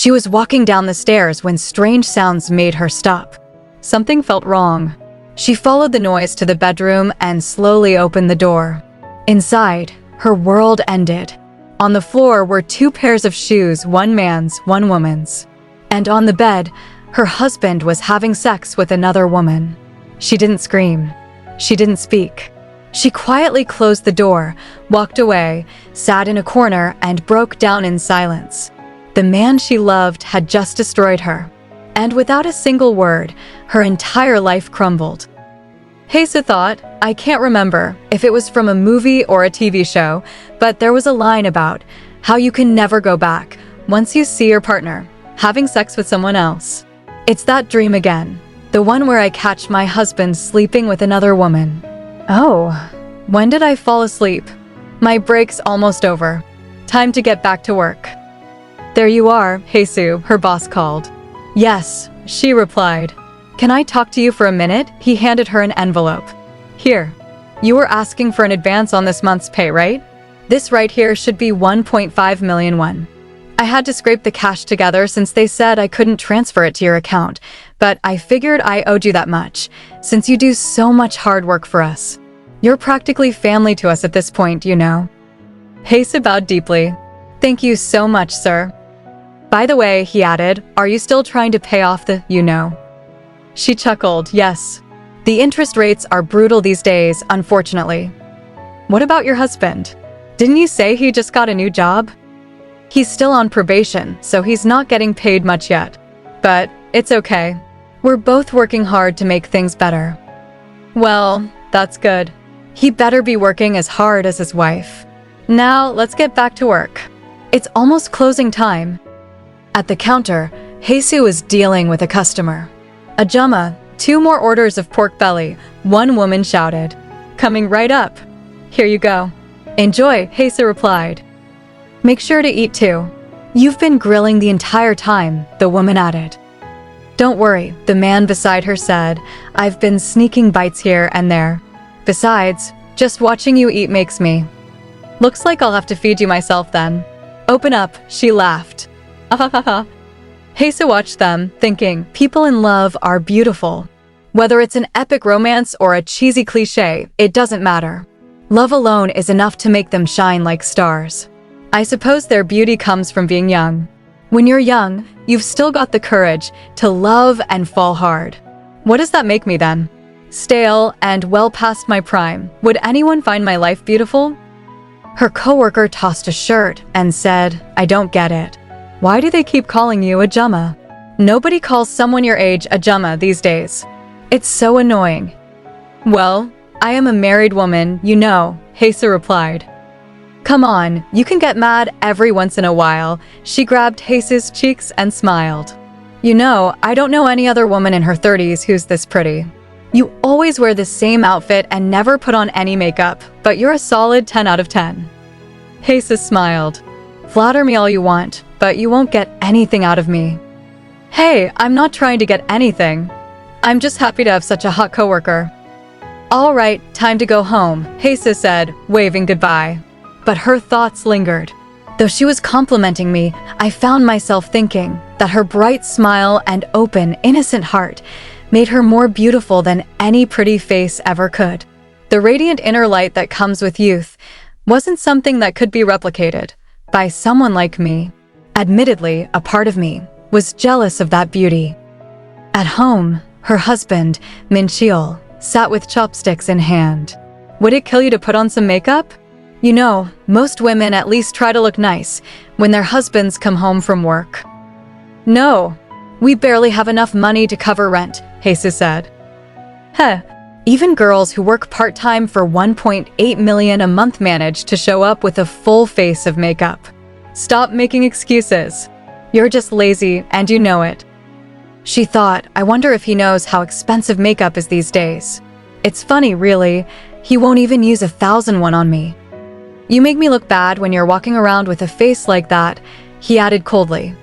She was walking down the stairs when strange sounds made her stop. Something felt wrong. She followed the noise to the bedroom and slowly opened the door. Inside, her world ended. On the floor were 2 pairs of shoes, one man's, one woman's. And on the bed, her husband was having sex with another woman. She didn't scream. She didn't speak. She quietly closed the door, walked away, sat in a corner, and broke down in silence. The man she loved had just destroyed her. And without a single word, her entire life crumbled. haesu thought, I can't remember if it was from a movie or a TV show, but there was a line about how you can never go back once you see your partner having sex with someone else. It's that dream again, the one where I catch my husband sleeping with another woman. Oh, when did I fall asleep? My break's almost over. Time to get back to work. There you are, haesu, her boss called. Yes, she replied. Can I talk to you for a minute? He handed her an envelope. Here. You were asking for an advance on this month's pay, right? This right here should be 1.5 million won. I had to scrape the cash together since they said I couldn't transfer it to your account, but I figured I owed you that much, since you do so much hard work for us. You're practically family to us at this point, you know. haesu bowed deeply. Thank you so much, sir. By the way, he added, are you still trying to pay off the, you know? She chuckled, yes. The interest rates are brutal these days, unfortunately. What about your husband? Didn't you say he just got a new job? He's still on probation, so he's not getting paid much yet. But it's okay. We're both working hard to make things better. Well, that's good. He better be working as hard as his wife. Now, let's get back to work. It's almost closing time. At the counter, haesu was dealing with a customer. Ajumma, 2 more orders of pork belly, one woman shouted. Coming right up. Here you go. Enjoy, haesu replied. Make sure to eat too. You've been grilling the entire time, the woman added. Don't worry, the man beside her said. I've been sneaking bites here and there. Besides, just watching you eat makes me. Looks like I'll have to feed you myself then. Open up, she laughed. Ahahaha. haesu watched them, thinking, people in love are beautiful. Whether it's an epic romance or a cheesy cliché, it doesn't matter. Love alone is enough to make them shine like stars. I suppose their beauty comes from being young. When you're young, you've still got the courage to love and fall hard. What does that make me then? Stale and well past my prime. Would anyone find my life beautiful? Her coworker tossed a shirt and said, I don't get it. Why do they keep calling you Ajumma? Nobody calls someone your age Ajumma these days. It's so annoying. Well, I am a married woman, you know, haesu replied. Come on, you can get mad every once in a while. She grabbed haesu's cheeks and smiled. You know, I don't know any other woman in her 30s who's this pretty. You always wear the same outfit and never put on any makeup, but you're a solid 10 out of 10. haesu smiled. Flatter me all you want, but you won't get anything out of me. Hey, I'm not trying to get anything. I'm just happy to have such a hot coworker. All right, time to go home, haesu said, waving goodbye. But her thoughts lingered. Though she was complimenting me, I found myself thinking that her bright smile and open, innocent heart made her more beautiful than any pretty face ever could. The radiant inner light that comes with youth wasn't something that could be replicated by someone like me. Admittedly, a part of me was jealous of that beauty. At home, her husband, Min-cheol, sat with chopsticks in hand. Would it kill you to put on some makeup? You know, most women at least try to look nice when their husbands come home from work. No, we barely have enough money to cover rent, haesu said. Heh, even girls who work part-time for 1.8 million a month manage to show up with a full face of makeup. Stop making excuses. You're just lazy and you know it. She thought, I wonder if he knows how expensive makeup is these days. It's funny, really. He won't even use 1,000 won on me. You make me look bad when you're walking around with a face like that, he added coldly.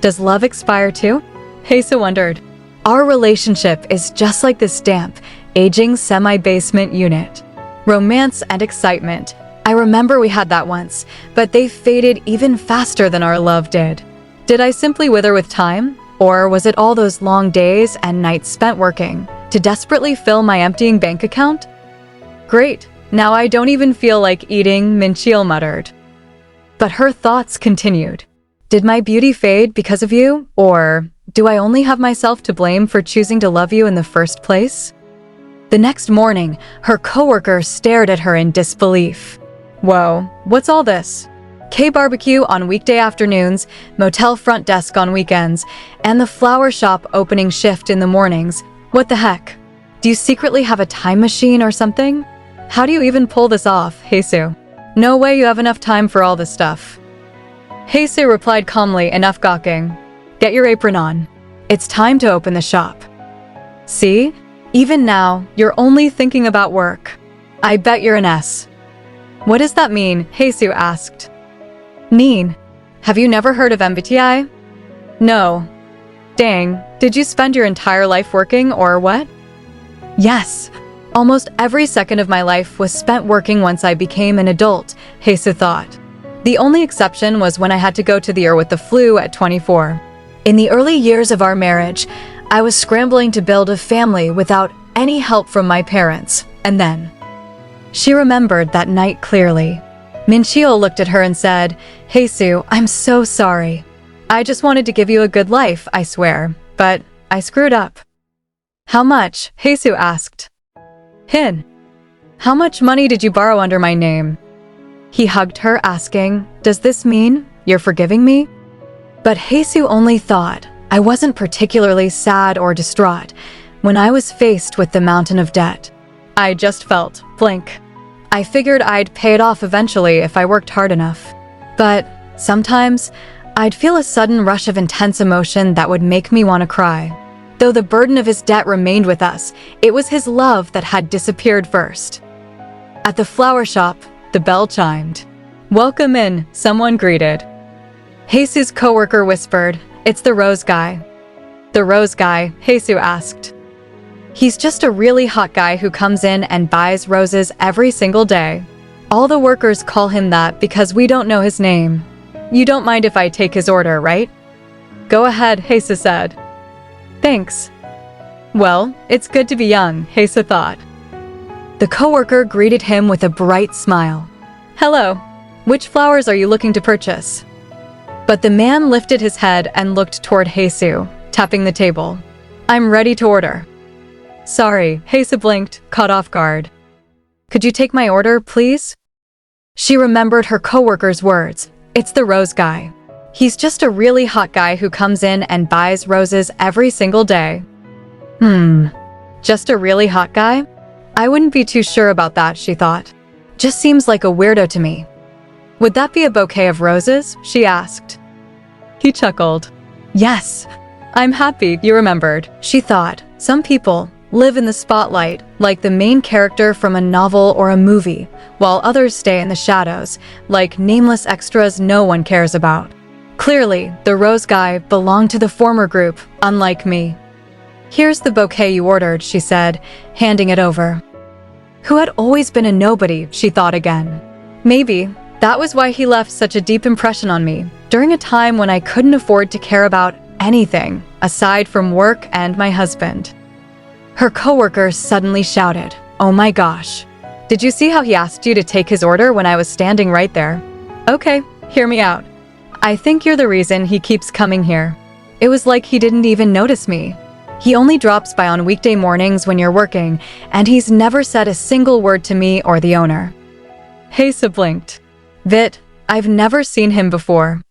Does love expire too? haesu wondered. Our relationship is just like this damp, aging semi-basement unit. Romance and excitement. I remember we had that once, but they faded even faster than our love did. Did I simply wither with time? Or was it all those long days and nights spent working to desperately fill my emptying bank account? Great, now I don't even feel like eating, Minchil muttered. But her thoughts continued. Did my beauty fade because of you? Or do I only have myself to blame for choosing to love you in the first place? The next morning, her coworker stared at her in disbelief. Whoa, what's all this? K-barbecue on weekday afternoons, motel front desk on weekends, and the flower shop opening shift in the mornings. What the heck? Do you secretly have a time machine or something? How do you even pull this off, haesu? No way you have enough time for all this stuff. Haesu replied calmly, enough gawking. Get your apron on. It's time to open the shop. See? Even now, you're only thinking about work. I bet you're an S. What does that mean? Haesu asked. Neen, have you never heard of MBTI? No. Dang, did you spend your entire life working or what? Yes. Almost every second of my life was spent working once I became an adult, Haesu thought. The only exception was when I had to go to the ER with the flu at 24. In the early years of our marriage, I was scrambling to build a family without any help from my parents, and then. She remembered that night clearly. Minchil looked at her and said, Haesu, I'm so sorry. I just wanted to give you a good life, I swear, but I screwed up. How much? Haesu asked. Hin. How much money did you borrow under my name? He hugged her, asking, does this mean you're forgiving me? But Haesu only thought I wasn't particularly sad or distraught when I was faced with the mountain of debt. I just felt blank. I figured I'd pay it off eventually if I worked hard enough. But sometimes, I'd feel a sudden rush of intense emotion that would make me want to cry. Though the burden of his debt remained with us, it was his love that had disappeared first. At the flower shop, the bell chimed. Welcome in, someone greeted. Haesu's coworker whispered, it's the rose guy. The rose guy, Haesu asked. He's just a really hot guy who comes in and buys roses every single day. All the workers call him that because we don't know his name. You don't mind if I take his order, right? Go ahead, Haesu said. Thanks. Well, it's good to be young, Haesu thought. The coworker greeted him with a bright smile. Hello, which flowers are you looking to purchase? But the man lifted his head and looked toward Haesu, tapping the table. I'm ready to order. Sorry, Haesu blinked, caught off guard. Could you take my order, please? She remembered her coworker's words. It's the rose guy. He's just a really hot guy who comes in and buys roses every single day. Just a really hot guy? I wouldn't be too sure about that, she thought. Just seems like a weirdo to me. Would that be a bouquet of roses? She asked. He chuckled. Yes, I'm happy you remembered, she thought. Some people live in the spotlight, like the main character from a novel or a movie, while others stay in the shadows, like nameless extras no one cares about. Clearly, the rose guy belonged to the former group, unlike me. Here's the bouquet you ordered, she said, handing it over. Who had always been a nobody, she thought again. Maybe that was why he left such a deep impression on me, during a time when I couldn't afford to care about anything, aside from work and my husband. Her coworker suddenly shouted, oh my gosh. Did you see how he asked you to take his order when I was standing right there? Okay, hear me out. I think you're the reason he keeps coming here. It was like he didn't even notice me. He only drops by on weekday mornings when you're working, and he's never said a single word to me or the owner. Haesu blinked. Vit, I've never seen him before.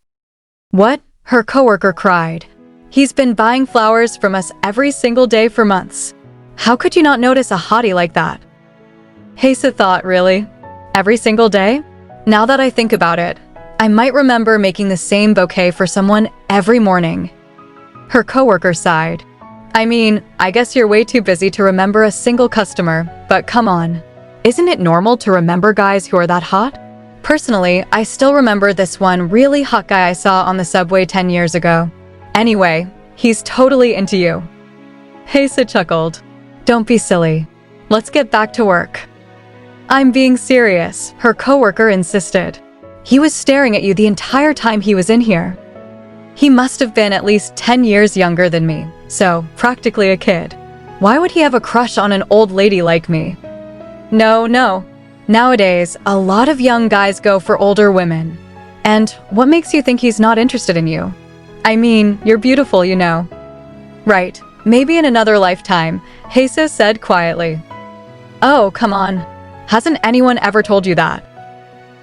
What? Her coworker cried. He's been buying flowers from us every single day for months. How could you not notice a hottie like that? Haesu thought, really? Every single day? Now that I think about it, I might remember making the same bouquet for someone every morning. Her coworker sighed. I mean, I guess you're way too busy to remember a single customer, but come on. Isn't it normal to remember guys who are that hot? Personally, I still remember this one really hot guy I saw on the subway 10 years ago. Anyway, he's totally into you. Haesu chuckled. Don't be silly. Let's get back to work. I'm being serious, her coworker insisted. He was staring at you the entire time he was in here. He must have been at least 10 years younger than me, so practically a kid. Why would he have a crush on an old lady like me? No. Nowadays, a lot of young guys go for older women. And what makes you think he's not interested in you? I mean, you're beautiful, you know. Right, maybe in another lifetime, haesu said quietly. Oh, come on. Hasn't anyone ever told you that?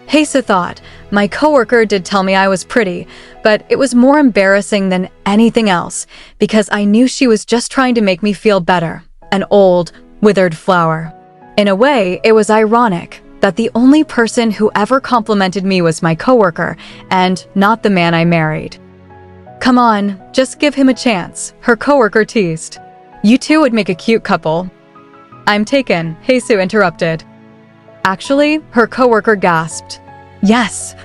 haesu thought, my coworker did tell me I was pretty, but it was more embarrassing than anything else because I knew she was just trying to make me feel better, an old, withered flower. In a way, it was ironic that the only person who ever complimented me was my coworker and not the man I married. Come on, just give him a chance, her coworker teased. You two would make a cute couple. I'm taken, haesu interrupted. Actually, her coworker gasped. Yes,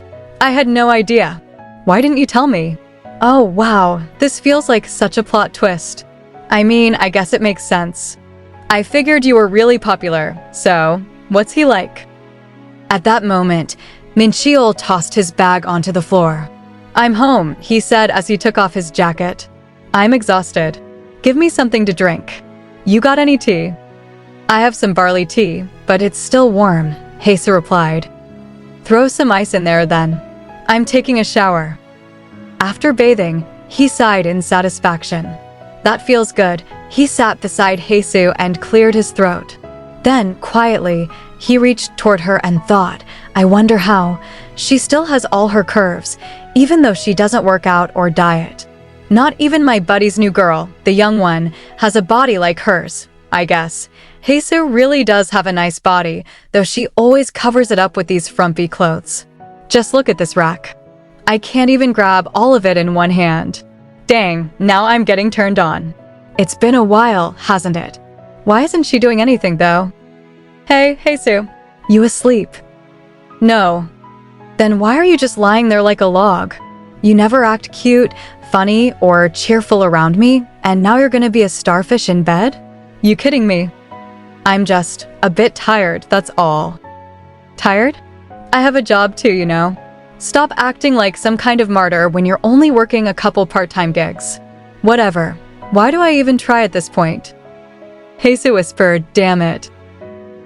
I had no idea. Why didn't you tell me? Oh, wow, this feels like such a plot twist. I mean, I guess it makes sense. I figured you were really popular, so what's he like? At that moment, Min-cheol tossed his bag onto the floor. I'm home, he said as he took off his jacket. I'm exhausted. Give me something to drink. You got any tea? I have some barley tea, but it's still warm, haesu replied. Throw some ice in there then. I'm taking a shower. After bathing, he sighed in satisfaction. That feels good. He sat beside haesu and cleared his throat. Then, quietly, he reached toward her and thought, I wonder how. She still has all her curves, even though she doesn't work out or diet. Not even my buddy's new girl, the young one, has a body like hers, I guess. haesu really does have a nice body, though she always covers it up with these frumpy clothes. Just look at this rack. I can't even grab all of it in one hand. Dang, now I'm getting turned on. It's been a while, hasn't it? Why isn't she doing anything, though? Hey, haesu. You asleep? No. Then why are you just lying there like a log? You never act cute, funny, or cheerful around me, and now you're gonna be a starfish in bed? You kidding me? I'm just a bit tired, that's all. Tired? I have a job too, you know. Stop acting like some kind of martyr when you're only working a couple part-time gigs. Whatever. Why do I even try at this point? haesu whispered, damn it.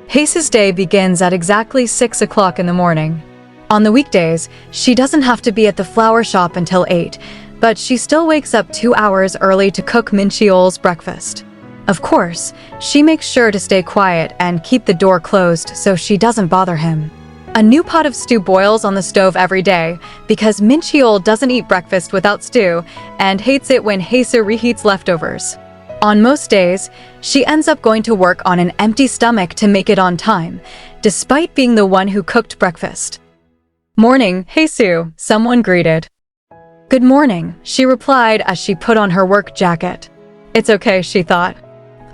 haesu's day begins at exactly 6 o'clock in the morning. On the weekdays, she doesn't have to be at the flower shop until 8, but she still wakes up 2 hours early to cook Min-cheol's breakfast. Of course, she makes sure to stay quiet and keep the door closed so she doesn't bother him. A new pot of stew boils on the stove every day because Min-cheol doesn't eat breakfast without stew and hates it when haesu reheats leftovers. On most days, she ends up going to work on an empty stomach to make it on time, despite being the one who cooked breakfast. Morning, haesu, someone greeted. Good morning, she replied as she put on her work jacket. It's okay, she thought.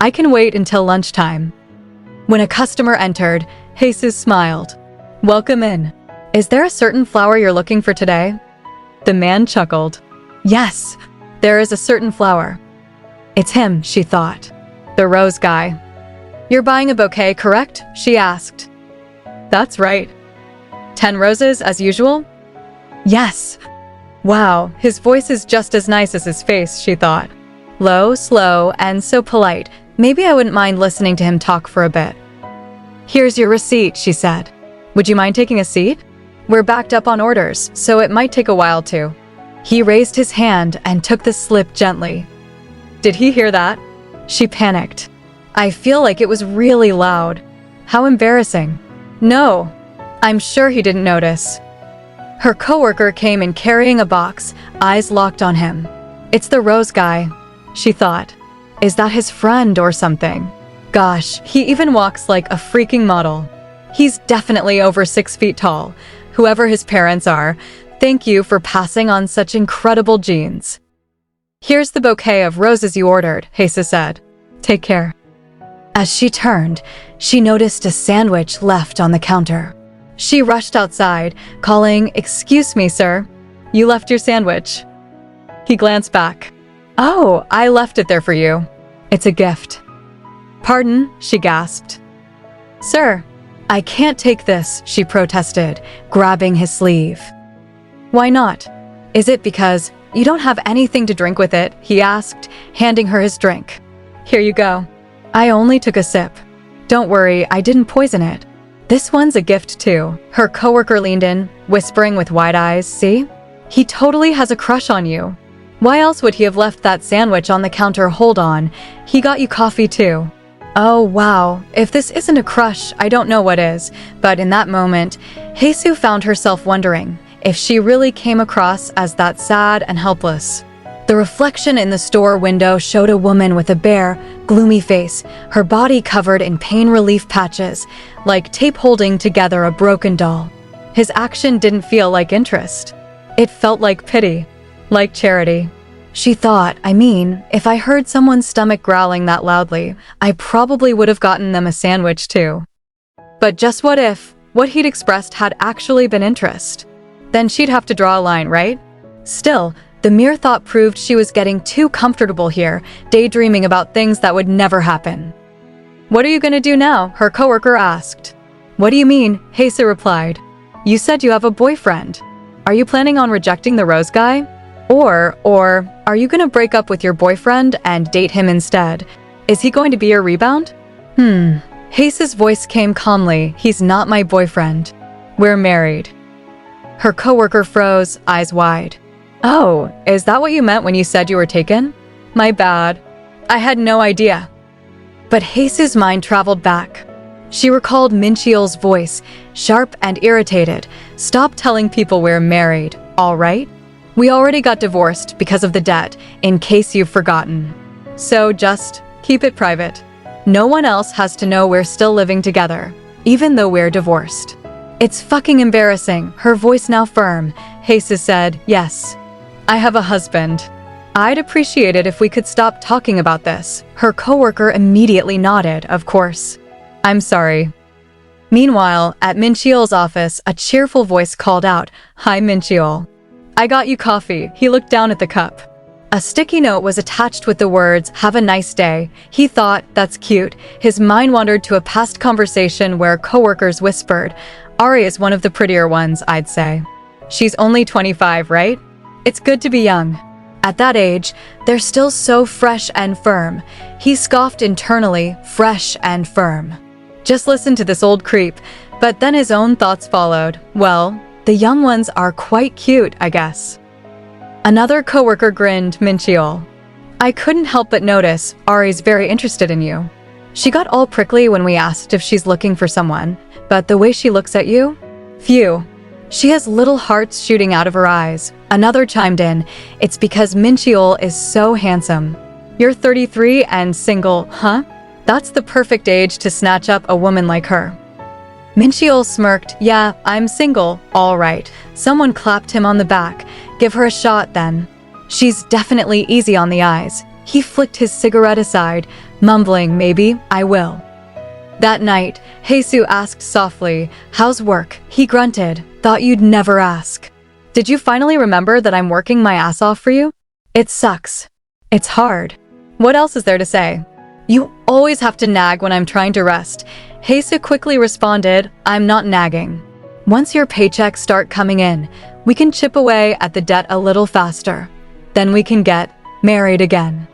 I can wait until lunchtime. When a customer entered, haesu smiled. Welcome in. Is there a certain flower you're looking for today? The man chuckled. Yes, there is a certain flower. It's him, she thought. The rose guy. You're buying a bouquet, correct? She asked. That's right. 10 roses as usual? Yes. Wow, his voice is just as nice as his face, she thought. Low, slow, and so polite. Maybe I wouldn't mind listening to him talk for a bit. Here's your receipt, she said. Would you mind taking a seat? We're backed up on orders, so it might take a while too. He raised his hand and took the slip gently. Did he hear that? She panicked. I feel like it was really loud. How embarrassing. No, I'm sure he didn't notice. Her coworker came in carrying a box, eyes locked on him. It's the rose guy, she thought. Is that his friend or something? Gosh, he even walks like a freaking model. He's definitely over 6 feet tall. Whoever his parents are, thank you for passing on such incredible genes. Here's the bouquet of roses you ordered, haesu said. Take care. As she turned, she noticed a sandwich left on the counter. She rushed outside, calling, "Excuse me, sir. You left your sandwich." He glanced back. Oh, I left it there for you. It's a gift. Pardon, she gasped. Sir, I can't take this, she protested, grabbing his sleeve. Why not? Is it because You don't have anything to drink with it, he asked, handing her his drink. Here you go. I only took a sip. Don't worry, I didn't poison it. This one's a gift too. Her coworker leaned in, whispering with wide eyes, see? He totally has a crush on you. Why else would he have left that sandwich on the counter? Hold on, he got you coffee too. Oh wow, if this isn't a crush, I don't know what is. But in that moment, haesu found herself wondering if she really came across as that sad and helpless. The reflection in the store window showed a woman with a bare, gloomy face, her body covered in pain relief patches, like tape holding together a broken doll. His action didn't feel like interest. It felt like pity, like charity. She thought, if I heard someone's stomach growling that loudly, I probably would have gotten them a sandwich too. But just what if what he'd expressed had actually been interest? Then she'd have to draw a line, right? Still, the mere thought proved she was getting too comfortable here, daydreaming about things that would never happen. What are you gonna do now? Her coworker asked. What do you mean? haesu replied. You said you have a boyfriend. Are you planning on rejecting the rose guy? Or are you gonna break up with your boyfriend and date him instead? Is he going to be your rebound? haesu's voice came calmly. He's not my boyfriend. We're married. Her coworker froze, eyes wide. Oh, is that what you meant when you said you were taken? My bad. I had no idea. But haesu's mind traveled back. She recalled Mincheol's voice, sharp and irritated. Stop telling people we're married, all right? We already got divorced because of the debt, in case you've forgotten. So just keep it private. No one else has to know we're still living together, even though we're divorced. It's fucking embarrassing. Her voice now firm. haesu said, yes. I have a husband. I'd appreciate it if we could stop talking about this. Her coworker immediately nodded, of course. I'm sorry. Meanwhile, at Mincheol's office, a cheerful voice called out, Hi Mincheol. I got you coffee. He looked down at the cup. A sticky note was attached with the words, have a nice day. He thought, that's cute. His mind wandered to a past conversation where coworkers whispered, Ari is one of the prettier ones, I'd say. She's only 25, right? It's good to be young. At that age, they're still so fresh and firm. He scoffed internally, fresh and firm. Just listen to this old creep. But then his own thoughts followed. Well, the young ones are quite cute, I guess. Another coworker grinned, Mincheol. I couldn't help but notice Ari's very interested in you. She got all prickly when we asked if she's looking for someone, but the way she looks at you? Phew. She has little hearts shooting out of her eyes. Another chimed in, it's because Mincheol is so handsome. You're 33 and single, huh? That's the perfect age to snatch up a woman like her. Mincheol smirked, yeah, I'm single, all right. Someone clapped him on the back. Give her a shot then. She's definitely easy on the eyes. He flicked his cigarette aside, mumbling, maybe, I will. That night, haesu asked softly, how's work? He grunted, thought you'd never ask. Did you finally remember that I'm working my ass off for you? It sucks. It's hard. What else is there to say? You always have to nag when I'm trying to rest. haesu quickly responded, I'm not nagging. Once your paychecks start coming in, we can chip away at the debt a little faster. Then we can get married again.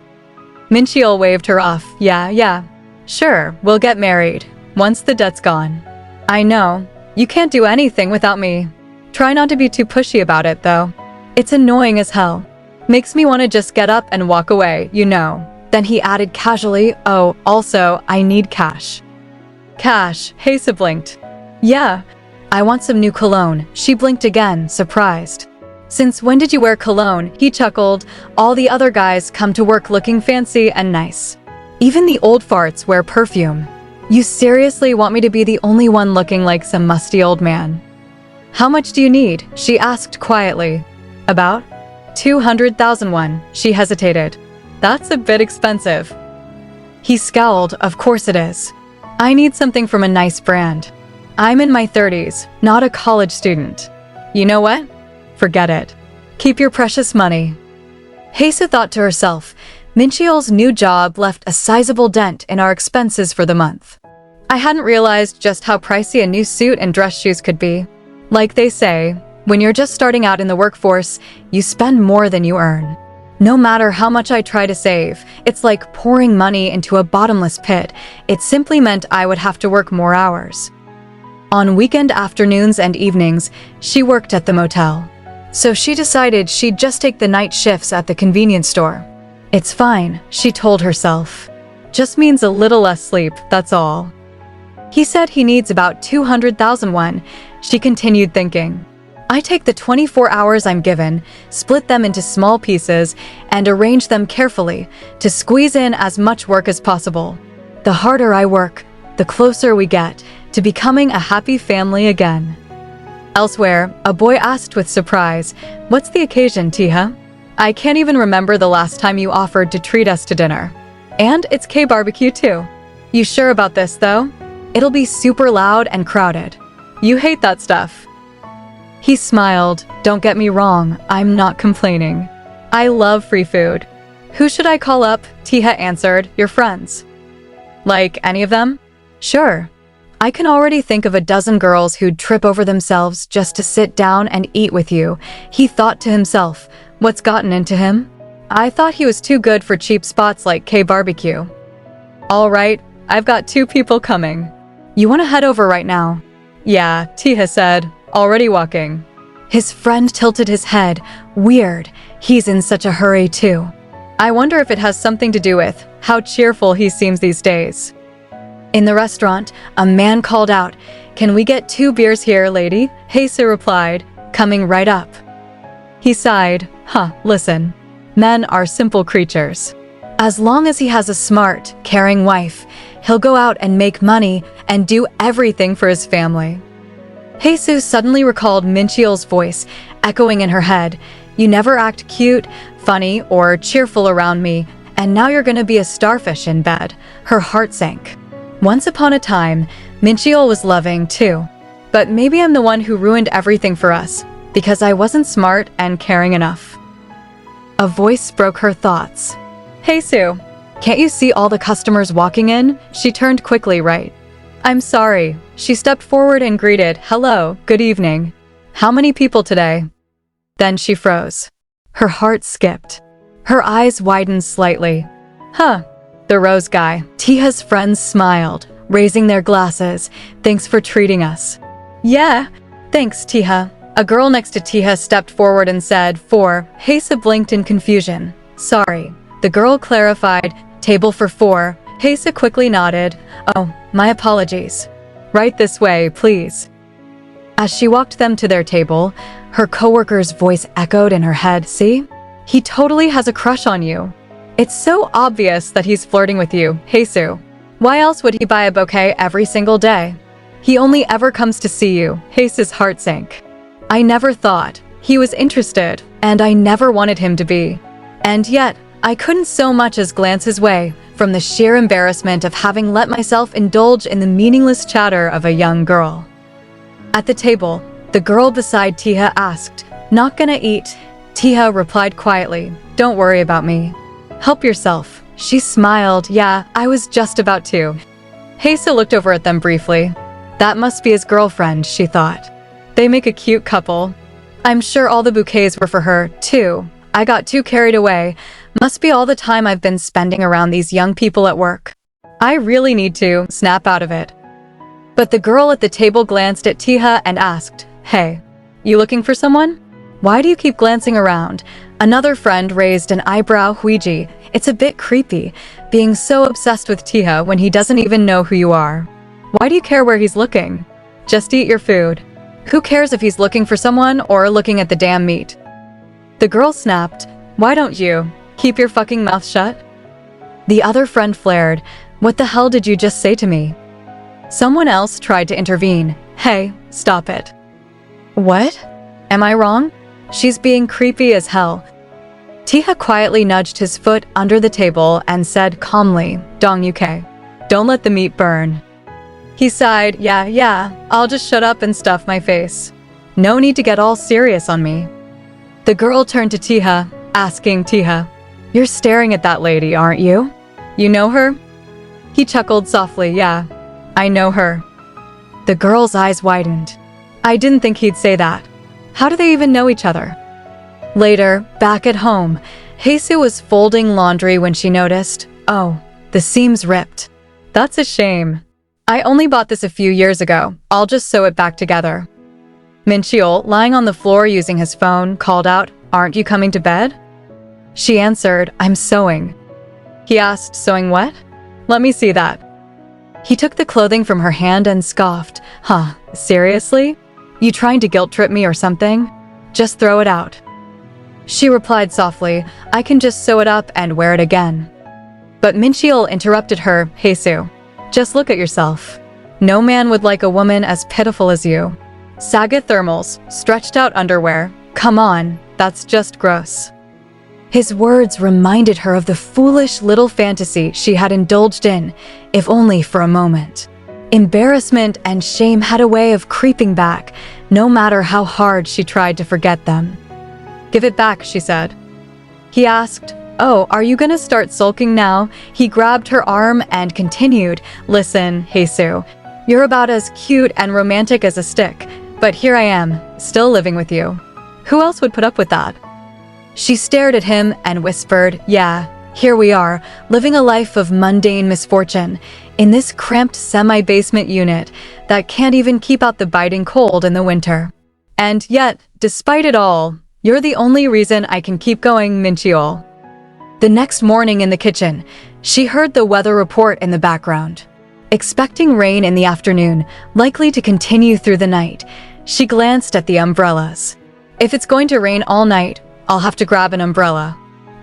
Mincheol waved her off. Yeah. Sure, we'll get married. Once the debt's gone. I know. You can't do anything without me. Try not to be too pushy about it, though. It's annoying as hell. Makes me want to just get up and walk away, you know. Then he added casually, oh, also, I need cash. Cash, haesu blinked. Yeah, I want some new cologne. She blinked again, surprised. Since when did you wear cologne? He chuckled. All the other guys come to work looking fancy and nice. Even the old farts wear perfume. You seriously want me to be the only one looking like some musty old man? How much do you need? She asked quietly. About 200,000 won. She hesitated. That's a bit expensive. He scowled. Of course it is. I need something from a nice brand. I'm in my 30s, not a college student. You know what? Forget it. Keep your precious money. haesu thought to herself, Mincheol's new job left a sizable dent in our expenses for the month. I hadn't realized just how pricey a new suit and dress shoes could be. Like they say, When you're just starting out in the workforce, you spend more than you earn. No matter how much I try to save, it's like pouring money into a bottomless pit. It simply meant I would have to work more hours. On weekend afternoons and evenings, she worked at the motel. So she decided she'd just take the night shifts at the convenience store. It's fine, she told herself. Just means a little less sleep, that's all. He said he needs about 200,000 won. She continued thinking. I take the 24 hours I'm given, split them into small pieces, and arrange them carefully to squeeze in as much work as possible. The harder I work, the closer we get to becoming a happy family again. Elsewhere, a boy asked with surprise, "What's the occasion, taeha? I can't even remember the last time you offered to treat us to dinner. And it's K-barbecue too. You sure about this, though? It'll be super loud and crowded. You hate that stuff." He smiled. Don't get me wrong, I'm not complaining. I love free food. Who should I call up? taeha answered. Your friends. Like any of them? Sure. I can already think of a dozen girls who'd trip over themselves just to sit down and eat with you. He thought to himself, what's gotten into him? I thought he was too good for cheap spots like K-barbecue. All right, I've got 2 people coming. You want to head over right now? Yeah, taeha said, already walking. His friend tilted his head. Weird, he's in such a hurry too. I wonder if it has something to do with how cheerful he seems these days. In the restaurant, a man called out, "Can we get 2 beers here, lady?" haesu replied, coming right up. He sighed, listen, men are simple creatures. As long as he has a smart, caring wife, he'll go out and make money and do everything for his family. haesu suddenly recalled Mincheol's voice, echoing in her head, "You never act cute, funny, or cheerful around me, and now you're gonna be a starfish in bed." Her heart sank. Once upon a time, Mincheol was loving too. But maybe I'm the one who ruined everything for us, because I wasn't smart and caring enough. A voice broke her thoughts. haesu, can't you see all the customers walking in? She turned quickly right. I'm sorry. She stepped forward and greeted, hello, good evening. How many people today? Then she froze. Her heart skipped. Her eyes widened slightly. The rose guy. taeha's friends smiled, raising their glasses. Thanks for treating us. Yeah, thanks, taeha. A girl next to taeha stepped forward and said, 4. haesu blinked in confusion. Sorry. The girl clarified, table for 4. haesu quickly nodded. Oh, my apologies. Right this way, please. As she walked them to their table, her coworker's voice echoed in her head. See? He totally has a crush on you. It's so obvious that he's flirting with you, haesu. Why else would he buy a bouquet every single day? He only ever comes to see you. haesu's heart sank. I never thought he was interested, and I never wanted him to be. And yet, I couldn't so much as glance his way from the sheer embarrassment of having let myself indulge in the meaningless chatter of a young girl. At the table, the girl beside taeha asked, "Not gonna eat?" taeha replied quietly, "Don't worry about me. Help yourself." She smiled. Yeah, I was just about to. haesu looked over at them briefly. That must be his girlfriend, she thought. They make a cute couple. I'm sure all the bouquets were for her, too. I got too carried away. Must be all the time I've been spending around these young people at work. I really need to snap out of it. But the girl at the table glanced at taeha and asked, "Hey, you looking for someone? Why do you keep glancing around?" Another friend raised an eyebrow. Huiji, it's a bit creepy, being so obsessed with taeha when he doesn't even know who you are. Why do you care where he's looking? Just eat your food. Who cares if he's looking for someone or looking at the damn meat? The girl snapped, "Why don't you keep your fucking mouth shut?" The other friend flared, "What the hell did you just say to me?" Someone else tried to intervene. "Hey, stop it." What? Am I wrong? She's being creepy as hell. taeha quietly nudged his foot under the table and said calmly, "Dong UK. Don't let the meat burn." He sighed, yeah, I'll just shut up and stuff my face. No need to get all serious on me. The girl turned to taeha, asking taeha, "You're staring at that lady, aren't you? You know her?" He chuckled softly, "Yeah, I know her." The girl's eyes widened. I didn't think he'd say that. How do they even know each other? Later, back at home, haesu was folding laundry when she noticed, oh, the seam's ripped. That's a shame. I only bought this a few years ago. I'll just sew it back together. Mincheol, lying on the floor using his phone, called out, aren't you coming to bed? She answered, I'm sewing. He asked, sewing what? Let me see that. He took the clothing from her hand and scoffed, huh, seriously? You trying to guilt trip me or something? Just throw it out. She replied softly, I can just sew it up and wear it again. But Mincheol interrupted her, haesu, just look at yourself. No man would like a woman as pitiful as you. Saga thermals, stretched out underwear. Come on, that's just gross. His words reminded her of the foolish little fantasy she had indulged in, if only for a moment. Embarrassment and shame had a way of creeping back, no matter how hard she tried to forget them. Give it back, she said. He asked, oh, are you gonna start sulking now? He grabbed her arm and continued, listen, haesu, you're about as cute and romantic as a stick, but here I am, still living with you. Who else would put up with that? She stared at him and whispered, yeah, here we are, living a life of mundane misfortune, in this cramped semi-basement unit that can't even keep out the biting cold in the winter. And yet, despite it all, you're the only reason I can keep going, Mincheol. The next morning in the kitchen, she heard the weather report in the background. Expecting rain in the afternoon, likely to continue through the night, she glanced at the umbrellas. If it's going to rain all night, I'll have to grab an umbrella.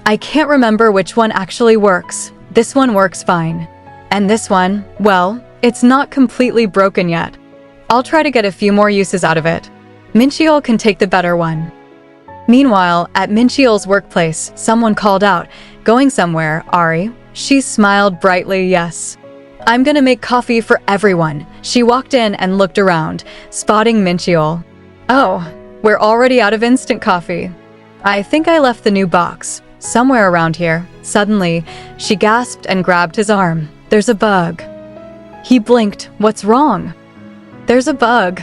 I can't remember which one actually works. This one works fine. And this one, well, it's not completely broken yet. I'll try to get a few more uses out of it. Mincheol can take the better one. Meanwhile, at Mincheol's workplace, someone called out, going somewhere, Ari? She smiled brightly, yes. I'm gonna make coffee for everyone. She walked in and looked around, spotting Mincheol. Oh, we're already out of instant coffee. I think I left the new box, somewhere around here. Suddenly, she gasped and grabbed his arm. There's a bug. He blinked. What's wrong? There's a bug.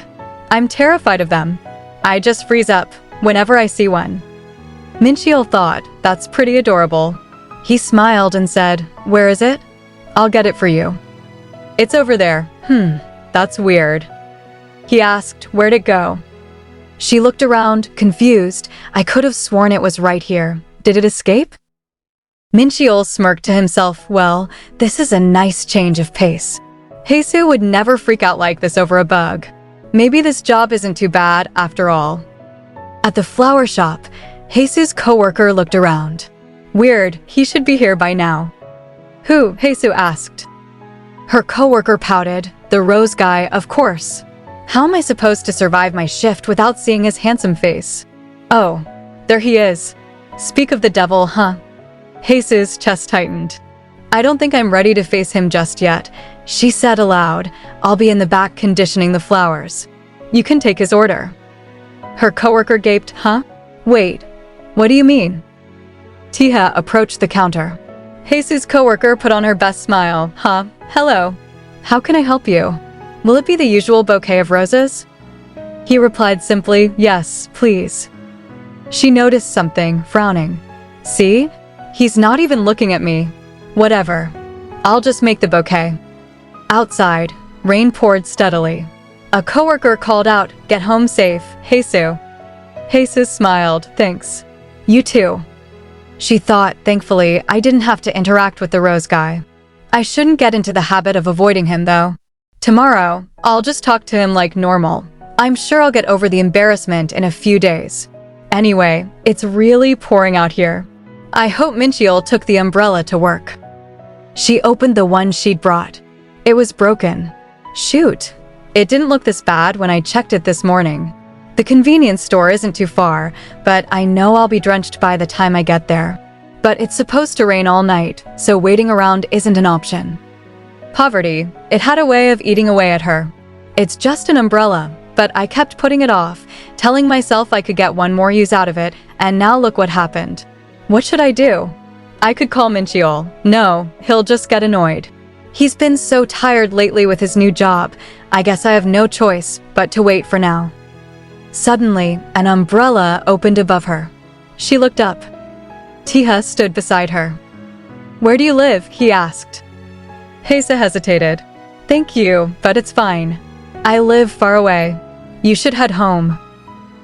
I'm terrified of them. I just freeze up whenever I see one. Mincheol thought, that's pretty adorable. He smiled and said, where is it? I'll get it for you. It's over there. That's weird. He asked, where'd it go? She looked around, confused. I could have sworn it was right here. Did it escape? Mincheol smirked to himself, well, this is a nice change of pace. haesu would never freak out like this over a bug. Maybe this job isn't too bad after all. At the flower shop, haesu's coworker looked around. Weird, he should be here by now. Who? haesu asked. Her coworker pouted. The rose guy, of course. How am I supposed to survive my shift without seeing his handsome face? Oh, there he is. Speak of the devil, huh? haesu's chest tightened. I don't think I'm ready to face him just yet, she said aloud. I'll be in the back conditioning the flowers. You can take his order. Her coworker gaped, huh? Wait, what do you mean? Taeha approached the counter. haesu's coworker put on her best smile. Huh? Hello. How can I help you? Will it be the usual bouquet of roses? He replied simply, yes, please. She noticed something, frowning. See? He's not even looking at me. Whatever. I'll just make the bouquet. Outside, rain poured steadily. A coworker called out, get home safe, haesu. haesu smiled, thanks. You too. She thought, thankfully, I didn't have to interact with the rose guy. I shouldn't get into the habit of avoiding him, though. Tomorrow, I'll just talk to him like normal. I'm sure I'll get over the embarrassment in a few days. Anyway, it's really pouring out here. I hope Mincheol took the umbrella to work. She opened the one she'd brought. It was broken. Shoot. It didn't look this bad when I checked it this morning. The convenience store isn't too far, but I know I'll be drenched by the time I get there. But it's supposed to rain all night, so waiting around isn't an option. Poverty, it had a way of eating away at her. It's just an umbrella, but I kept putting it off, telling myself I could get one more use out of it, and now look what happened. What should I do? I could call Mincheol. No, he'll just get annoyed. He's been so tired lately with his new job. I guess I have no choice but to wait for now. Suddenly, an umbrella opened above her. She looked up. Taeha stood beside her. "Where do you live?" he asked. Haesu hesitated. "Thank you, but it's fine. I live far away. You should head home."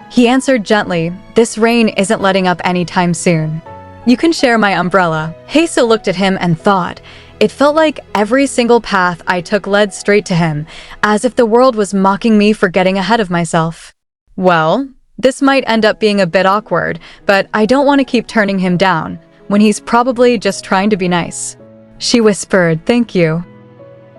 He answered gently, "This rain isn't letting up anytime soon. You can share my umbrella." Haesu looked at him and thought. It felt like every single path I took led straight to him, as if the world was mocking me for getting ahead of myself. Well, this might end up being a bit awkward, but I don't want to keep turning him down when he's probably just trying to be nice. She whispered, "Thank you."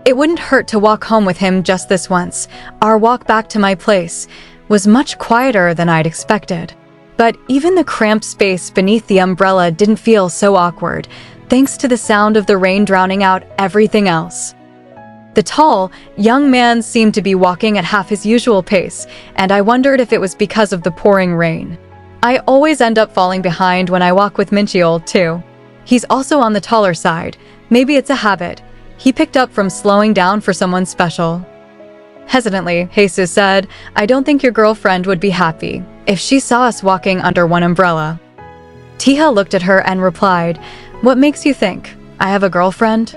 It wouldn't hurt to walk home with him just this once. Our walk back to my place was much quieter than I'd expected. But even the cramped space beneath the umbrella didn't feel so awkward, thanks to the sound of the rain drowning out everything else. The tall, young man seemed to be walking at half his usual pace, and I wondered if it was because of the pouring rain. I always end up falling behind when I walk with Mincheol, too. He's also on the taller side. Maybe it's a habit he picked up from slowing down for someone special. Hesitantly, Haesu said, "I don't think your girlfriend would be happy if she saw us walking under one umbrella." Taeha looked at her and replied, "What makes you think I have a girlfriend?"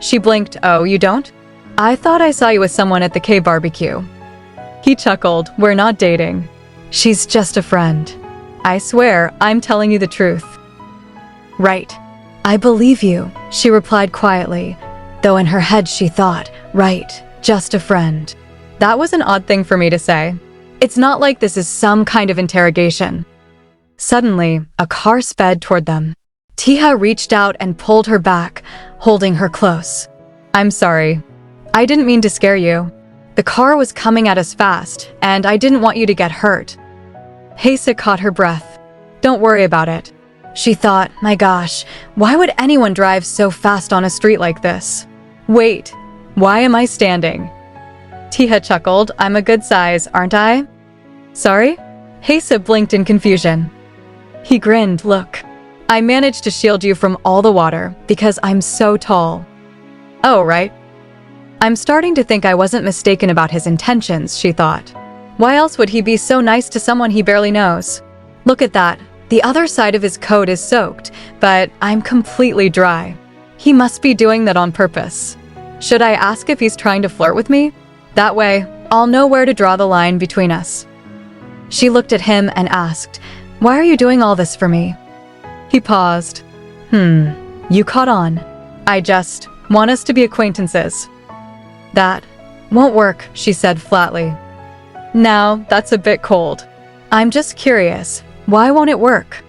She blinked. "Oh, you don't? I thought I saw you with someone at the K-barbecue." He chuckled. "We're not dating. She's just a friend. I swear, I'm telling you the truth." "Right. I believe you," she replied quietly, though in her head she thought, "Right, just a friend." That was an odd thing for me to say. It's not like this is some kind of interrogation. Suddenly, a car sped toward them. Taeha reached out and pulled her back, holding her close. "I'm sorry. I didn't mean to scare you. The car was coming at us fast, and I didn't want you to get hurt." Haesu caught her breath. "Don't worry about it." She thought, "My gosh, why would anyone drive so fast on a street like this? Wait, why am I standing?" Taeha chuckled. "I'm a good size, aren't I?" "Sorry?" Haesu blinked in confusion. He grinned. "Look, I managed to shield you from all the water because I'm so tall." "Oh, right." I'm starting to think I wasn't mistaken about his intentions, she thought. Why else would he be so nice to someone he barely knows? Look at that. The other side of his coat is soaked, but I'm completely dry. He must be doing that on purpose. Should I ask if he's trying to flirt with me? That way, I'll know where to draw the line between us. She looked at him and asked, "Why are you doing all this for me?" He paused. You caught on. I just want us to be acquaintances." "That won't work," she said flatly. "Now, that's a bit cold. I'm just curious, why won't it work?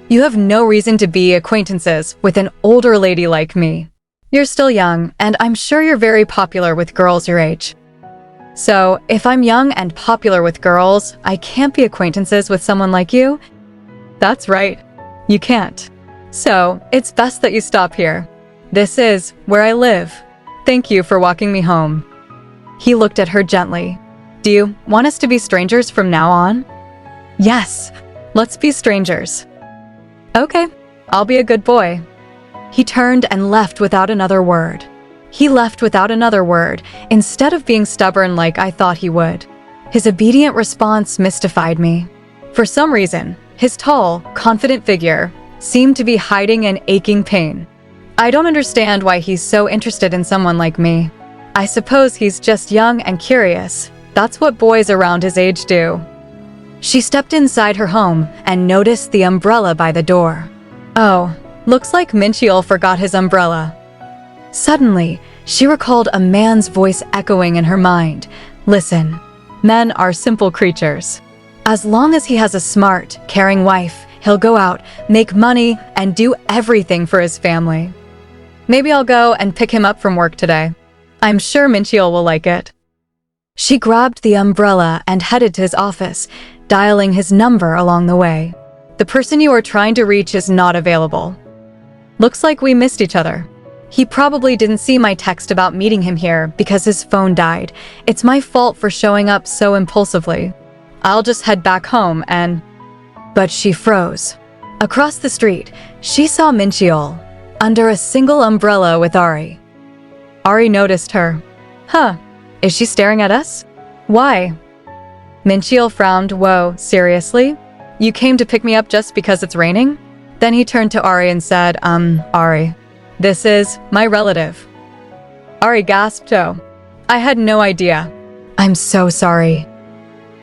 You have no reason to be acquaintances with an older lady like me. You're still young, and I'm sure you're very popular with girls your age. So, if I'm young and popular with girls, I can't be acquaintances with someone like you?" "That's right. You can't. So, it's best that you stop here. This is where I live. Thank you for walking me home." He looked at her gently. "Do you want us to be strangers from now on?" "Yes, let's be strangers." "Okay, I'll be a good boy." He turned and left without another word. He left without another word, instead of being stubborn like I thought he would. His obedient response mystified me. For some reason, his tall, confident figure seemed to be hiding an aching pain. I don't understand why he's so interested in someone like me. I suppose he's just young and curious. That's what boys around his age do. She stepped inside her home and noticed the umbrella by the door. Oh, looks like Mincheol forgot his umbrella. Suddenly, she recalled a man's voice echoing in her mind. Listen, men are simple creatures. As long as he has a smart, caring wife, he'll go out, make money, and do everything for his family. Maybe I'll go and pick him up from work today. I'm sure Mincheol will like it. She grabbed the umbrella and headed to his office, dialing his number along the way. The person you are trying to reach is not available. Looks like we missed each other. He probably didn't see my text about meeting him here because his phone died. It's my fault for showing up so impulsively. I'll just head back home and... But she froze. Across the street, she saw Mincheol, under a single umbrella with Ari. Ari noticed her. Huh, is she staring at us? Why? Mincheol frowned. Whoa, seriously? You came to pick me up just because it's raining? Then he turned to Ari and said, Ari, this is my relative. Ari gasped. Oh, I had no idea. I'm so sorry.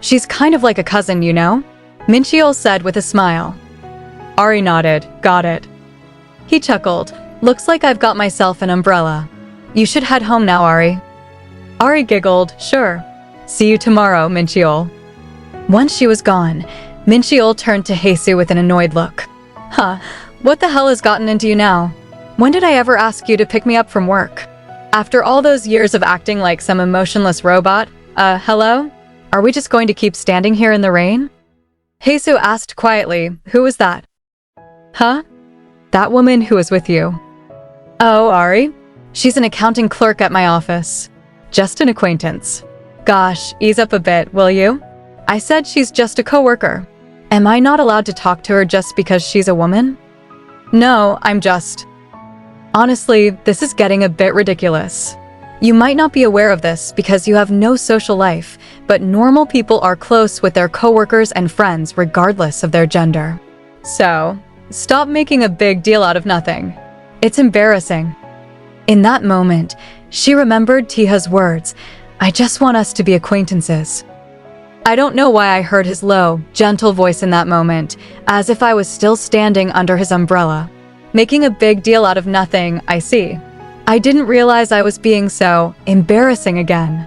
She's kind of like a cousin, you know? Mincheol said with a smile. Ari nodded. Got it. He chuckled. Looks like I've got myself an umbrella. You should head home now, Ari. Ari giggled. Sure. See you tomorrow, Mincheol. Once she was gone, Mincheol turned to haesu with an annoyed look. Huh, what the hell has gotten into you now? When did I ever ask you to pick me up from work? After all those years of acting like some emotionless robot, hello? Are we just going to keep standing here in the rain? haesu asked quietly. Who was that? Huh? That woman who was with you. Oh, Ari? She's an accounting clerk at my office. Just an acquaintance. Gosh, ease up a bit, will you? I said she's just a coworker. Am I not allowed to talk to her just because she's a woman? No, I'm just... Honestly, this is getting a bit ridiculous. You might not be aware of this because you have no social life, but normal people are close with their coworkers and friends regardless of their gender. So, stop making a big deal out of nothing. It's embarrassing. In that moment, she remembered Taeha's words, I just want us to be acquaintances. I don't know why I heard his low, gentle voice in that moment, as if I was still standing under his umbrella. Making a big deal out of nothing, I see. I didn't realize I was being so embarrassing again.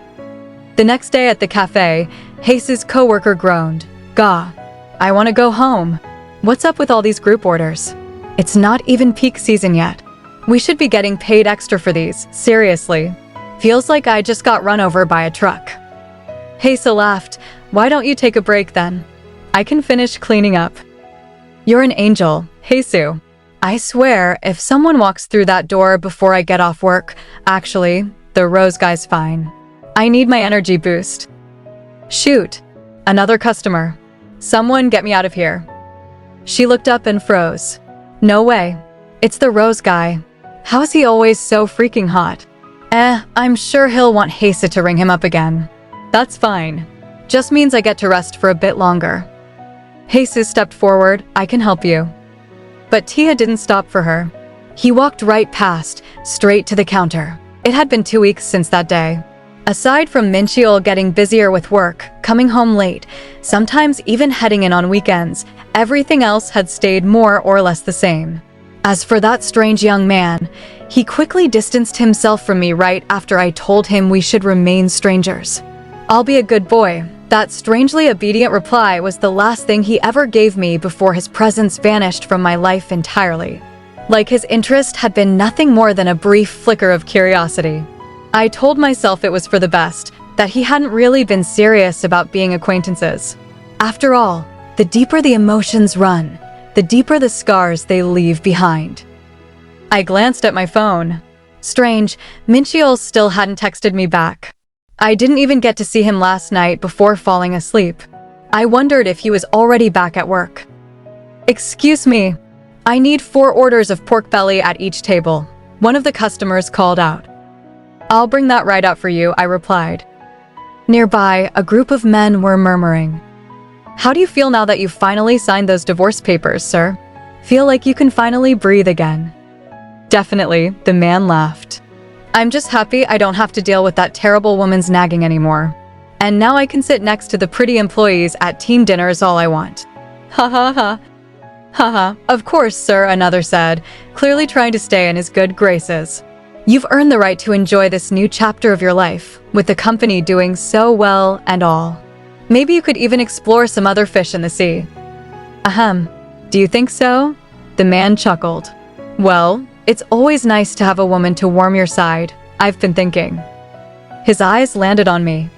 The next day at the cafe, haesu's coworker groaned. Gah, I want to go home. What's up with all these group orders? It's not even peak season yet. We should be getting paid extra for these, seriously. Feels like I just got run over by a truck. haesu laughed. Why don't you take a break then? I can finish cleaning up. You're an angel, haesu. I swear, if someone walks through that door before I get off work, actually, the rose guy's fine. I need my energy boost. Shoot, another customer. Someone get me out of here. She looked up and froze. No way. It's the rose guy. How is he always so freaking hot? I'm sure he'll want haesu to ring him up again. That's fine. Just means I get to rest for a bit longer. haesu stepped forward. I can help you. But Taeha didn't stop for her. He walked right past, straight to the counter. It had been 2 weeks since that day. Aside from Mincheol getting busier with work, coming home late, sometimes even heading in on weekends, everything else had stayed more or less the same. As for that strange young man, he quickly distanced himself from me right after I told him we should remain strangers. I'll be a good boy. That strangely obedient reply was the last thing he ever gave me before his presence vanished from my life entirely. Like his interest had been nothing more than a brief flicker of curiosity. I told myself it was for the best, that he hadn't really been serious about being acquaintances. After all, the deeper the emotions run, the deeper the scars they leave behind. I glanced at my phone. Strange, Mincheol still hadn't texted me back. I didn't even get to see him last night before falling asleep. I wondered if he was already back at work. Excuse me, I need 4 orders of pork belly at each table. One of the customers called out. I'll bring that right up for you, I replied. Nearby, a group of men were murmuring. How do you feel now that you've finally signed those divorce papers, sir? Feel like you can finally breathe again? Definitely, the man laughed. I'm just happy I don't have to deal with that terrible woman's nagging anymore. And now I can sit next to the pretty employees at team dinners all I want. Ha ha ha. Ha ha, of course, sir, another said, clearly trying to stay in his good graces. You've earned the right to enjoy this new chapter of your life, with the company doing so well and all. Maybe you could even explore some other fish in the sea. Ahem, do you think so? The man chuckled. Well, it's always nice to have a woman to warm your side, I've been thinking. His eyes landed on me.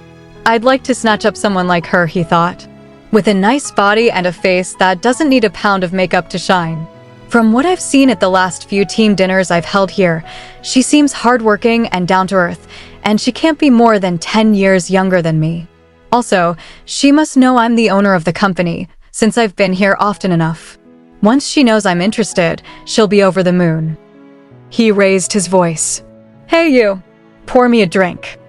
I'd like to snatch up someone like her, he thought. With a nice body and a face that doesn't need a pound of makeup to shine. From what I've seen at the last few team dinners I've held here, she seems hardworking and down to earth, and she can't be more than 10 years younger than me. Also, she must know I'm the owner of the company, since I've been here often enough. Once she knows I'm interested, she'll be over the moon. He raised his voice. Hey you, pour me a drink.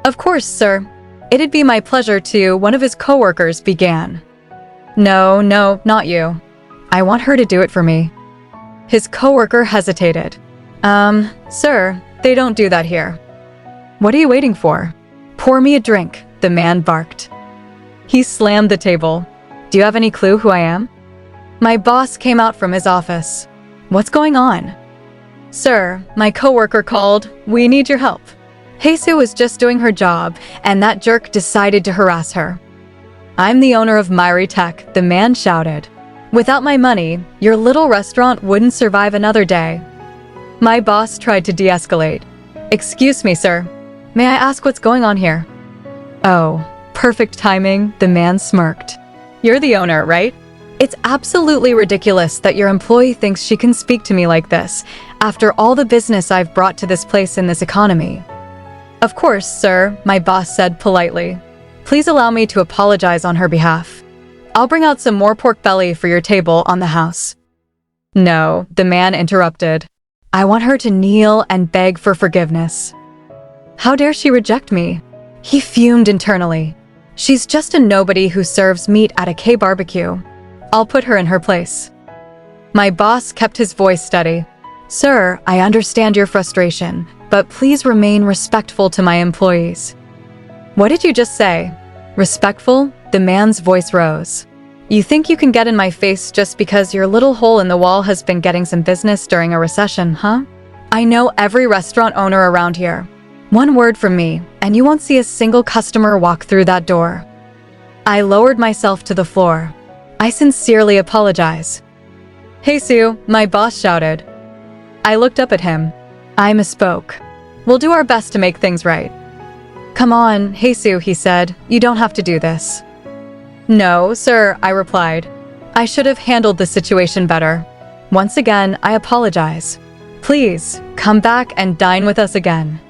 Of course, sir. "It'd be my pleasure to," one of his coworkers began. No, not you. I want her to do it for me." His coworker hesitated. Sir, they don't do that here." "What are you waiting for?" "Pour me a drink," the man barked. He slammed the table. "Do you have any clue who I am?" My boss came out from his office. "What's going on?" "Sir, my coworker called. We need your help." Haesu was just doing her job, and that jerk decided to harass her. "I'm the owner of Myri Tech," the man shouted. "Without my money, your little restaurant wouldn't survive another day." My boss tried to de-escalate. "Excuse me, sir. May I ask what's going on here?" "Oh, perfect timing," the man smirked. "You're the owner, right? It's absolutely ridiculous that your employee thinks she can speak to me like this, after all the business I've brought to this place in this economy." "Of course, sir," my boss said politely. "Please allow me to apologize on her behalf. I'll bring out some more pork belly for your table on the house." "No," the man interrupted. "I want her to kneel and beg for forgiveness." How dare she reject me? He fumed internally. She's just a nobody who serves meat at a K-barbecue. I'll put her in her place. My boss kept his voice steady. "Sir, I understand your frustration, but please remain respectful to my employees." "What did you just say?" "Respectful?" The man's voice rose. "You think you can get in my face just because your little hole in the wall has been getting some business during a recession, huh? I know every restaurant owner around here. One word from me, and you won't see a single customer walk through that door." I lowered myself to the floor. "I sincerely apologize." "Haesu," my boss shouted. I looked up at him. I misspoke. "We'll do our best to make things right." "Come on, Haesu," he said. "You don't have to do this." "No, sir," I replied. "I should have handled the situation better. Once again, I apologize. Please, come back and dine with us again."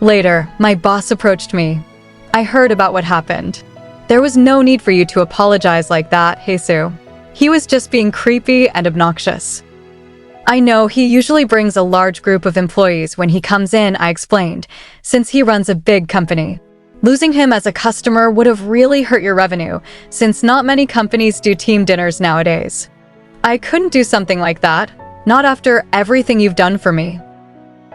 Later, my boss approached me. "I heard about what happened. There was no need for you to apologize like that, Haesu. He was just being creepy and obnoxious." "I know he usually brings a large group of employees when he comes in," I explained, "since he runs a big company. Losing him as a customer would have really hurt your revenue, since not many companies do team dinners nowadays. I couldn't do something like that, not after everything you've done for me."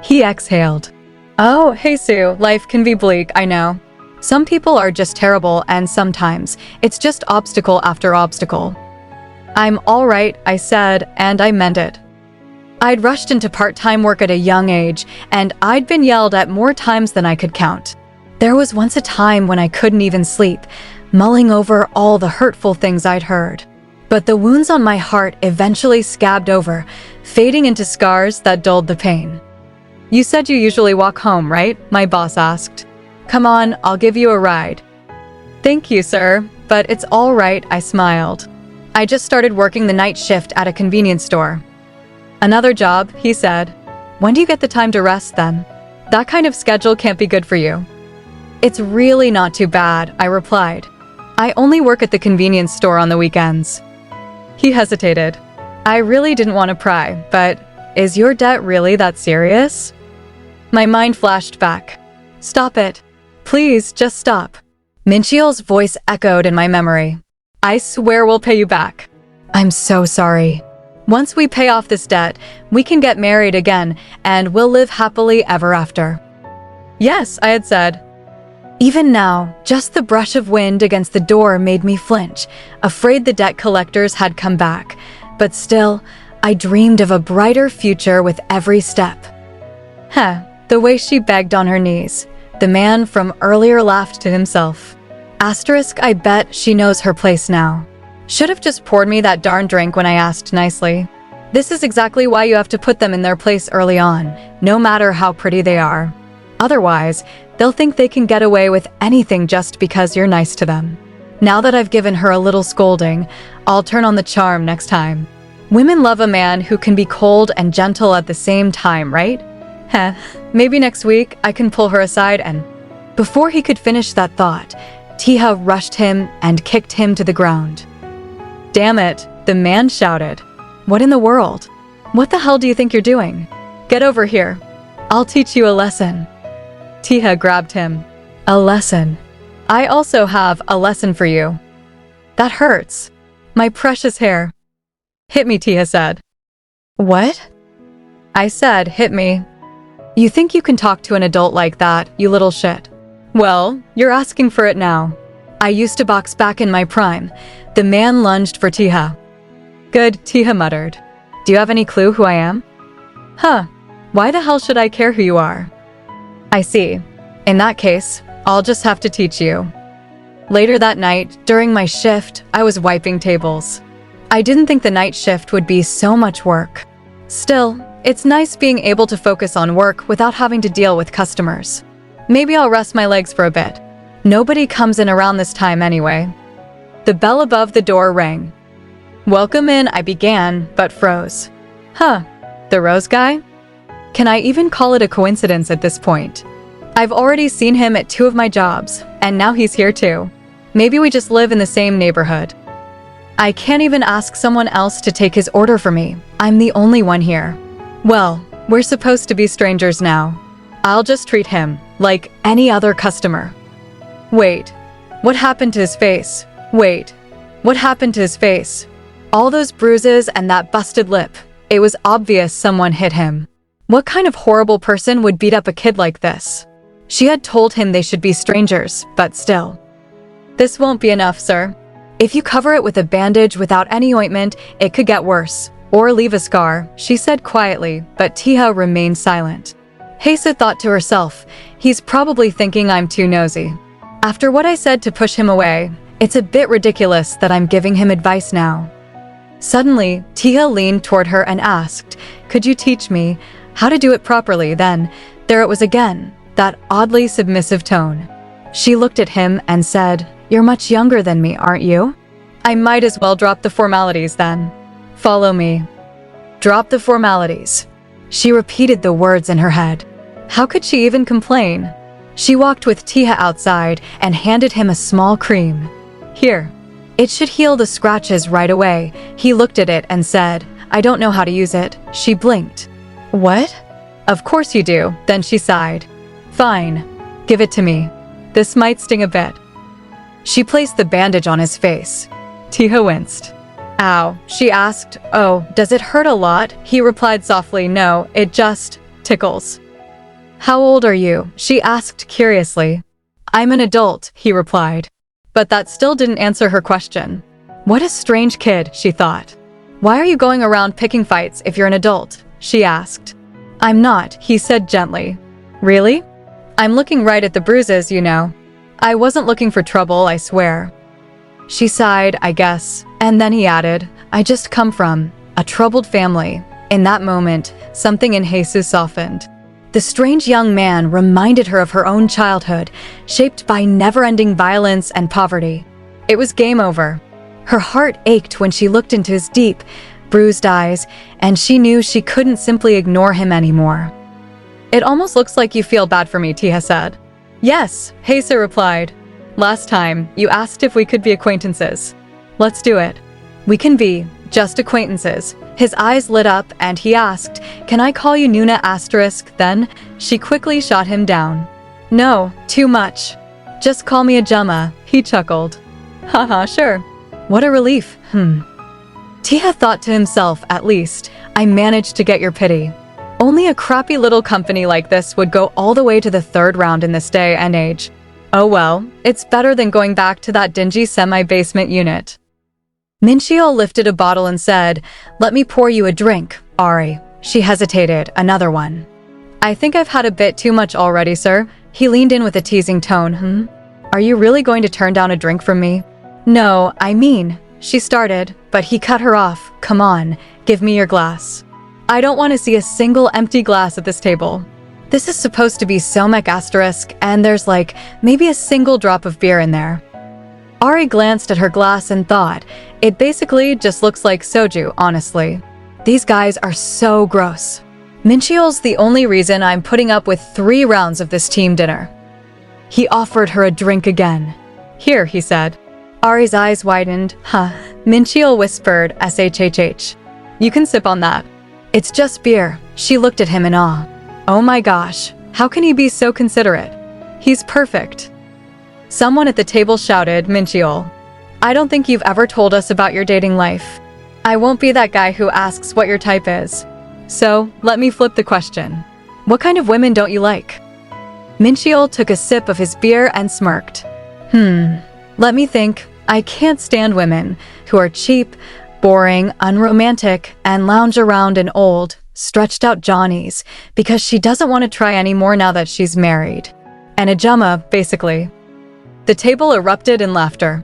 He exhaled. "Oh, Haesu, life can be bleak, I know. Some people are just terrible, and sometimes it's just obstacle after obstacle." "I'm all right," I said, and I meant it. I'd rushed into part-time work at a young age, and I'd been yelled at more times than I could count. There was once a time when I couldn't even sleep, mulling over all the hurtful things I'd heard. But the wounds on my heart eventually scabbed over, fading into scars that dulled the pain. "You said you usually walk home, right?" my boss asked. "Come on, I'll give you a ride." "Thank you, sir, but it's all right," I smiled. "I just started working the night shift at a convenience store." "Another job," he said. "When do you get the time to rest then? That kind of schedule can't be good for you." "It's really not too bad," I replied. "I only work at the convenience store on the weekends." He hesitated. I really didn't want to pry, but is your debt really that serious? My mind flashed back. "Stop it. Please, just stop." Minchiel's voice echoed in my memory. "I swear we'll pay you back." "I'm so sorry. Once we pay off this debt, we can get married again, and we'll live happily ever after." "Yes," I had said. Even now, just the brush of wind against the door made me flinch, afraid the debt collectors had come back. But still, I dreamed of a brighter future with every step. The way she begged on her knees. The man from earlier laughed to himself. Asterisk, I bet she knows her place now. Should have just poured me that darn drink when I asked nicely. This is exactly why you have to put them in their place early on, no matter how pretty they are. Otherwise, they'll think they can get away with anything just because you're nice to them. Now that I've given her a little scolding, I'll turn on the charm next time. Women love a man who can be cold and gentle at the same time, right? Maybe next week I can pull her aside and... Before he could finish that thought, Taeha rushed him and kicked him to the ground. "Damn it," the man shouted. "What in the world? What the hell do you think you're doing? Get over here. I'll teach you a lesson." Taeha grabbed him. "A lesson? I also have a lesson for you. That hurts. My precious hair. Hit me, Taeha said. What? I said, hit me. You think you can talk to an adult like that, you little shit? Well, you're asking for it now. I used to box back in my prime. The man lunged for Taeha. Good, Taeha muttered. Do you have any clue who I am? Huh. Why the hell should I care who you are? I see. In that case, I'll just have to teach you. Later that night, during my shift, I was wiping tables. I didn't think the night shift would be so much work. Still, it's nice being able to focus on work without having to deal with customers. Maybe I'll rest my legs for a bit. Nobody comes in around this time anyway. The bell above the door rang. Welcome in, I began, but froze. Huh, the rose guy? Can I even call it a coincidence at this point? I've already seen him at 2 of my jobs, and now he's here too. Maybe we just live in the same neighborhood. I can't even ask someone else to take his order for me. I'm the only one here. Well, we're supposed to be strangers now. I'll just treat him like any other customer. Wait, what happened to his face? Wait, what happened to his face? All those bruises and that busted lip. It was obvious someone hit him. What kind of horrible person would beat up a kid like this? She had told him they should be strangers, but still. This won't be enough, sir. If you cover it with a bandage without any ointment, it could get worse, or leave a scar, she said quietly, but Taeha remained silent. haesu thought to herself, he's probably thinking I'm too nosy. After what I said to push him away, it's a bit ridiculous that I'm giving him advice now. Suddenly, Taeha leaned toward her and asked, could you teach me how to do it properly? Then, there it was again, that oddly submissive tone. She looked at him and said, you're much younger than me, aren't you? I might as well drop the formalities then. Follow me. Drop the formalities. She repeated the words in her head. How could she even complain? She walked with Taeha outside and handed him a small cream. Here. It should heal the scratches right away. He looked at it and said, I don't know how to use it. She blinked. What? Of course you do. Then she sighed. Fine. Give it to me. This might sting a bit. She placed the bandage on his face. Taeha winced. Ow, she asked. Oh, does it hurt a lot? He replied softly, no, it just tickles. How old are you? She asked curiously. I'm an adult, he replied. But that still didn't answer her question. What a strange kid, she thought. Why are you going around picking fights if you're an adult? She asked. I'm not, he said gently. Really? I'm looking right at the bruises, you know. I wasn't looking for trouble, I swear. She sighed, I guess, and then he added, I just come from a troubled family. In that moment, something in haesu softened. The strange young man reminded her of her own childhood, shaped by never-ending violence and poverty. It was game over. Her heart ached when she looked into his deep, bruised eyes, and she knew she couldn't simply ignore him anymore. It almost looks like you feel bad for me, Taeha said. Yes, haesu replied. Last time, you asked if we could be acquaintances. Let's do it. We can be just acquaintances. His eyes lit up and he asked, can I call you Nuna asterisk then? She quickly shot him down. No, too much. Just call me Ajumma, he chuckled. Haha, sure. What a relief, Taeha thought to himself, at least, I managed to get your pity. Only a crappy little company like this would go all the way to the 3rd round in this day and age. Oh well, it's better than going back to that dingy semi-basement unit. Minchio lifted a bottle and said, let me pour you a drink, Ari. She hesitated, another one. I think I've had a bit too much already, sir. He leaned in with a teasing tone, Are you really going to turn down a drink from me? No, I mean, she started, but he cut her off. Come on, give me your glass. I don't want to see a single empty glass at this table. This is supposed to be Somek asterisk, and there's like, maybe a single drop of beer in there. Ari glanced at her glass and thought, it basically just looks like soju, honestly. These guys are so gross. Minchiol's the only reason I'm putting up with 3 rounds of this team dinner. He offered her a drink again. Here, he said. Ari's eyes widened. Minchiol whispered, shhh. You can sip on that. It's just beer. She looked at him in awe. Oh my gosh, how can he be so considerate? He's perfect. Someone at the table shouted, Mincheol. I don't think you've ever told us about your dating life. I won't be that guy who asks what your type is. So, let me flip the question. What kind of women don't you like? Mincheol took a sip of his beer and smirked. Let me think. I can't stand women who are cheap, boring, unromantic, and lounge around in old, stretched-out Johnnies because she doesn't want to try anymore now that she's married. An ajumma, basically. The table erupted in laughter.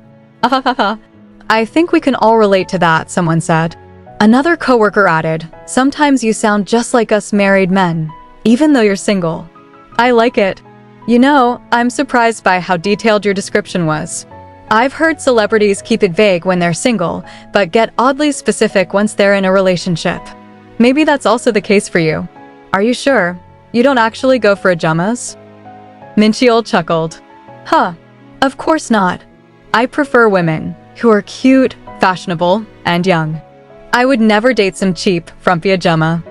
I think we can all relate to that, someone said. Another coworker added, sometimes you sound just like us married men, even though you're single. I like it. You know, I'm surprised by how detailed your description was. I've heard celebrities keep it vague when they're single, but get oddly specific once they're in a relationship. Maybe that's also the case for you. Are you sure? You don't actually go for ajummas? Mincheol chuckled. Of course not. I prefer women who are cute, fashionable, and young. I would never date some cheap, frumpy ajumma.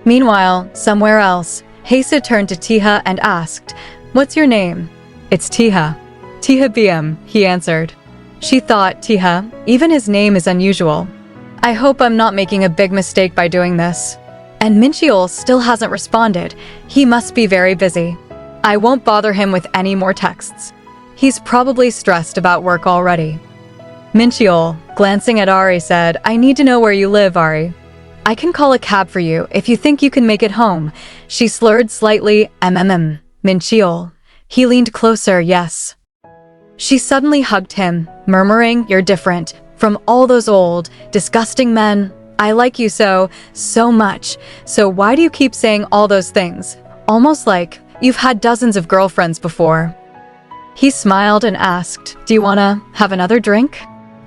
Meanwhile, somewhere else, haesu turned to Taeha and asked, What's your name? It's Taeha. Taeha BM, he answered. She thought, Taeha, even his name is unusual. I hope I'm not making a big mistake by doing this. And Mincheol still hasn't responded. He must be very busy. I won't bother him with any more texts. He's probably stressed about work already. Mincheol, glancing at Ari, said, I need to know where you live, Ari. I can call a cab for you if you think you can make it home. She slurred slightly, Mincheol. He leaned closer, yes. She suddenly hugged him, murmuring, You're different. From all those old, disgusting men. I like you so much. So why do you keep saying all those things? Almost like you've had dozens of girlfriends before. He smiled and asked, Do you wanna have another drink?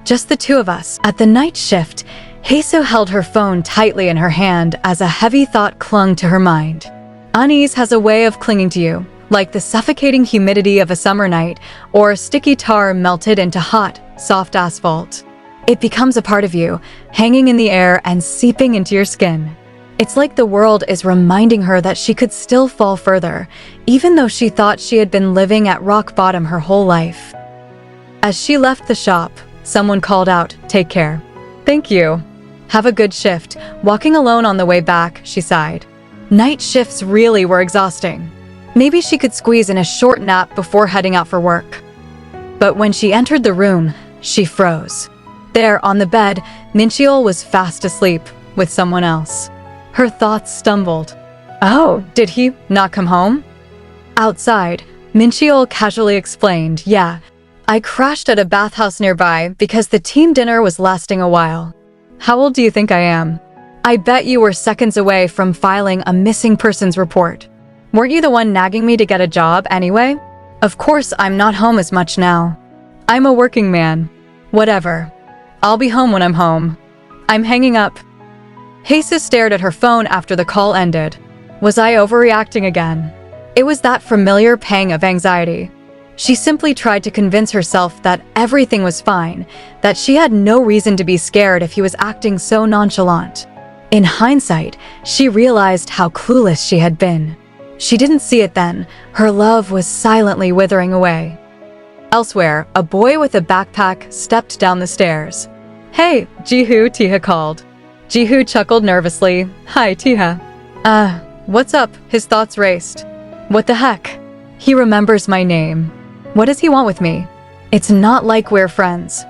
Just the two of us. At the night shift, haesu held her phone tightly in her hand as a heavy thought clung to her mind. Unease has a way of clinging to you, like the suffocating humidity of a summer night or sticky tar melted into hot, soft asphalt. It becomes a part of you, hanging in the air and seeping into your skin. It's like the world is reminding her that she could still fall further, even though she thought she had been living at rock bottom her whole life. As she left the shop, someone called out, Take care. Thank you. Have a good shift. Walking alone on the way back, she sighed. Night shifts really were exhausting. Maybe she could squeeze in a short nap before heading out for work. But when she entered the room, she froze. There, on the bed, Mincheol was fast asleep with someone else. Her thoughts stumbled. Oh, did he not come home? Outside, Mincheol casually explained, Yeah, I crashed at a bathhouse nearby because the team dinner was lasting a while. How old do you think I am? I bet you were seconds away from filing a missing persons report. Weren't you the one nagging me to get a job anyway? Of course, I'm not home as much now. I'm a working man. Whatever. I'll be home when I'm home. I'm hanging up. haesu stared at her phone after the call ended. Was I overreacting again? It was that familiar pang of anxiety. She simply tried to convince herself that everything was fine, that she had no reason to be scared if he was acting so nonchalant. In hindsight, she realized how clueless she had been. She didn't see it then. Her love was silently withering away. Elsewhere, a boy with a backpack stepped down the stairs. Hey, Jihu, Taeha called. Jihu chuckled nervously. Hi, Taeha. What's up? His thoughts raced. What the heck? He remembers my name. What does he want with me? It's not like we're friends.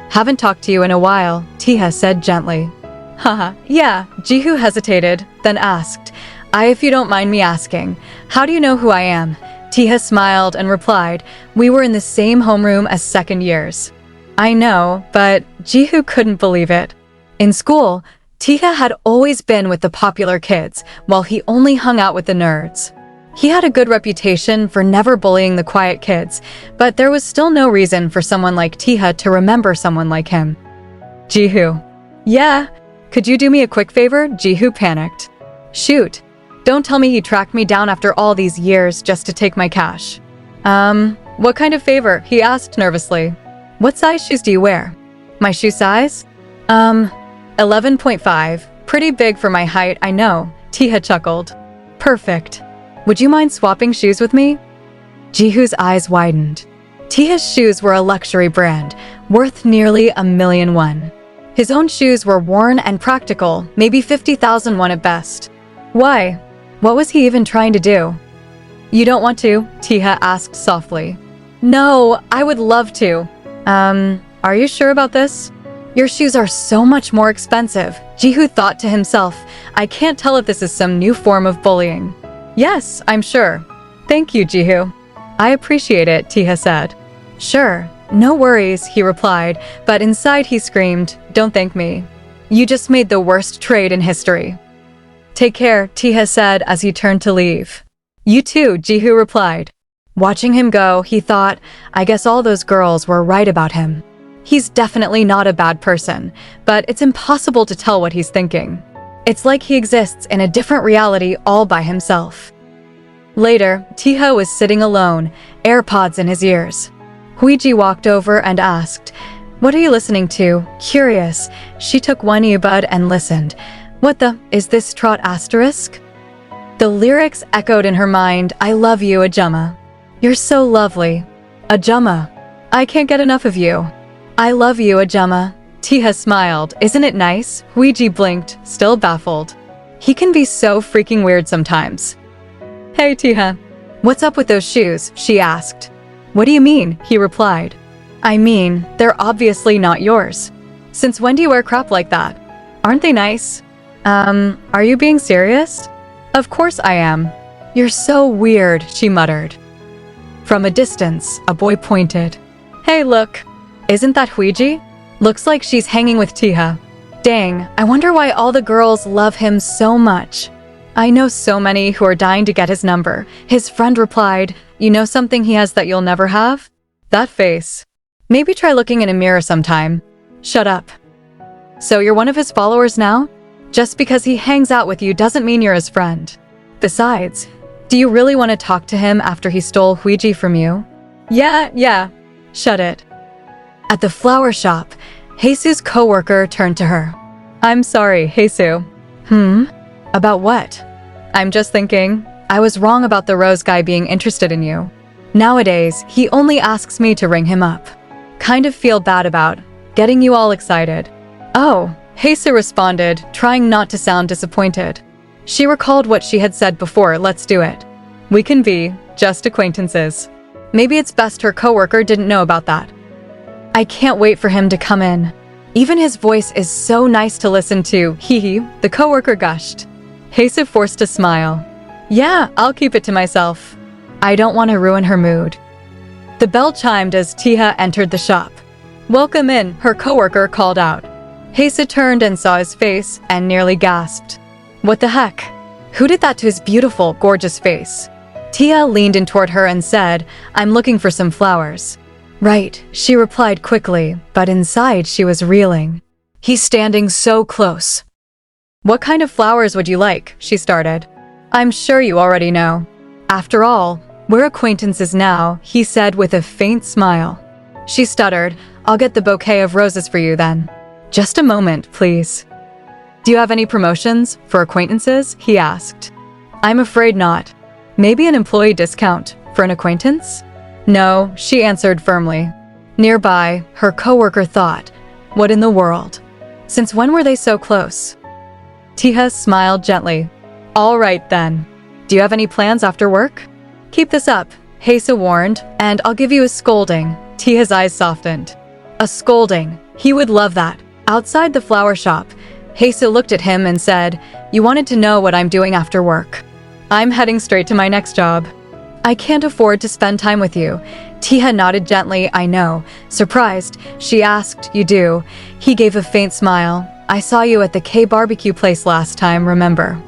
Haven't talked to you in a while, Taeha said gently. Haha, yeah, Jihu hesitated, then asked, if you don't mind me asking, how do you know who I am? Taeha smiled and replied, we were in the same homeroom as second years. I know, but Jihu couldn't believe it. In school, Taeha had always been with the popular kids, while he only hung out with the nerds. He had a good reputation for never bullying the quiet kids, but there was still no reason for someone like Taeha to remember someone like him. Jihu. Yeah, could you do me a quick favor? Jihu panicked. Shoot. Don't tell me he tracked me down after all these years just to take my cash. What kind of favor? He asked nervously. What size shoes do you wear? My shoe size? 11.5. Pretty big for my height, I know. Taeha chuckled. Perfect. Would you mind swapping shoes with me? Jihu's eyes widened. Taeha's shoes were a luxury brand, worth nearly $1,000,000. His own shoes were worn and practical, maybe 50,000 won at best. Why? What was he even trying to do? You don't want to? Taeha asked softly. No, I would love to. Are you sure about this? Your shoes are so much more expensive. Jihu thought to himself, I can't tell if this is some new form of bullying. Yes, I'm sure. Thank you, Jihu. I appreciate it, Taeha said. Sure, no worries, he replied, but inside he screamed, don't thank me. You just made the worst trade in history. Take care, Taeha said as he turned to leave. You too, Jihu replied. Watching him go, he thought, I guess all those girls were right about him. He's definitely not a bad person, but it's impossible to tell what he's thinking. It's like he exists in a different reality all by himself. Later, Taeha was sitting alone, AirPods in his ears. Huiji walked over and asked, What are you listening to? Curious, she took one earbud and listened. What the, is this trot asterisk? The lyrics echoed in her mind, I love you, Ajumma. You're so lovely. Ajumma. I can't get enough of you. I love you, Ajumma. Taeha smiled. Isn't it nice? Huiji blinked, still baffled. He can be so freaking weird sometimes. Hey, Taeha. What's up with those shoes? She asked. What do you mean? He replied. I mean, they're obviously not yours. Since when do you wear crap like that? Aren't they nice? Are you being serious? Of course I am. You're so weird, she muttered. From a distance, a boy pointed. Hey, look. Isn't that Huiji? Looks like she's hanging with Taeha. Dang, I wonder why all the girls love him so much. I know so many who are dying to get his number. His friend replied, You know something he has that you'll never have? That face. Maybe try looking in a mirror sometime. Shut up. So you're one of his followers now? Just because he hangs out with you doesn't mean you're his friend. Besides, do you really want to talk to him after he stole Huiji from you? Yeah. Shut it. At the flower shop, haesu's coworker turned to her. I'm sorry, haesu. About what? I'm just thinking, I was wrong about the rose guy being interested in you. Nowadays, he only asks me to ring him up. Kind of feel bad about getting you all excited. Oh, haesu responded, trying not to sound disappointed. She recalled what she had said before, let's do it. We can be just acquaintances. Maybe it's best her coworker didn't know about that. I can't wait for him to come in. Even his voice is so nice to listen to, hee, the coworker gushed. haesu forced a smile. Yeah, I'll keep it to myself. I don't want to ruin her mood. The bell chimed as Taeha entered the shop. Welcome in, her coworker called out. haesu turned and saw his face and nearly gasped. What the heck? Who did that to his beautiful, gorgeous face? Taeha leaned in toward her and said, I'm looking for some flowers. Right, she replied quickly, but inside she was reeling. He's standing so close. What kind of flowers would you like? She started. I'm sure you already know. After all, we're acquaintances now, he said with a faint smile. She stuttered, I'll get the bouquet of roses for you then. Just a moment, please. Do you have any promotions for acquaintances? He asked. I'm afraid not. Maybe an employee discount for an acquaintance? No, she answered firmly. Nearby, her coworker thought, what in the world? Since when were they so close? Taeha smiled gently. All right then. Do you have any plans after work? Keep this up, haesu warned, and I'll give you a scolding. Taeha's eyes softened. A scolding. He would love that. Outside the flower shop, haesu looked at him and said, You wanted to know what I'm doing after work. I'm heading straight to my next job. I can't afford to spend time with you. Taeha nodded gently, I know. Surprised, she asked, You do? He gave a faint smile. I saw you at the K-barbecue place last time, remember?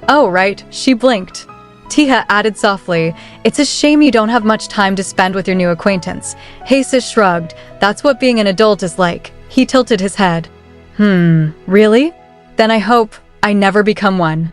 Oh, right, she blinked. Taeha added softly, It's a shame you don't have much time to spend with your new acquaintance. haesu shrugged. That's what being an adult is like. He tilted his head. Really? Then I hope I never become one.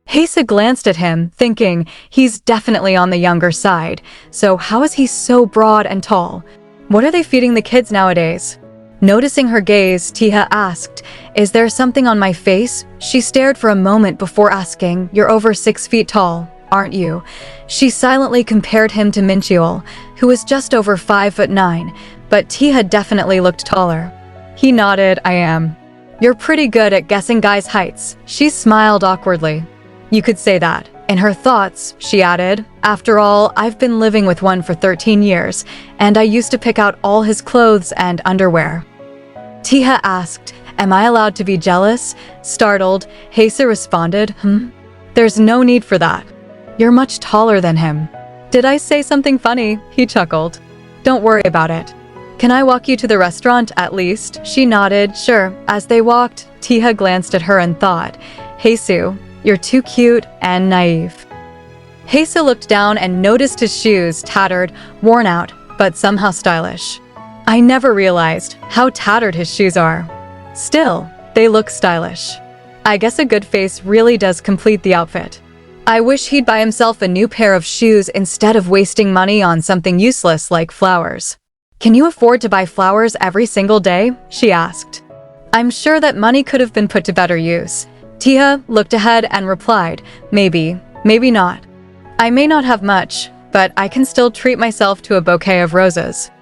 haesu glanced at him, thinking he's definitely on the younger side. So how is he so broad and tall? What are they feeding the kids nowadays? Noticing her gaze, Taeha asked, Is there something on my face? She stared for a moment before asking, You're over 6 feet tall. aren't you?" She silently compared him to Mincheol, who was just over 5'9", but taeha definitely looked taller. He nodded. "I am." "You're pretty good at guessing guys' heights." She smiled awkwardly. "You could say that." In her thoughts, she added, "After all, I've been living with one for 13 years, and I used to pick out all his clothes and underwear." taeha asked, "Am I allowed to be jealous?" Startled, haesu responded, "There's no need for that. You're much taller than him." "Did I say something funny?" He chuckled. "Don't worry about it. Can I walk you to the restaurant at least?" She nodded, "Sure." As they walked, taeha glanced at her and thought, "Haesu, you're too cute and naive." haesu looked down and noticed his shoes, tattered, worn out, but somehow stylish. "I never realized how tattered his shoes are. Still, they look stylish. I guess a good face really does complete the outfit. I wish he'd buy himself a new pair of shoes instead of wasting money on something useless like flowers." "Can you afford to buy flowers every single day?" she asked. "I'm sure that money could have been put to better use." taeha looked ahead and replied, "Maybe, maybe not. I may not have much, but I can still treat myself to a bouquet of roses."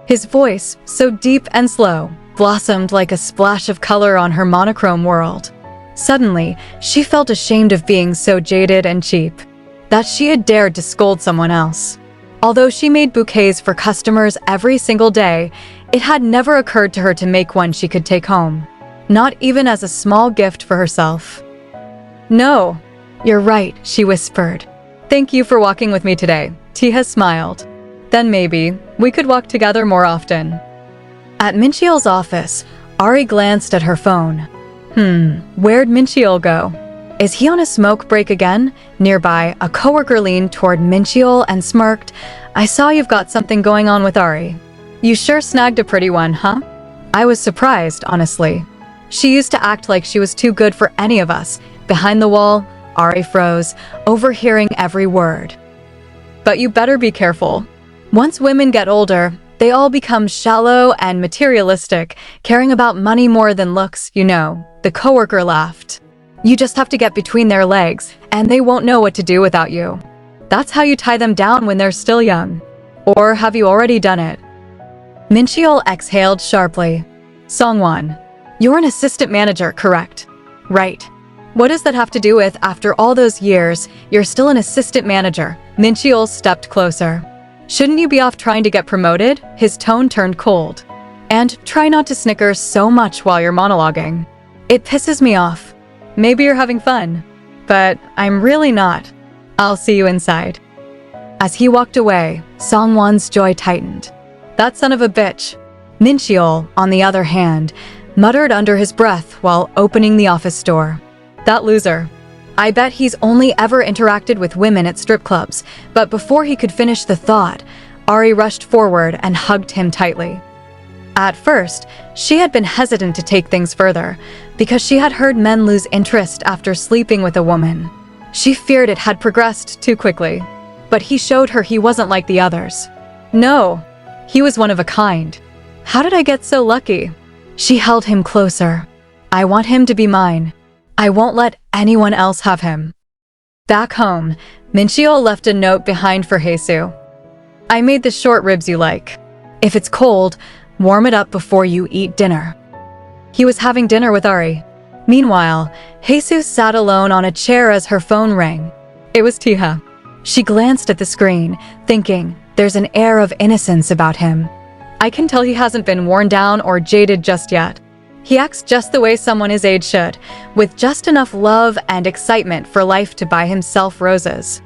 His voice, so deep and slow, blossomed like a splash of color on her monochrome world. Suddenly, she felt ashamed of being so jaded and cheap, that she had dared to scold someone else. Although she made bouquets for customers every single day, it had never occurred to her to make one she could take home, not even as a small gift for herself. "No, you're right," she whispered. "Thank you for walking with me today." taeha smiled. "Then maybe we could walk together more often." At Mincheol's office, Ari glanced at her phone. Where'd Mincheol go? Is he on a smoke break again? Nearby, a coworker leaned toward Mincheol and smirked. "I saw you've got something going on with Ari. You sure snagged a pretty one, huh?" I was surprised, honestly. She used to act like she was too good for any of us. Behind the wall, Ari froze, overhearing every word. "But you better be careful. Once women get older, they all become shallow and materialistic, caring about money more than looks, you know." The coworker laughed. "You just have to get between their legs, and they won't know what to do without you. That's how you tie them down when they're still young. Or have you already done it?" Mincheol exhaled sharply. "Songwon, you're an assistant manager, correct?" "Right. What does that have to do with, after all those years, you're still an assistant manager?" Mincheol stepped closer. "Shouldn't you be off trying to get promoted?" His tone turned cold. "And try not to snicker so much while you're monologuing. It pisses me off. Maybe you're having fun, but I'm really not. I'll see you inside." As he walked away, Songwon's joy tightened. "That son of a bitch." Mincheol, on the other hand, muttered under his breath while opening the office door. "That loser. I bet he's only ever interacted with women at strip clubs." But before he could finish the thought, Ari rushed forward and hugged him tightly. At first, she had been hesitant to take things further, because she had heard men lose interest after sleeping with a woman. She feared it had progressed too quickly. But he showed her he wasn't like the others. No, he was one of a kind. "How did I get so lucky?" She held him closer. "I want him to be mine. I won't let anyone else have him." Back home, Mincheol left a note behind for haesu. "I made the short ribs you like. If it's cold, warm it up before you eat dinner." He was having dinner with Ari. Meanwhile, haesu sat alone on a chair as her phone rang. It was taeha. She glanced at the screen, thinking, there's an air of innocence about him. I can tell he hasn't been worn down or jaded just yet. He acts just the way someone his age should, with just enough love and excitement for life to buy himself roses.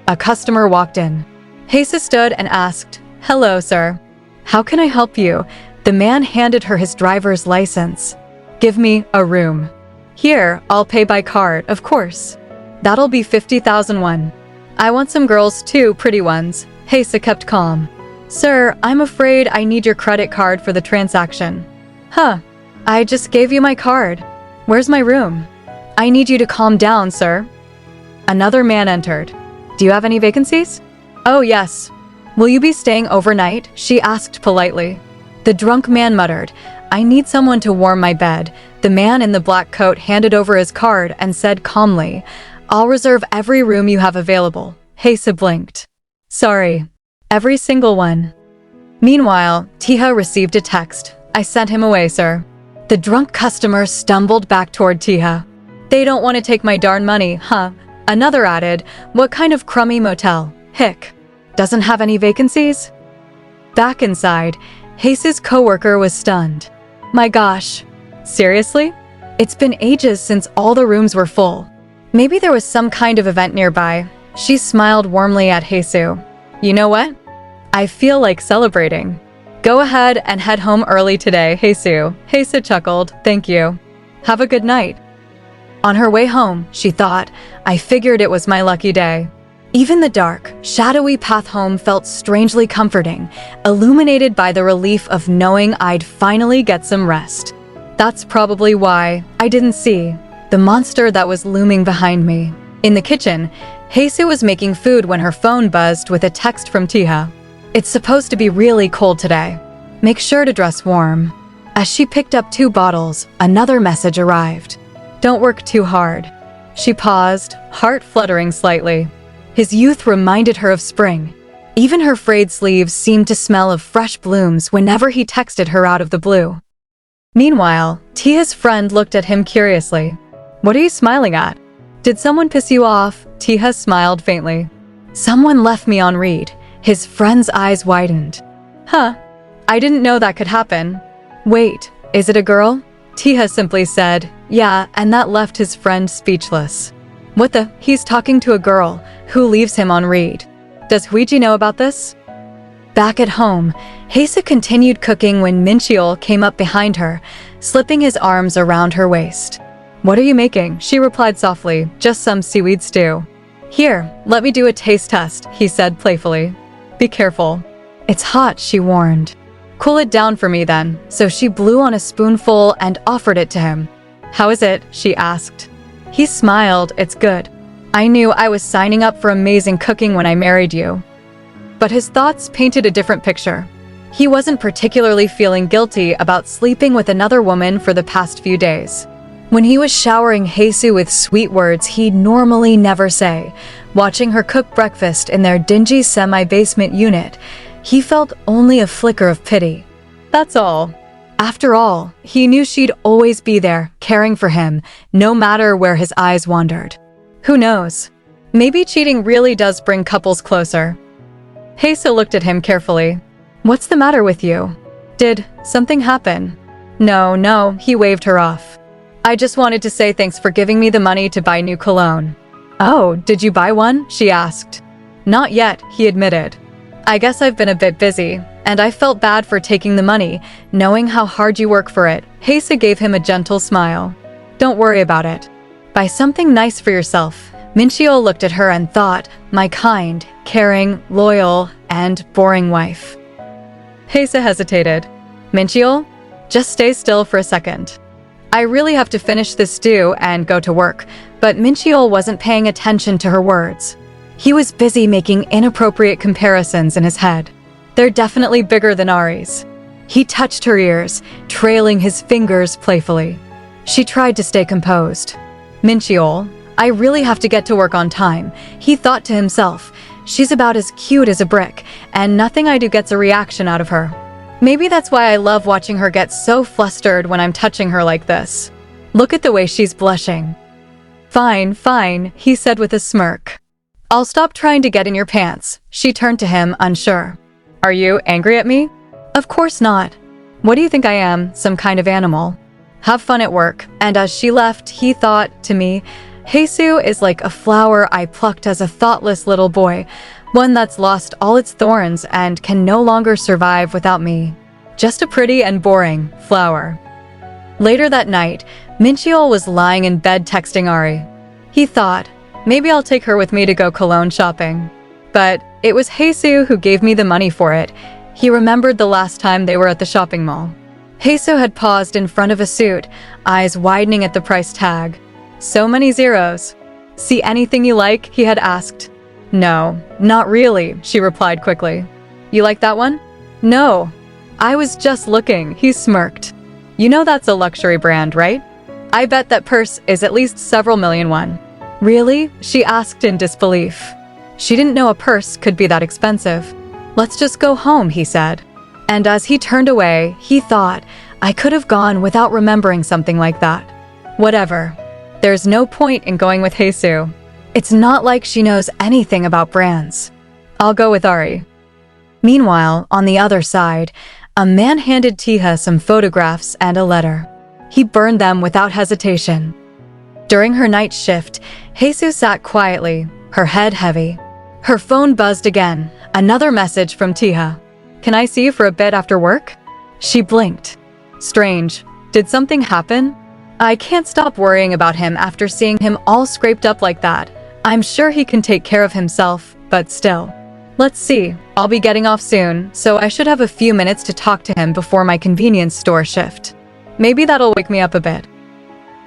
A customer walked in. haesu stood and asked, "Hello, sir. How can I help you?" The man handed her his driver's license. "Give me a room." "Here, I'll pay by card, of course. That'll be 50,000 won. I want some girls too, pretty ones." haesu kept calm. "Sir, I'm afraid I need your credit card for the transaction." "Huh, I just gave you my card. Where's my room?" "I need you to calm down, sir." Another man entered. "Do you have any vacancies?" "Oh, yes. Will you be staying overnight?" she asked politely. The drunk man muttered, "I need someone to warm my bed." The man in the black coat handed over his card and said calmly, I'll reserve every room you have available. haesu blinked. Sorry. Every single one. Meanwhile, taeha received a text. I sent him away, sir. The drunk customer stumbled back toward taeha. They don't want to take my darn money, huh? Another added, what kind of crummy motel? Hick. Doesn't have any vacancies? Back inside, haesu's coworker was stunned. My gosh. Seriously? It's been ages since all the rooms were full. Maybe there was some kind of event nearby. She smiled warmly at haesu. You know what? I feel like celebrating. Go ahead and head home early today, haesu. Haesu chuckled. Thank you. Have a good night. On her way home, she thought, I figured it was my lucky day. Even the dark, shadowy path home felt strangely comforting, illuminated by the relief of knowing I'd finally get some rest. That's probably why I didn't see the monster that was looming behind me. In the kitchen, haesu was making food when her phone buzzed with a text from taeha. It's supposed to be really cold today. Make sure to dress warm. As she picked up 2 bottles, another message arrived. Don't work too hard. She paused, heart fluttering slightly. His youth reminded her of spring. Even her frayed sleeves seemed to smell of fresh blooms whenever he texted her out of the blue. Meanwhile, taeha's friend looked at him curiously. What are you smiling at? Did someone piss you off? Taeha smiled faintly. Someone left me on read. His friend's eyes widened. Huh. I didn't know that could happen. Wait, is it a girl? Taeha simply said, yeah, and that left his friend speechless. What the? He's talking to a girl who leaves him on read. Does Huiji know about this? Back at home, haesu continued cooking when Mincheol came up behind her, slipping his arms around her waist. What are you making? She replied softly, just some seaweed stew. Here, let me do a taste test, he said playfully. Be careful. It's hot, she warned. Cool it down for me then. So she blew on a spoonful and offered it to him. How is it? She asked. He smiled. It's good. I knew I was signing up for amazing cooking when I married you. But his thoughts painted a different picture. He wasn't particularly feeling guilty about sleeping with another woman for the past few days. When he was showering haesu with sweet words he'd normally never say, watching her cook breakfast in their dingy semi-basement unit, he felt only a flicker of pity. That's all. After all, he knew she'd always be there, caring for him, no matter where his eyes wandered. Who knows? Maybe cheating really does bring couples closer. haesu looked at him carefully. What's the matter with you? Did something happen? No, he waved her off. I just wanted to say thanks for giving me the money to buy new cologne. Oh, did you buy one? She asked. Not yet, he admitted. I guess I've been a bit busy, and I felt bad for taking the money, knowing how hard you work for it. haesu gave him a gentle smile. Don't worry about it. Buy something nice for yourself. Mincheol looked at her and thought, my kind, caring, loyal, and boring wife. haesu hesitated. Mincheol, just stay still for a second. I really have to finish this stew and go to work, but Mincheol wasn't paying attention to her words. He was busy making inappropriate comparisons in his head. They're definitely bigger than Ari's. He touched her ears, trailing his fingers playfully. She tried to stay composed. Mincheol, I really have to get to work on time, he thought to himself. She's about as cute as a brick, and nothing I do gets a reaction out of her. Maybe that's why I love watching her get so flustered when I'm touching her like this. Look at the way she's blushing. Fine, he said with a smirk. I'll stop trying to get in your pants. She turned to him, unsure. Are you angry at me? Of course not. What do you think I am, some kind of animal? Have fun at work. And as she left, he thought, to me, haesu is like a flower I plucked as a thoughtless little boy, one that's lost all its thorns and can no longer survive without me. Just a pretty and boring flower. Later that night, Mincheol was lying in bed texting Ari. He thought, maybe I'll take her with me to go cologne shopping. But it was haesu who gave me the money for it. He remembered the last time they were at the shopping mall. haesu had paused in front of a suit, eyes widening at the price tag. So many zeros. See anything you like? He had asked. No, not really, she replied quickly. You like that one? No. I was just looking, he smirked. You know that's a luxury brand, right? I bet that purse is at least several million won. Really? She asked in disbelief. She didn't know a purse could be that expensive. Let's just go home, he said. And as he turned away, he thought, I could have gone without remembering something like that. Whatever. There's no point in going with haesu. It's not like she knows anything about brands. I'll go with Ari. Meanwhile, on the other side, a man handed taeha some photographs and a letter. He burned them without hesitation. During her night shift, haesu sat quietly, her head heavy. Her phone buzzed again, another message from taeha. Can I see you for a bit after work? She blinked. Strange. Did something happen? I can't stop worrying about him after seeing him all scraped up like that. I'm sure he can take care of himself, but still. Let's see, I'll be getting off soon, so I should have a few minutes to talk to him before my convenience store shift. Maybe that'll wake me up a bit.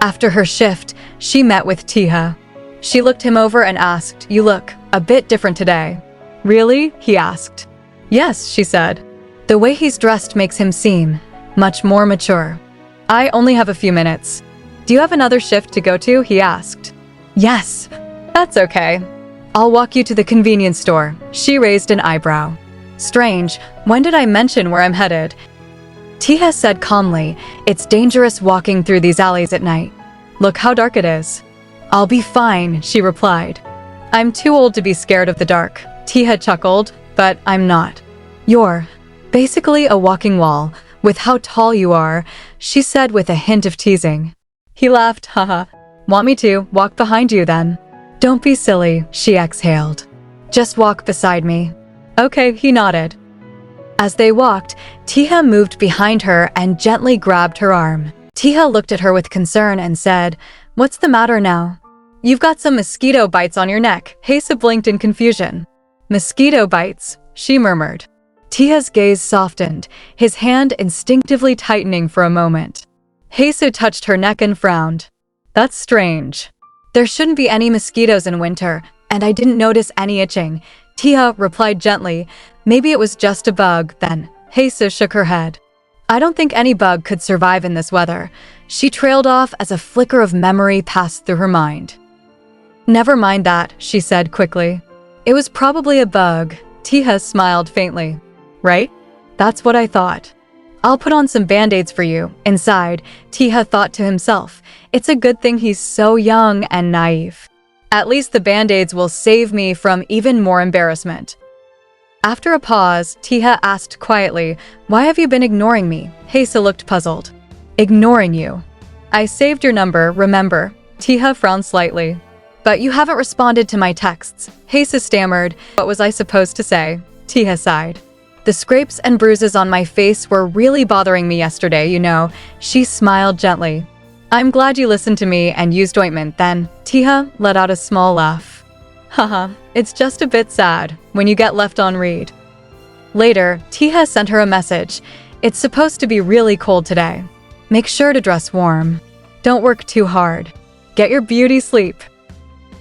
After her shift, she met with taeha. She looked him over and asked, You look a bit different today. Really? He asked. Yes, she said. The way he's dressed makes him seem much more mature. I only have a few minutes. Do you have another shift to go to? He asked. Yes. That's okay. I'll walk you to the convenience store. She raised an eyebrow. Strange, when did I mention where I'm headed? taeha said calmly, It's dangerous walking through these alleys at night. Look how dark it is. I'll be fine, she replied. I'm too old to be scared of the dark. taeha chuckled, but I'm not. You're basically a walking wall, with how tall you are, she said with a hint of teasing. He laughed, haha. Want me to walk behind you then? Don't be silly, she exhaled. Just walk beside me. Okay, he nodded. As they walked, taeha moved behind her and gently grabbed her arm. taeha looked at her with concern and said, What's the matter now? You've got some mosquito bites on your neck. haesu blinked in confusion. Mosquito bites, she murmured. taeha's gaze softened, his hand instinctively tightening for a moment. haesu touched her neck and frowned. That's strange. There shouldn't be any mosquitoes in winter, and I didn't notice any itching. taeha replied gently, Maybe it was just a bug, then. haesu shook her head. I don't think any bug could survive in this weather. She trailed off as a flicker of memory passed through her mind. Never mind that, she said quickly. It was probably a bug. taeha smiled faintly. Right? That's what I thought. I'll put on some band-aids for you. Inside, taeha thought to himself, It's a good thing he's so young and naive. At least the band-aids will save me from even more embarrassment. After a pause, taeha asked quietly, Why have you been ignoring me? haesu looked puzzled. Ignoring you? I saved your number, remember? taeha frowned slightly. But you haven't responded to my texts. haesu stammered. What was I supposed to say? taeha sighed. The scrapes and bruises on my face were really bothering me yesterday, you know. She smiled gently. I'm glad you listened to me and used ointment then. taeha let out a small laugh. Haha, it's just a bit sad when you get left on read. Later, taeha sent her a message. It's supposed to be really cold today. Make sure to dress warm. Don't work too hard. Get your beauty sleep.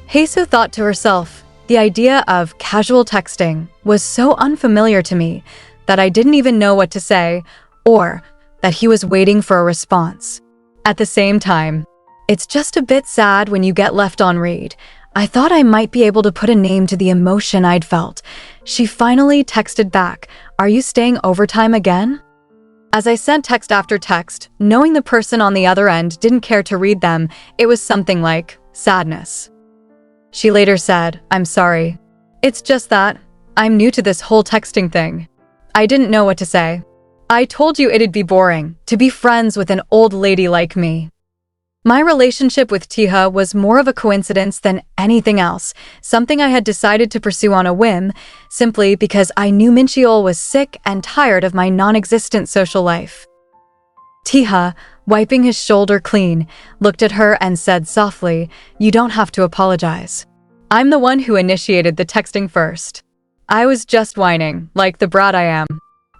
haesu thought to herself, the idea of casual texting was so unfamiliar to me that I didn't even know what to say or that he was waiting for a response. At the same time, it's just a bit sad when you get left on read. I thought I might be able to put a name to the emotion I'd felt. She finally texted back, Are you staying overtime again? As I sent text after text, knowing the person on the other end didn't care to read them, it was something like sadness. She later said, I'm sorry. It's just that I'm new to this whole texting thing. I didn't know what to say. I told you it'd be boring to be friends with an old lady like me. My relationship with taeha was more of a coincidence than anything else, something I had decided to pursue on a whim, simply because I knew Mincheol was sick and tired of my non-existent social life. taeha, wiping his shoulder clean, looked at her and said softly, You don't have to apologize. I'm the one who initiated the texting first. I was just whining, like the brat I am.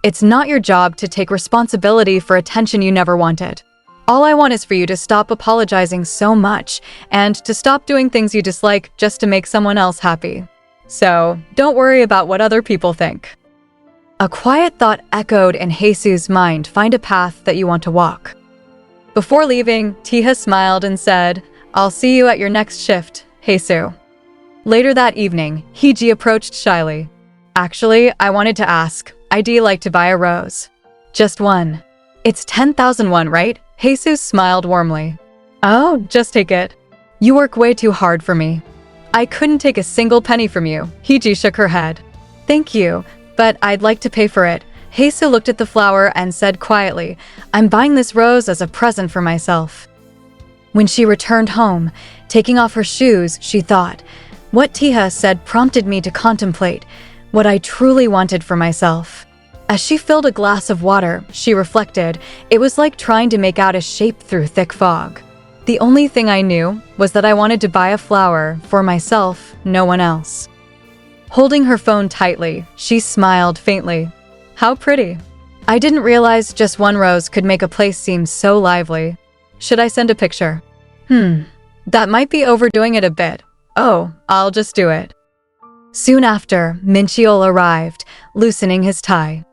It's not your job to take responsibility for attention you never wanted. All I want is for you to stop apologizing so much and to stop doing things you dislike just to make someone else happy. So, don't worry about what other people think. A quiet thought echoed in haesu's mind, Find a path that you want to walk. Before leaving, taeha smiled and said, I'll see you at your next shift. haesu. Later that evening, Heiji approached shyly. Actually, I wanted to ask, I'd like to buy a rose. Just one. It's 10,000 won, right? haesu smiled warmly. Oh, just take it. You work way too hard for me. I couldn't take a single penny from you. Heiji shook her head. Thank you, but I'd like to pay for it. haesu looked at the flower and said quietly, I'm buying this rose as a present for myself. When she returned home, taking off her shoes, she thought, what taeha said prompted me to contemplate what I truly wanted for myself. As she filled a glass of water, she reflected, it was like trying to make out a shape through thick fog. The only thing I knew was that I wanted to buy a flower for myself, no one else. Holding her phone tightly, she smiled faintly. How pretty. I didn't realize just one rose could make a place seem so lively. Should I send a picture? That might be overdoing it a bit. Oh, I'll just do it. Soon after, Mincheol arrived, loosening his tie.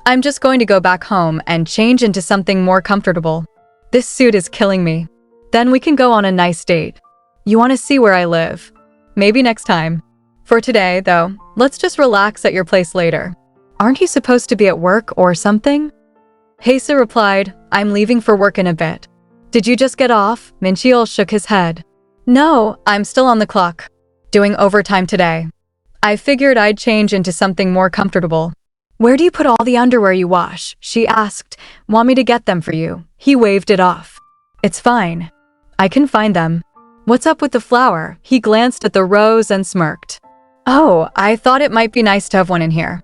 I'm just going to go back home and change into something more comfortable. This suit is killing me. Then we can go on a nice date. You want to see where I live? Maybe next time. For today, though, let's just relax at your place later. Aren't you supposed to be at work or something? haesu replied, I'm leaving for work in a bit. Did you just get off? Mincheol shook his head. No, I'm still on the clock. Doing overtime today. I figured I'd change into something more comfortable. Where do you put all the underwear you wash? She asked. Want me to get them for you? He waved it off. It's fine. I can find them. What's up with the flower? He glanced at the rose and smirked. Oh, I thought it might be nice to have one in here.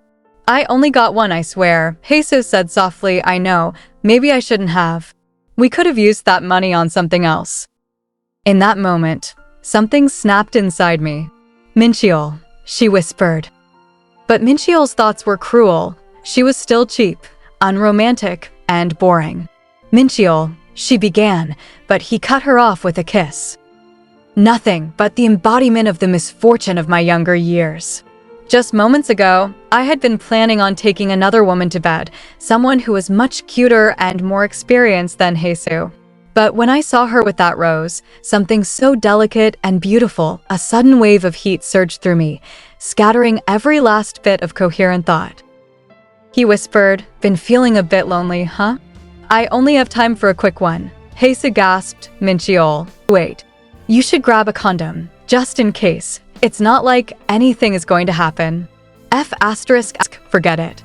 I only got one, I swear. haesu said softly, I know. Maybe I shouldn't have. We could have used that money on something else. In that moment, something snapped inside me. Mincheol, she whispered. But Mincheol's thoughts were cruel. She was still cheap, unromantic, and boring. Mincheol, she began, but he cut her off with a kiss. Nothing but the embodiment of the misfortune of my younger years. Just moments ago, I had been planning on taking another woman to bed, someone who was much cuter and more experienced than haesu. But when I saw her with that rose, something so delicate and beautiful, a sudden wave of heat surged through me, scattering every last bit of coherent thought. He whispered, been feeling a bit lonely, huh? I only have time for a quick one. haesu gasped, Mincheol, wait. You should grab a condom, just in case. It's not like anything is going to happen. Forget it.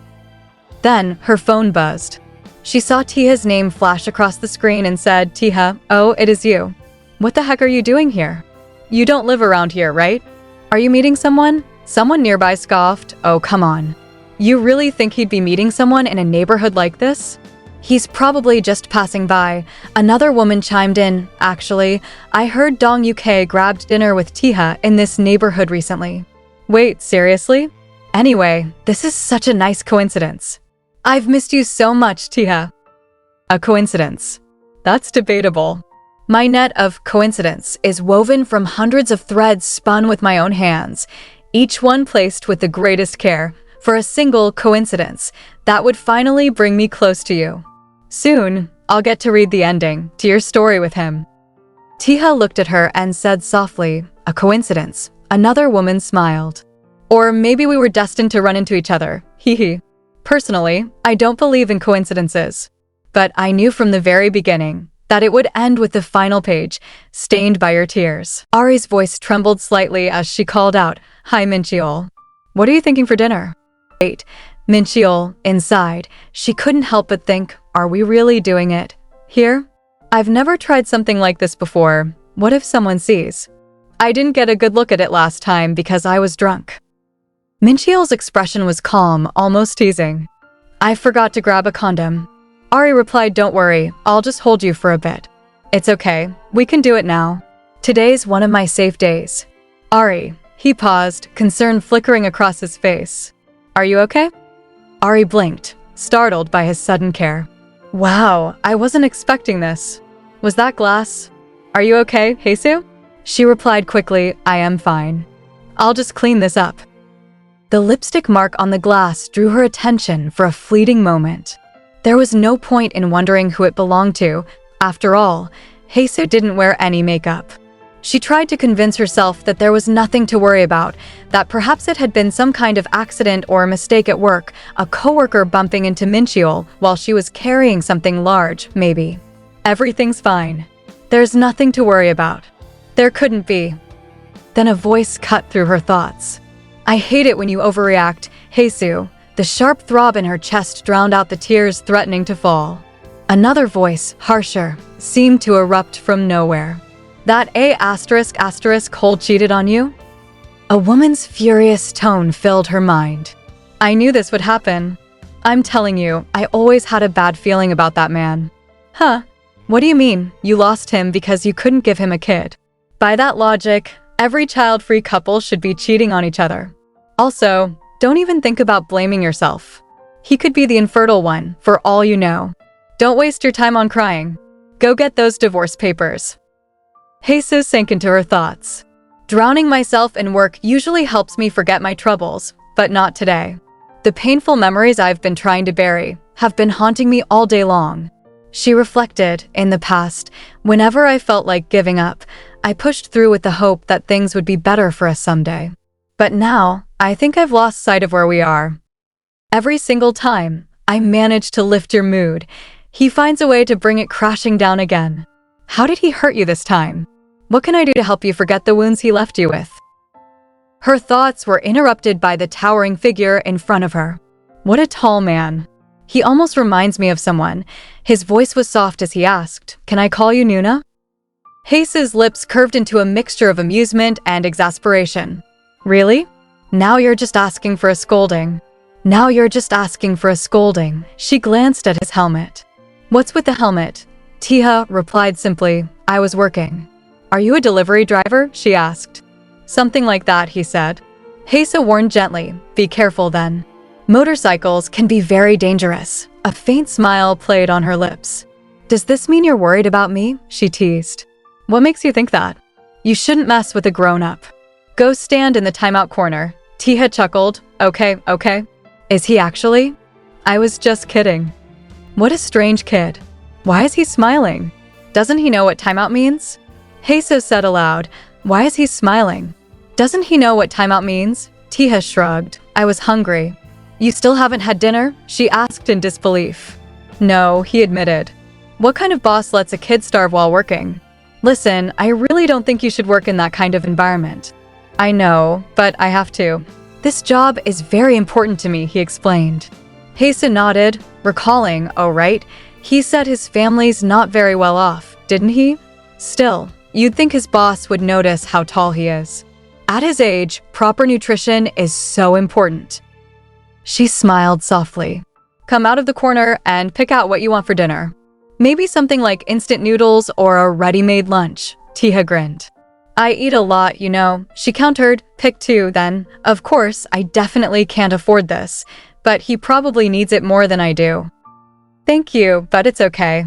Then her phone buzzed. She saw taeha's name flash across the screen and said, taeha, oh, it is you. What the heck are you doing here? You don't live around here, right? Are you meeting someone? Someone nearby scoffed, oh, come on. You really think he'd be meeting someone in a neighborhood like this? He's probably just passing by. Another woman chimed in, actually, I heard Dong UK grabbed dinner with taeha in this neighborhood recently. Wait, seriously? Anyway, this is such a nice coincidence. I've missed you so much, taeha. A coincidence? That's debatable. My net of coincidence is woven from hundreds of threads spun with my own hands, each one placed with the greatest care for a single coincidence that would finally bring me close to you. Soon, I'll get to read the ending to your story with him. taeha looked at her and said softly, a coincidence. Another woman smiled. Or maybe we were destined to run into each other, hee. Personally, I don't believe in coincidences. But I knew from the very beginning that it would end with the final page, stained by your tears. Ari's voice trembled slightly as she called out, Hi, Mincheol. What are you thinking for dinner? Wait, Mincheol, inside, she couldn't help but think, are we really doing it? Here? I've never tried something like this before. What if someone sees? I didn't get a good look at it last time because I was drunk. Mincheol's expression was calm, almost teasing. I forgot to grab a condom. Ari replied, don't worry, I'll just hold you for a bit. It's okay, we can do it now. Today's one of my safe days. Ari, he paused, concern flickering across his face. Are you okay? Ari blinked, startled by his sudden care. Wow, I wasn't expecting this. Was that glass? Are you okay, haesu? She replied quickly, I am fine. I'll just clean this up. The lipstick mark on the glass drew her attention for a fleeting moment. There was no point in wondering who it belonged to. After all, haesu didn't wear any makeup. She tried to convince herself that there was nothing to worry about, that perhaps it had been some kind of accident or a mistake at work, a coworker bumping into Mincheol while she was carrying something large, maybe. Everything's fine. There's nothing to worry about. There couldn't be. Then a voice cut through her thoughts. I hate it when you overreact, haesu. The sharp throb in her chest drowned out the tears threatening to fall. Another voice, harsher, seemed to erupt from nowhere. That Cole cheated on you? A woman's furious tone filled her mind. I knew this would happen. I'm telling you, I always had a bad feeling about that man. Huh? What do you mean, you lost him because you couldn't give him a kid? By that logic, every child-free couple should be cheating on each other. Also, don't even think about blaming yourself. He could be the infertile one, for all you know. Don't waste your time on crying. Go get those divorce papers. haesu sank into her thoughts. Drowning myself in work usually helps me forget my troubles, but not today. The painful memories I've been trying to bury have been haunting me all day long. She reflected, in the past, whenever I felt like giving up, I pushed through with the hope that things would be better for us someday. But now, I think I've lost sight of where we are. Every single time, I manage to lift your mood. He finds a way to bring it crashing down again. How did he hurt you this time? What can I do to help you forget the wounds he left you with? Her thoughts were interrupted by the towering figure in front of her. What a tall man. He almost reminds me of someone. His voice was soft as he asked, "Can I call you Nuna?" haesu's lips curved into a mixture of amusement and exasperation. Really? Now you're just asking for a scolding. Now you're just asking for a scolding. She glanced at his helmet. What's with the helmet? Taeha replied simply, I was working. Are you a delivery driver? She asked. Something like that, he said. haesu warned gently, be careful then. Motorcycles can be very dangerous. A faint smile played on her lips. Does this mean you're worried about me? She teased. What makes you think that? You shouldn't mess with a grown-up. Go stand in the timeout corner. Taeha chuckled. Okay. Is he actually? I was just kidding. What a strange kid. Why is he smiling? Doesn't he know what timeout means? haesu said aloud. Why is he smiling? Doesn't he know what timeout means? Taeha shrugged. I was hungry. You still haven't had dinner? She asked in disbelief. No, he admitted. What kind of boss lets a kid starve while working? Listen, I really don't think you should work in that kind of environment. I know, but I have to. This job is very important to me, he explained. haesu nodded, recalling, oh right, he said his family's not very well off, didn't he? Still, you'd think his boss would notice how tall he is. At his age, proper nutrition is so important. She smiled softly. Come out of the corner and pick out what you want for dinner. Maybe something like instant noodles or a ready-made lunch, Taeha grinned. I eat a lot, you know, she countered. Pick two, then. Of course, I definitely can't afford this, but he probably needs it more than I do. Thank you, but it's okay.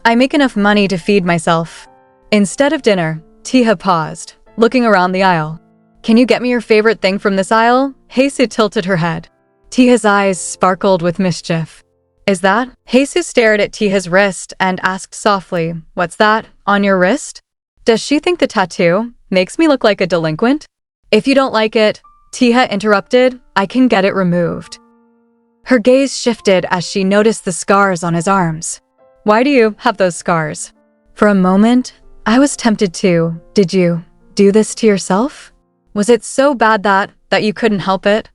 I make enough money to feed myself. Instead of dinner, Taeha paused, looking around the aisle. Can you get me your favorite thing from this aisle? haesu tilted her head. Taeha's eyes sparkled with mischief. Is that? haesu stared at Taeha's wrist and asked softly, what's that, on your wrist? Does she think the tattoo makes me look like a delinquent? If you don't like it, Taeha interrupted, I can get it removed. Her gaze shifted as she noticed the scars on his arms. Why do you have those scars? For a moment, I was tempted to. Did you do this to yourself? Was it so bad that you couldn't help it?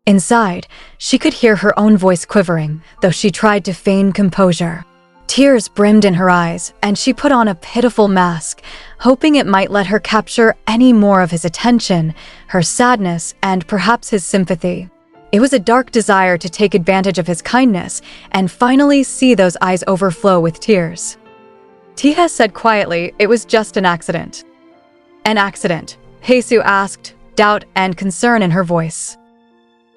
Inside, she could hear her own voice quivering, though she tried to feign composure. Tears brimmed in her eyes, and she put on a pitiful mask, hoping it might let her capture any more of his attention, her sadness, and perhaps his sympathy. It was a dark desire to take advantage of his kindness and finally see those eyes overflow with tears. Taeha said quietly, it was just an accident. An accident, haesu asked, doubt and concern in her voice.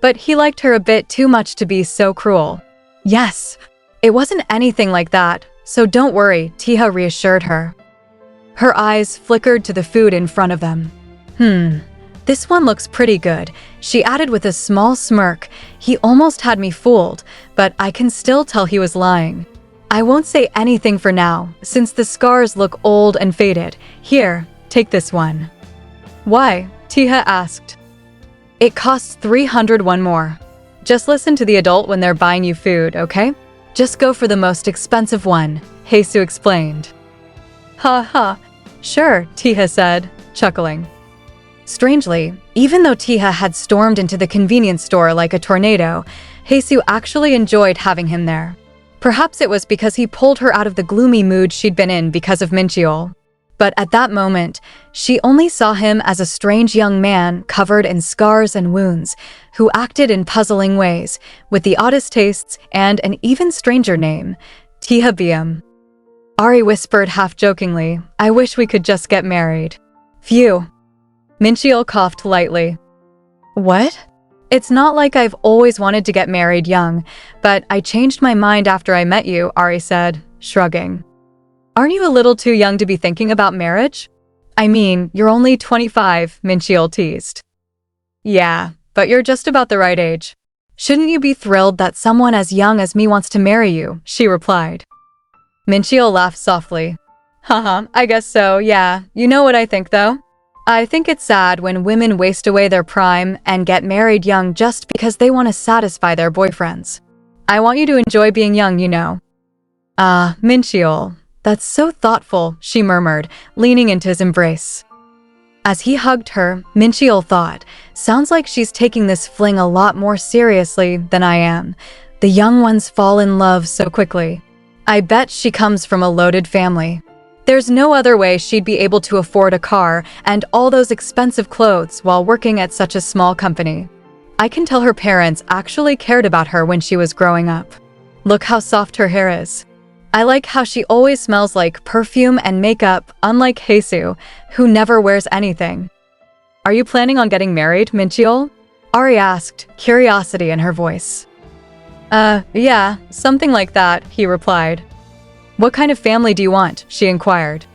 But he liked her a bit too much to be so cruel. Yes, it wasn't anything like that, so don't worry, Taeha reassured her. Her eyes flickered to the food in front of them. This one looks pretty good, she added with a small smirk. He almost had me fooled, but I can still tell he was lying. I won't say anything for now, since the scars look old and faded. Here, Take this one." "Why?" Taeha asked. "It costs 300 won more. Just listen to the adult when they're buying you food, okay? Just go for the most expensive one," haesu explained. "Ha ha, sure," Taeha said, chuckling. Strangely, even though Taeha had stormed into the convenience store like a tornado, haesu actually enjoyed having him there. Perhaps it was because he pulled her out of the gloomy mood she'd been in because of Mincheol. But at that moment, she only saw him as a strange young man covered in scars and wounds, who acted in puzzling ways, with the oddest tastes and an even stranger name, Taeha Biam. Ari whispered half-jokingly, "I wish we could just get married." "Phew." Mincheol coughed lightly. "What?" "It's not like I've always wanted to get married young, but I changed my mind after I met you," Ari said, shrugging. "Aren't you a little too young to be thinking about marriage?" "I mean, you're only 25, Mincheol teased. "Yeah, but you're just about the right age. Shouldn't you be thrilled that someone as young as me wants to marry you?" she replied. Mincheol laughed softly. "Haha, I guess so, yeah. You know what I think, though? I think it's sad when women waste away their prime and get married young just because they want to satisfy their boyfriends. I want you to enjoy being young, you know." "Ah, Mincheol. That's so thoughtful," she murmured, leaning into his embrace. As he hugged her, Mincheol thought, "Sounds like she's taking this fling a lot more seriously than I am. The young ones fall in love so quickly. I bet she comes from a loaded family. There's no other way she'd be able to afford a car and all those expensive clothes while working at such a small company. I can tell her parents actually cared about her when she was growing up. Look how soft her hair is. I like how she always smells like perfume and makeup, unlike haesu, who never wears anything." "Are you planning on getting married, Mincheol?" Ari asked, curiosity in her voice. Yeah, something like that," he replied. "What kind of family do you want?" she inquired.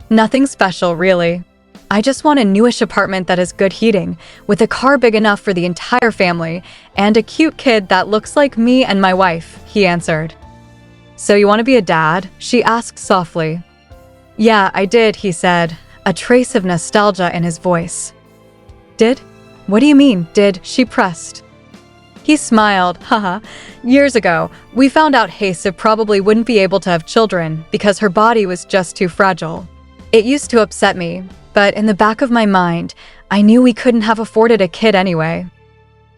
"Nothing special, really. I just want a newish apartment that has good heating, with a car big enough for the entire family, and a cute kid that looks like me and my wife," he answered. "So you want to be a dad?" she asked softly. "Yeah, I did," he said, a trace of nostalgia in his voice. "Did? What do you mean, did?" she pressed. He smiled, haha. "Years ago, we found out haesu probably wouldn't be able to have children because her body was just too fragile. It used to upset me, but in the back of my mind, I knew we couldn't have afforded a kid anyway.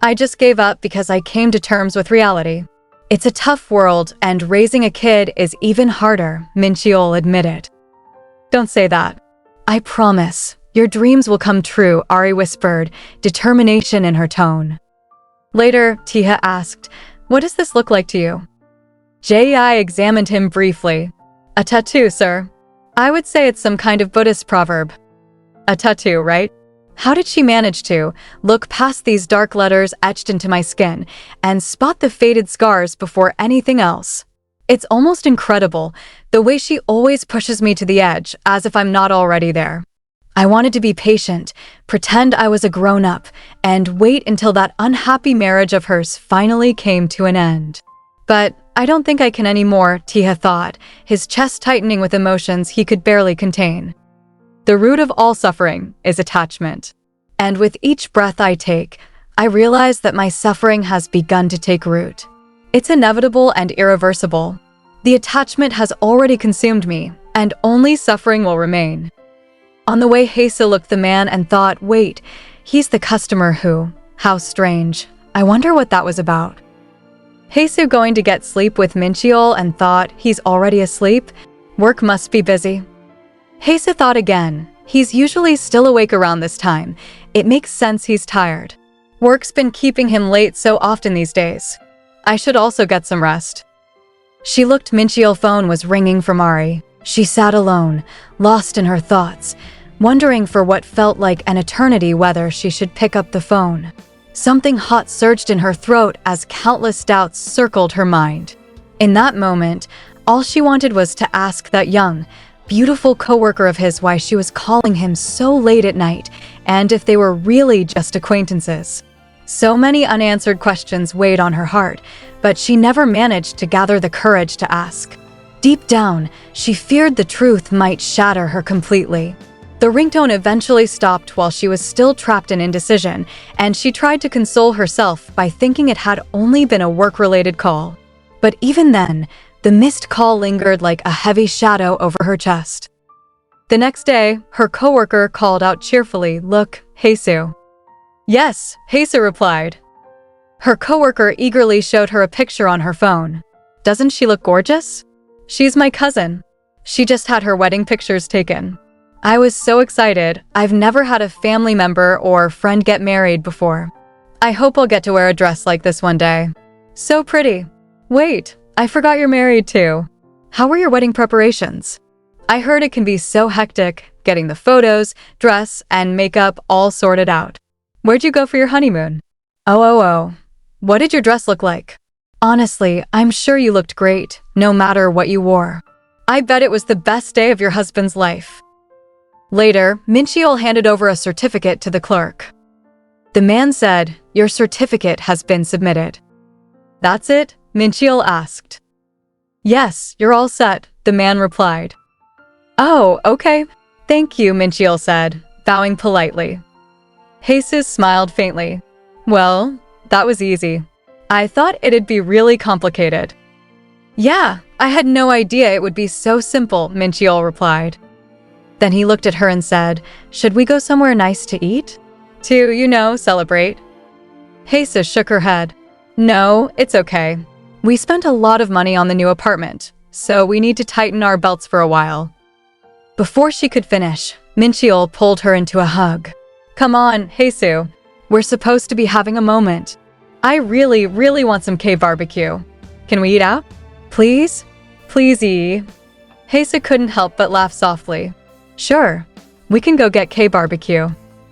I just gave up because I came to terms with reality. It's a tough world, and raising a kid is even harder," Mincheol admitted. "Don't say that. I promise, your dreams will come true," Ari whispered, determination in her tone. Later, Taeha asked, "What does this look like to you?" Jai examined him briefly. "A tattoo, sir. I would say it's some kind of Buddhist proverb." "A tattoo, right? How did she manage to look past these dark letters etched into my skin and spot the faded scars before anything else? It's almost incredible, the way she always pushes me to the edge, as if I'm not already there. I wanted to be patient, pretend I was a grown-up, and wait until that unhappy marriage of hers finally came to an end. But I don't think I can anymore," Taeha thought, his chest tightening with emotions he could barely contain. "The root of all suffering is attachment. And with each breath I take, I realize that my suffering has begun to take root. It's inevitable and irreversible. The attachment has already consumed me, and only suffering will remain." On the way, haesu looked the man and thought, wait, he's the customer who, how strange. I wonder what that was about. haesu going to get sleep with Mincheol and thought, he's already asleep? Work must be busy. haesu thought again, he's usually still awake around this time. It makes sense he's tired. Work's been keeping him late so often these days. I should also get some rest. She looked, Mincheol's phone was ringing from Ari. She sat alone, lost in her thoughts, wondering for what felt like an eternity whether she should pick up the phone. Something hot surged in her throat as countless doubts circled her mind. In that moment, all she wanted was to ask that young, beautiful coworker of his why she was calling him so late at night, and if they were really just acquaintances. So many unanswered questions weighed on her heart, but she never managed to gather the courage to ask. Deep down, she feared the truth might shatter her completely. The ringtone eventually stopped while she was still trapped in indecision, and she tried to console herself by thinking it had only been a work-related call. But even then, the missed call lingered like a heavy shadow over her chest. The next day, her coworker called out cheerfully, "Look, haesu." "Yes," haesu replied. Her coworker eagerly showed her a picture on her phone. "Doesn't she look gorgeous?" "She's my cousin. She just had her wedding pictures taken." I was so excited. I've never had a family member or friend get married before. I hope I'll get to wear a dress like this one day. So pretty. Wait, I forgot you're married too. How were your wedding preparations? I heard it can be so hectic, getting the photos, dress, and makeup all sorted out. Where'd you go for your honeymoon? Oh. What did your dress look like? Honestly, I'm sure you looked great, no matter what you wore. I bet it was the best day of your husband's life. Later, Mincheol handed over a certificate to the clerk. The man said, "Your certificate has been submitted." "That's it?" Mincheol asked. "Yes, you're all set," the man replied. "Oh, okay. Thank you," Mincheol said, bowing politely. haesu smiled faintly. "Well, that was easy. I thought it'd be really complicated." "Yeah, I had no idea it would be so simple," Mincheol replied. Then he looked at her and said, "Should we go somewhere nice to eat? To, celebrate?" haesu shook her head. "No, it's okay. We spent a lot of money on the new apartment, so we need to tighten our belts for a while." Before she could finish, Mincheol pulled her into a hug. "Come on, haesu. We're supposed to be having a moment. I really, really want some K-barbecue. Can we eat out? Please? Please, Ee." haesu couldn't help but laugh softly. "Sure, we can go get K-barbecue.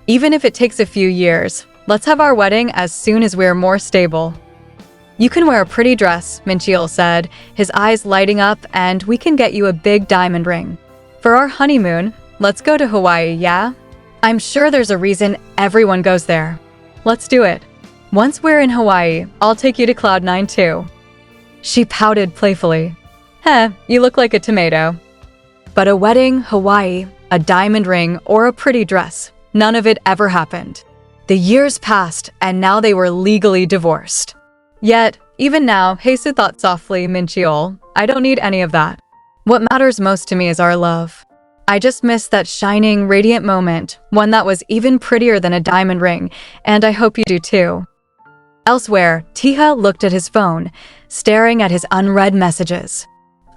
Even if it takes a few years, let's have our wedding as soon as we're more stable." "You can wear a pretty dress," Mincheol said, his eyes lighting up, "and we can get you a big diamond ring. For our honeymoon, let's go to Hawaii, yeah? I'm sure there's a reason everyone goes there. Let's do it. Once we're in Hawaii, I'll take you to Cloud9 too." She pouted playfully. You look like a tomato." But a wedding, Hawaii, a diamond ring, or a pretty dress, none of it ever happened. The years passed, and now they were legally divorced. Yet, even now, haesu thought softly, "Mincheol, I don't need any of that. What matters most to me is our love. I just miss that shining, radiant moment, one that was even prettier than a diamond ring, and I hope you do too." Elsewhere, Taeha looked at his phone, staring at his unread messages.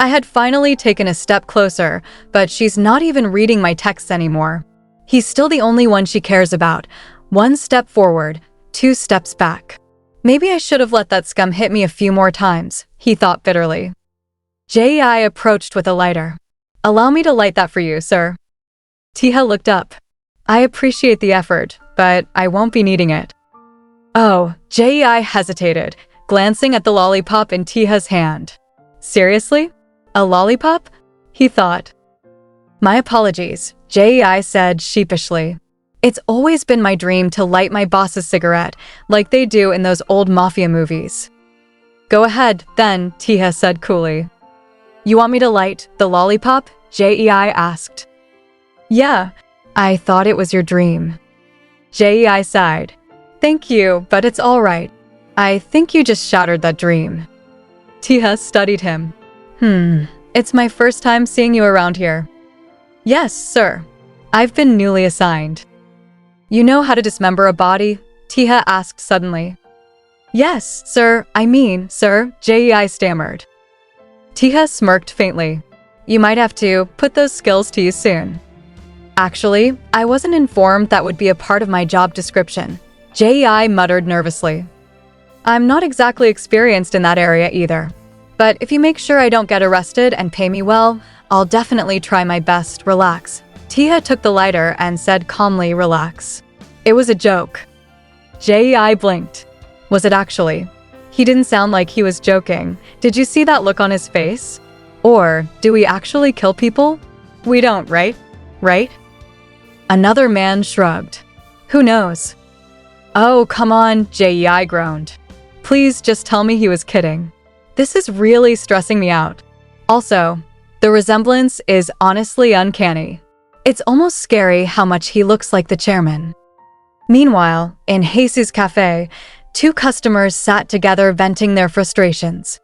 "I had finally taken a step closer, but she's not even reading my texts anymore. He's still the only one she cares about. One step forward, 2 steps back. Maybe I should have let that scum hit me a few more times," he thought bitterly. Jei approached with a lighter. "Allow me to light that for you, sir." Taeha looked up. "I appreciate the effort, but I won't be needing it." Oh, Jei hesitated, glancing at the lollipop in Taeha's hand. "Seriously? A lollipop?" he thought. "My apologies," Jei said sheepishly. "It's always been my dream to light my boss's cigarette, like they do in those old mafia movies." "Go ahead, then," Taeha said coolly. "You want me to light the lollipop?" Jei asked. "Yeah, I thought it was your dream." Jei sighed. "Thank you, but it's all right. I think you just shattered that dream." Taeha studied him. It's my first time seeing you around here." "Yes, sir. I've been newly assigned." "You know how to dismember a body?" Taeha asked suddenly. "Yes, sir. Sir," Jei stammered. Taeha smirked faintly. "You might have to put those skills to use soon." "Actually, I wasn't informed that would be a part of my job description," Jei muttered nervously. "I'm not exactly experienced in that area either. But if you make sure I don't get arrested and pay me well, I'll definitely try my best. Relax." Taeha took the lighter and said calmly, "Relax." It was a joke. Jei blinked. Was it actually? He didn't sound like he was joking. Did you see that look on his face? Or do we actually kill people? We don't, right? Right? Another man shrugged. Who knows? "Oh, come on," Jei groaned. "Please just tell me he was kidding. This is really stressing me out. Also, the resemblance is honestly uncanny." It's almost scary how much he looks like the chairman. Meanwhile, in haesu's cafe, two customers sat together venting their frustrations.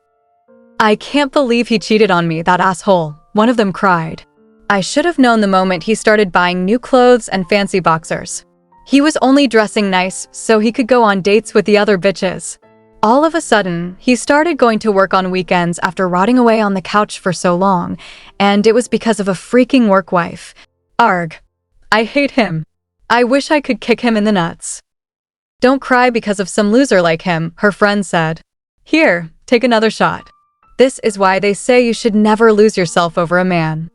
"I can't believe he cheated on me, that asshole," one of them cried. "I should have known the moment he started buying new clothes and fancy boxers. He was only dressing nice so he could go on dates with the other bitches. All of a sudden, he started going to work on weekends after rotting away on the couch for so long, and it was because of a freaking work wife. Arg. I hate him. I wish I could kick him in the nuts." "Don't cry because of some loser like him," her friend said. "Here, take another shot. This is why they say you should never lose yourself over a man."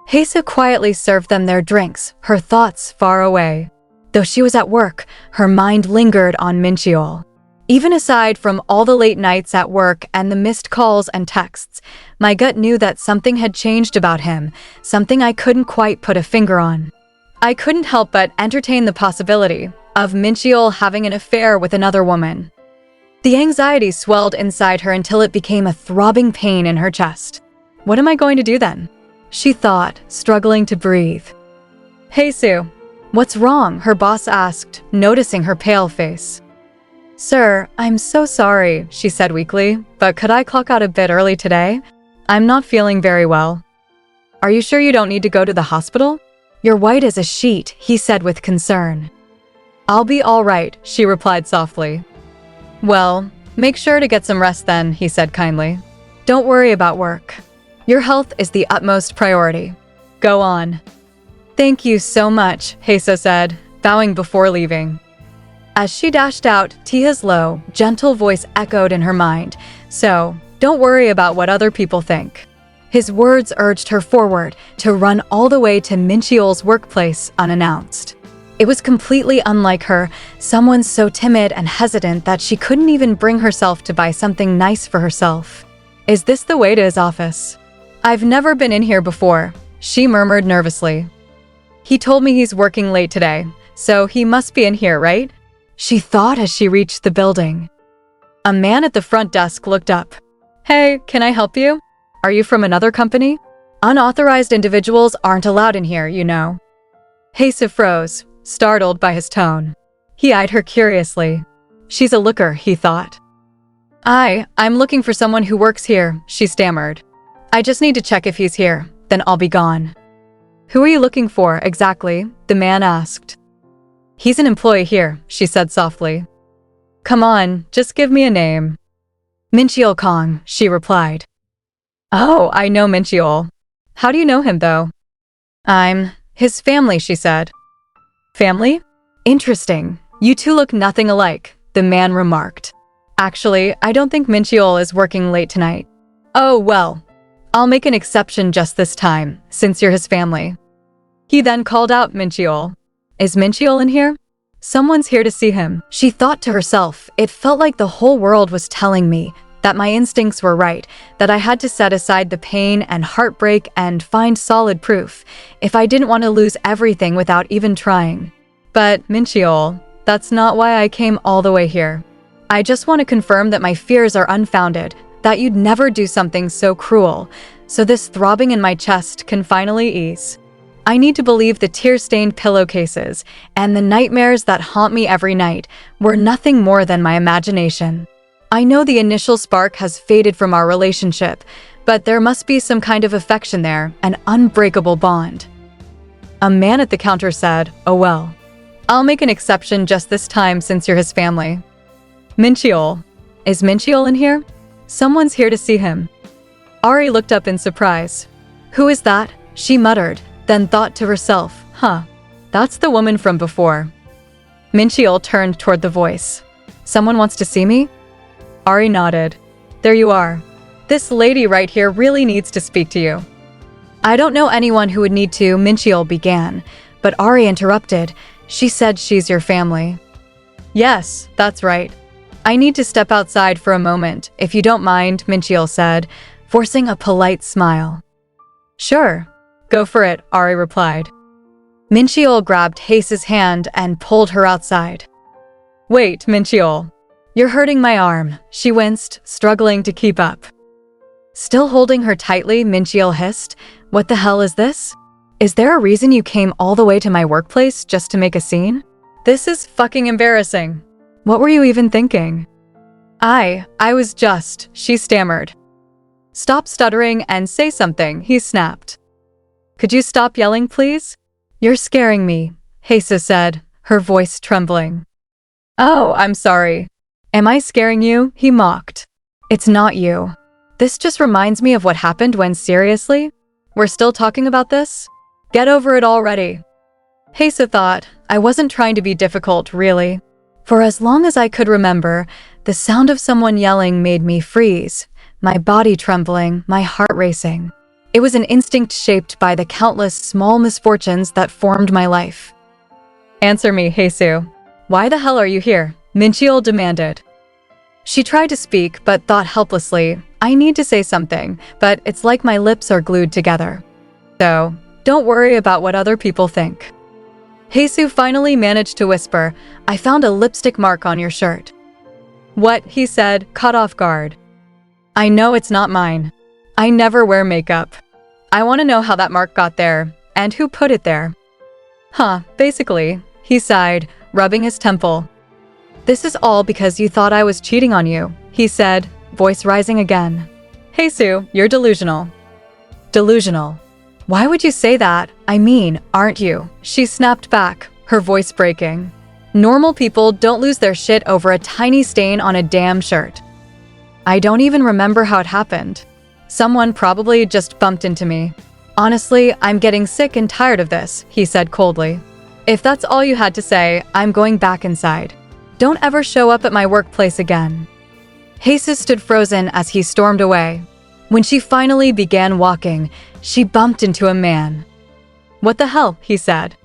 haesu quietly served them their drinks, her thoughts far away. Though she was at work, her mind lingered on Min-cheol. Even aside from all the late nights at work and the missed calls and texts, my gut knew that something had changed about him, something I couldn't quite put a finger on. I couldn't help but entertain the possibility of Min-cheol having an affair with another woman. The anxiety swelled inside her until it became a throbbing pain in her chest. "What am I going to do then?" she thought, struggling to breathe. "haesu, what's wrong?" her boss asked, noticing her pale face. "Sir, I'm so sorry," she said weakly, "but could I clock out a bit early today? I'm not feeling very well." "Are you sure you don't need to go to the hospital? You're white as a sheet," he said with concern. "I'll be all right," she replied softly. "Well, make sure to get some rest then," he said kindly. "Don't worry about work. Your health is the utmost priority. Go on." "Thank you so much," haesu said, bowing before leaving. As she dashed out, taeha's low, gentle voice echoed in her mind. "So, don't worry about what other people think." His words urged her forward, to run all the way to Min-cheol's workplace unannounced. It was completely unlike her, someone so timid and hesitant that she couldn't even bring herself to buy something nice for herself. "Is this the way to his office?" "I've never been in here before," she murmured nervously. "He told me he's working late today, so he must be in here, right?" she thought as she reached the building. A man at the front desk looked up. "Hey, can I help you? Are you from another company? Unauthorized individuals aren't allowed in here, you know." haesu froze, startled by his tone. He eyed her curiously. "She's a looker," he thought. I'm looking for someone who works here," she stammered. "I just need to check if he's here, then I'll be gone." "Who are you looking for, exactly?" the man asked. "He's an employee here," she said softly. "Come on, just give me a name." "Min-cheol Kong," she replied. "Oh, I know Min-cheol. How do you know him, though?" "I'm his family," she said. "Family? Interesting. You two look nothing alike," the man remarked. "Actually, I don't think Min-cheol is working late tonight." "Oh, well, I'll make an exception just this time, since you're his family." He then called out Min-cheol. "Is Min-cheol in here? Someone's here to see him." She thought to herself, it felt like the whole world was telling me that my instincts were right, that I had to set aside the pain and heartbreak and find solid proof, if I didn't want to lose everything without even trying. But, Min-cheol, that's not why I came all the way here. I just want to confirm that my fears are unfounded, that you'd never do something so cruel, so this throbbing in my chest can finally ease. I need to believe the tear-stained pillowcases and the nightmares that haunt me every night were nothing more than my imagination. I know the initial spark has faded from our relationship, but there must be some kind of affection there, an unbreakable bond." A man at the counter said, "Oh well. I'll make an exception just this time since you're his family." "Min-cheol. Is Min-cheol in here? Someone's here to see him." Ari looked up in surprise. "Who is that?" she muttered, then thought to herself, that's the woman from before." Min-cheol turned toward the voice. "Someone wants to see me?" Ari nodded. "There you are. This lady right here really needs to speak to you." "I don't know anyone who would need to," Min-cheol began, but Ari interrupted. "She said she's your family." "Yes, that's right. I need to step outside for a moment, if you don't mind," Min-cheol said, forcing a polite smile. "Sure. Go for it," Ari replied. Min-cheol grabbed haesu's hand and pulled her outside. "Wait, Min-cheol. You're hurting my arm," she winced, struggling to keep up. Still holding her tightly, Min-cheol hissed, "What the hell is this? Is there a reason you came all the way to my workplace just to make a scene? This is fucking embarrassing. What were you even thinking? I was just, she stammered. Stop stuttering and say something, he snapped. Could you stop yelling, please? You're scaring me, haesu said, her voice trembling. Oh, I'm sorry. Am I scaring you? He mocked. It's not you. This just reminds me of what happened when seriously? We're still talking about this? Get over it already. haesu thought, I wasn't trying to be difficult, really. For as long as I could remember, the sound of someone yelling made me freeze, my body trembling, my heart racing. It was an instinct shaped by the countless small misfortunes that formed my life. Answer me, haesu. Why the hell are you here? Mincheol demanded. She tried to speak, but thought helplessly, I need to say something, but it's like my lips are glued together. So, don't worry about what other people think. haesu finally managed to whisper, I found a lipstick mark on your shirt. What? He said, caught off guard. I know it's not mine. I never wear makeup. I want to know how that mark got there, and who put it there. Basically, he sighed, rubbing his temple. This is all because you thought I was cheating on you, he said, voice rising again. haesu, you're delusional. Delusional? Why would you say that? I mean, aren't you? She snapped back, her voice breaking. Normal people don't lose their shit over a tiny stain on a damn shirt. I don't even remember how it happened. Someone probably just bumped into me. Honestly, I'm getting sick and tired of this, he said coldly. If that's all you had to say, I'm going back inside. Don't ever show up at my workplace again. haesu stood frozen as he stormed away. When she finally began walking, she bumped into a man. What the hell? He said.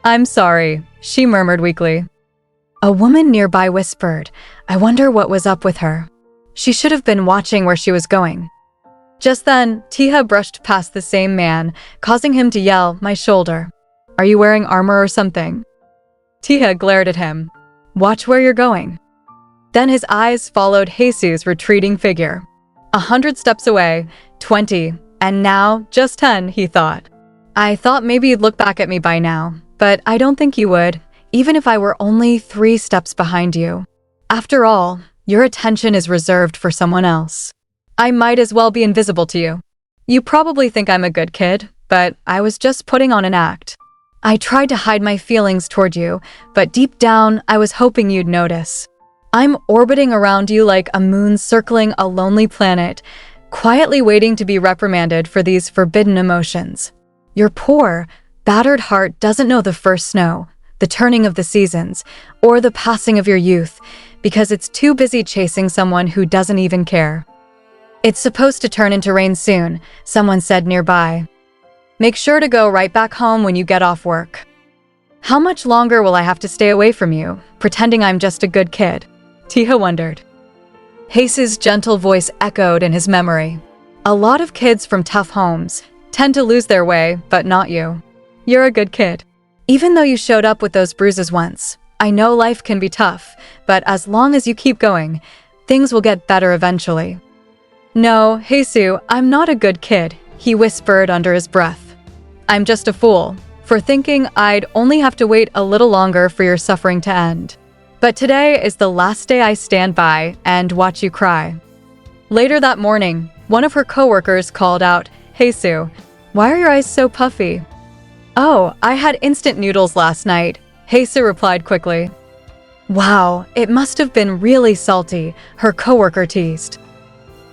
I'm sorry, she murmured weakly. A woman nearby whispered, I wonder what was up with her. She should have been watching where she was going. Just then, Taeha brushed past the same man, causing him to yell, my shoulder. Are you wearing armor or something? Taeha glared at him. Watch where you're going. Then his eyes followed haesu's retreating figure. 100 steps away, 20, and now just 10, he thought. I thought maybe you'd look back at me by now, but I don't think you would, even if I were only 3 steps behind you. After all, your attention is reserved for someone else. I might as well be invisible to you. You probably think I'm a good kid, but I was just putting on an act. I tried to hide my feelings toward you, but deep down, I was hoping you'd notice. I'm orbiting around you like a moon circling a lonely planet, quietly waiting to be reprimanded for these forbidden emotions. Your poor, battered heart doesn't know the first snow, the turning of the seasons, or the passing of your youth, because it's too busy chasing someone who doesn't even care. It's supposed to turn into rain soon, someone said nearby. Make sure to go right back home when you get off work. How much longer will I have to stay away from you, pretending I'm just a good kid? Taeha wondered. haesu's gentle voice echoed in his memory. A lot of kids from tough homes tend to lose their way, but not you. You're a good kid. Even though you showed up with those bruises once, I know life can be tough, but as long as you keep going, things will get better eventually. No, haesu, I'm not a good kid, he whispered under his breath. I'm just a fool for thinking I'd only have to wait a little longer for your suffering to end. But today is the last day I stand by and watch you cry. Later that morning, one of her coworkers called out, haesu, why are your eyes so puffy? Oh, I had instant noodles last night, haesu replied quickly. Wow, it must have been really salty, her coworker teased.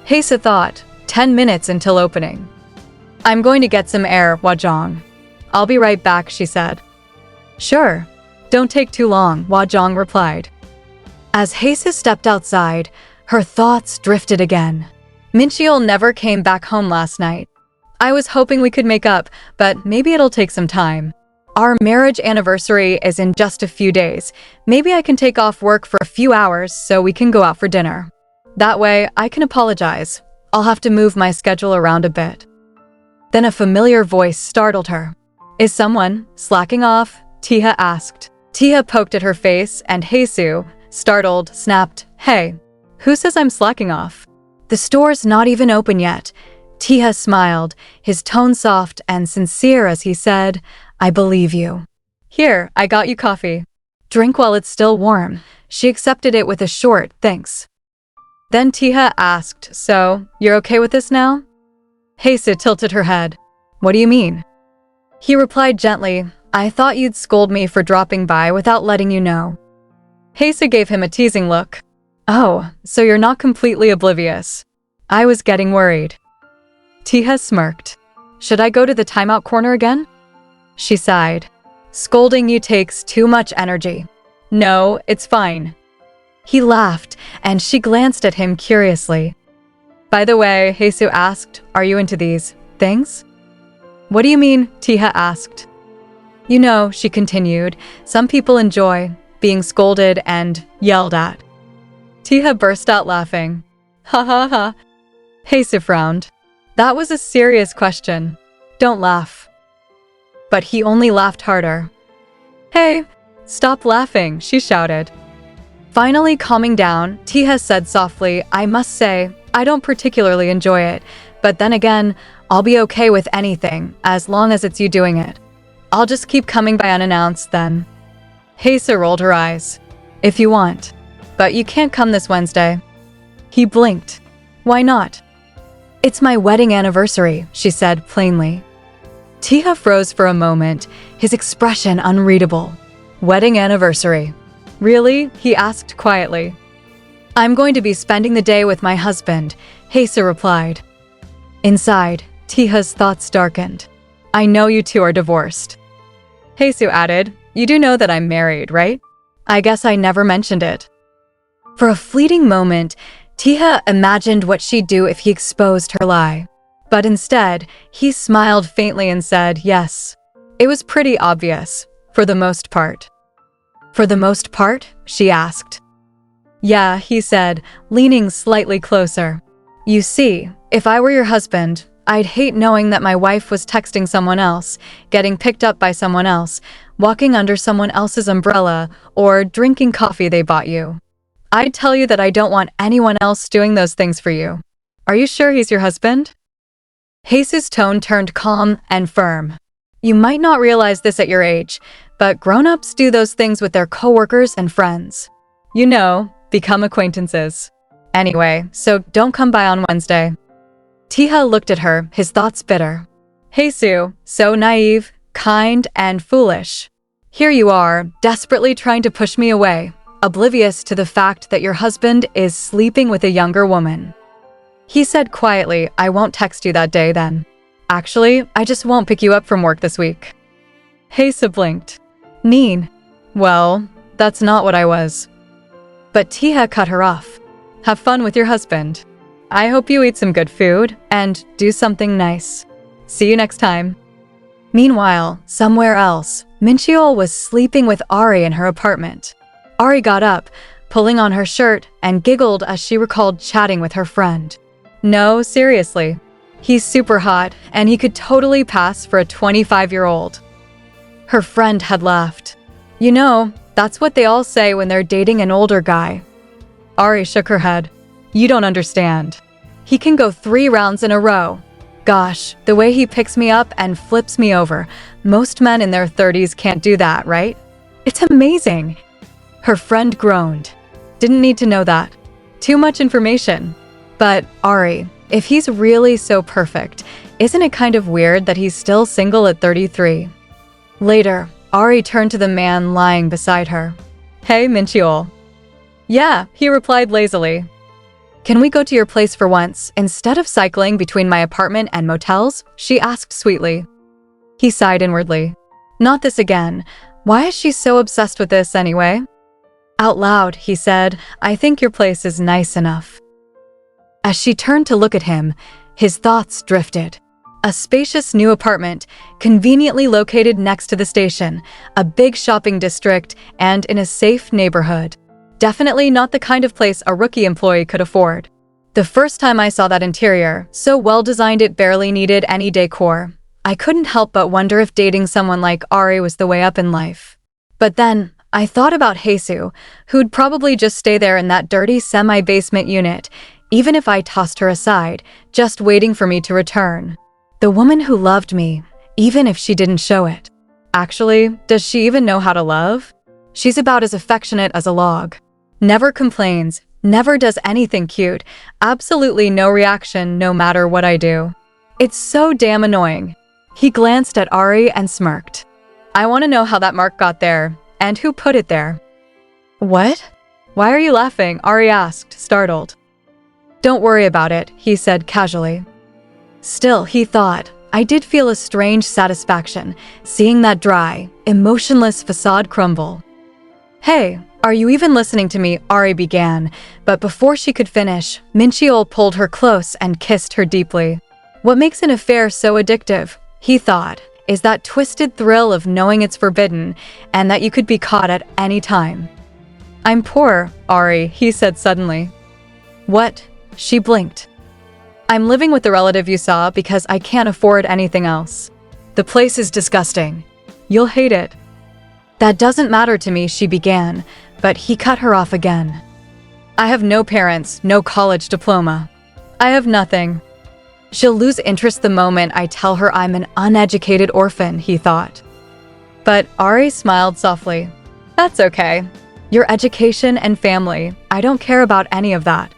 haesu thought, 10 minutes until opening. I'm going to get some air, Wajong. I'll be right back, she said. Sure. Don't take too long, Wajong replied. As haesu stepped outside, her thoughts drifted again. Mincheol never came back home last night. I was hoping we could make up, but maybe it'll take some time. Our marriage anniversary is in just a few days. Maybe I can take off work for a few hours so we can go out for dinner. That way, I can apologize. I'll have to move my schedule around a bit. Then a familiar voice startled her. Is someone slacking off? Taeha asked. Taeha poked at her face and haesu, startled, snapped, Hey, who says I'm slacking off? The store's not even open yet. Taeha smiled, his tone soft and sincere as he said, "I believe you. Here, I got you coffee. Drink while it's still warm." She accepted it with a short thanks. Then Taeha asked, "So, you're okay with this now?" haesu tilted her head. "What do you mean?" He replied gently, "I thought you'd scold me for dropping by without letting you know." haesu gave him a teasing look. "Oh, so you're not completely oblivious. I was getting worried." Taeha smirked. "Should I go to the timeout corner again?" She sighed. "Scolding you takes too much energy." "No, it's fine." He laughed, and she glanced at him curiously. "By the way," haesu asked, "are you into these things?" "What do you mean?" Taeha asked. "You know," she continued, "some people enjoy being scolded and yelled at." Taeha burst out laughing. "Ha ha ha." haesu frowned. "That was a serious question. Don't laugh." But he only laughed harder. "Hey, stop laughing," she shouted. Finally calming down, Taeha said softly, "I must say, I don't particularly enjoy it, but then again, I'll be okay with anything, as long as it's you doing it. I'll just keep coming by unannounced then." haesu rolled her eyes. "If you want. But you can't come this Wednesday." He blinked. "Why not?" "It's my wedding anniversary," she said plainly. Taeha froze for a moment, his expression unreadable. "Wedding anniversary. Really?" he asked quietly. "I'm going to be spending the day with my husband," haesu replied. Inside, Taeha's thoughts darkened. "I know you two are divorced." haesu added, "You do know that I'm married, right? I guess I never mentioned it." For a fleeting moment, Taeha imagined what she'd do if he exposed her lie. But instead, he smiled faintly and said, "Yes." It was pretty obvious, for the most part. "For the most part?" she asked. "Yeah," he said, leaning slightly closer. "You see, if I were your husband, I'd hate knowing that my wife was texting someone else, getting picked up by someone else, walking under someone else's umbrella, or drinking coffee they bought you. I'd tell you that I don't want anyone else doing those things for you. Are you sure he's your husband?" haesu's tone turned calm and firm. "You might not realize this at your age, but grown-ups do those things with their coworkers and friends. You know, become acquaintances. Anyway, so don't come by on Wednesday." Taeha looked at her, his thoughts bitter. "haesu, so naive, kind, and foolish. Here you are, desperately trying to push me away, oblivious to the fact that your husband is sleeping with a younger woman." He said quietly, "I won't text you that day then. Actually, I just won't pick you up from work this week." haesu blinked. "Mean." "Well, that's not what I was." But Taeha cut her off. "Have fun with your husband. I hope you eat some good food and do something nice. See you next time." Meanwhile, somewhere else, Mincheol was sleeping with Ari in her apartment. Ari got up, pulling on her shirt, and giggled as she recalled chatting with her friend. "No, seriously. He's super hot, and he could totally pass for a 25-year-old. Her friend had laughed. "You know, that's what they all say when they're dating an older guy." Ari shook her head. "You don't understand. He can go 3 rounds in a row. Gosh, the way he picks me up and flips me over. Most men in their 30s can't do that, right? It's amazing." Her friend groaned. "Didn't need to know that. Too much information." "But, Ari, if he's really so perfect, isn't it kind of weird that he's still single at 33? Later, Ari turned to the man lying beside her. "Hey, Mincheol." "Yeah," he replied lazily. "Can we go to your place for once, instead of cycling between my apartment and motels?" she asked sweetly. He sighed inwardly. "Not this again. Why is she so obsessed with this anyway?" Out loud, he said, "I think your place is nice enough." As she turned to look at him, his thoughts drifted. A spacious new apartment, conveniently located next to the station, a big shopping district, and in a safe neighborhood. Definitely not the kind of place a rookie employee could afford. The first time I saw that interior, so well designed it barely needed any decor, I couldn't help but wonder if dating someone like Ari was the way up in life. But then, I thought about haesu, who'd probably just stay there in that dirty semi-basement unit, even if I tossed her aside, just waiting for me to return. The woman who loved me, even if she didn't show it. Actually, does she even know how to love? She's about as affectionate as a log. Never complains, never does anything cute, absolutely no reaction no matter what I do. It's so damn annoying. He glanced at Ari and smirked. I want to know how that mark got there, and who put it there. What? Why are you laughing? Ari asked, startled. Don't worry about it, he said casually. Still, he thought, I did feel a strange satisfaction, seeing that dry, emotionless facade crumble. Hey, are you even listening to me? Ari began, but before she could finish, Mincheol pulled her close and kissed her deeply. What makes an affair so addictive, he thought, is that twisted thrill of knowing it's forbidden and that you could be caught at any time. I'm poor, Ari, he said suddenly. What? She blinked. I'm living with the relative you saw because I can't afford anything else. The place is disgusting. You'll hate it. That doesn't matter to me, she began, but he cut her off again. I have no parents, no college diploma. I have nothing. She'll lose interest the moment I tell her I'm an uneducated orphan, he thought. But Ari smiled softly. That's okay. Your education and family, I don't care about any of that.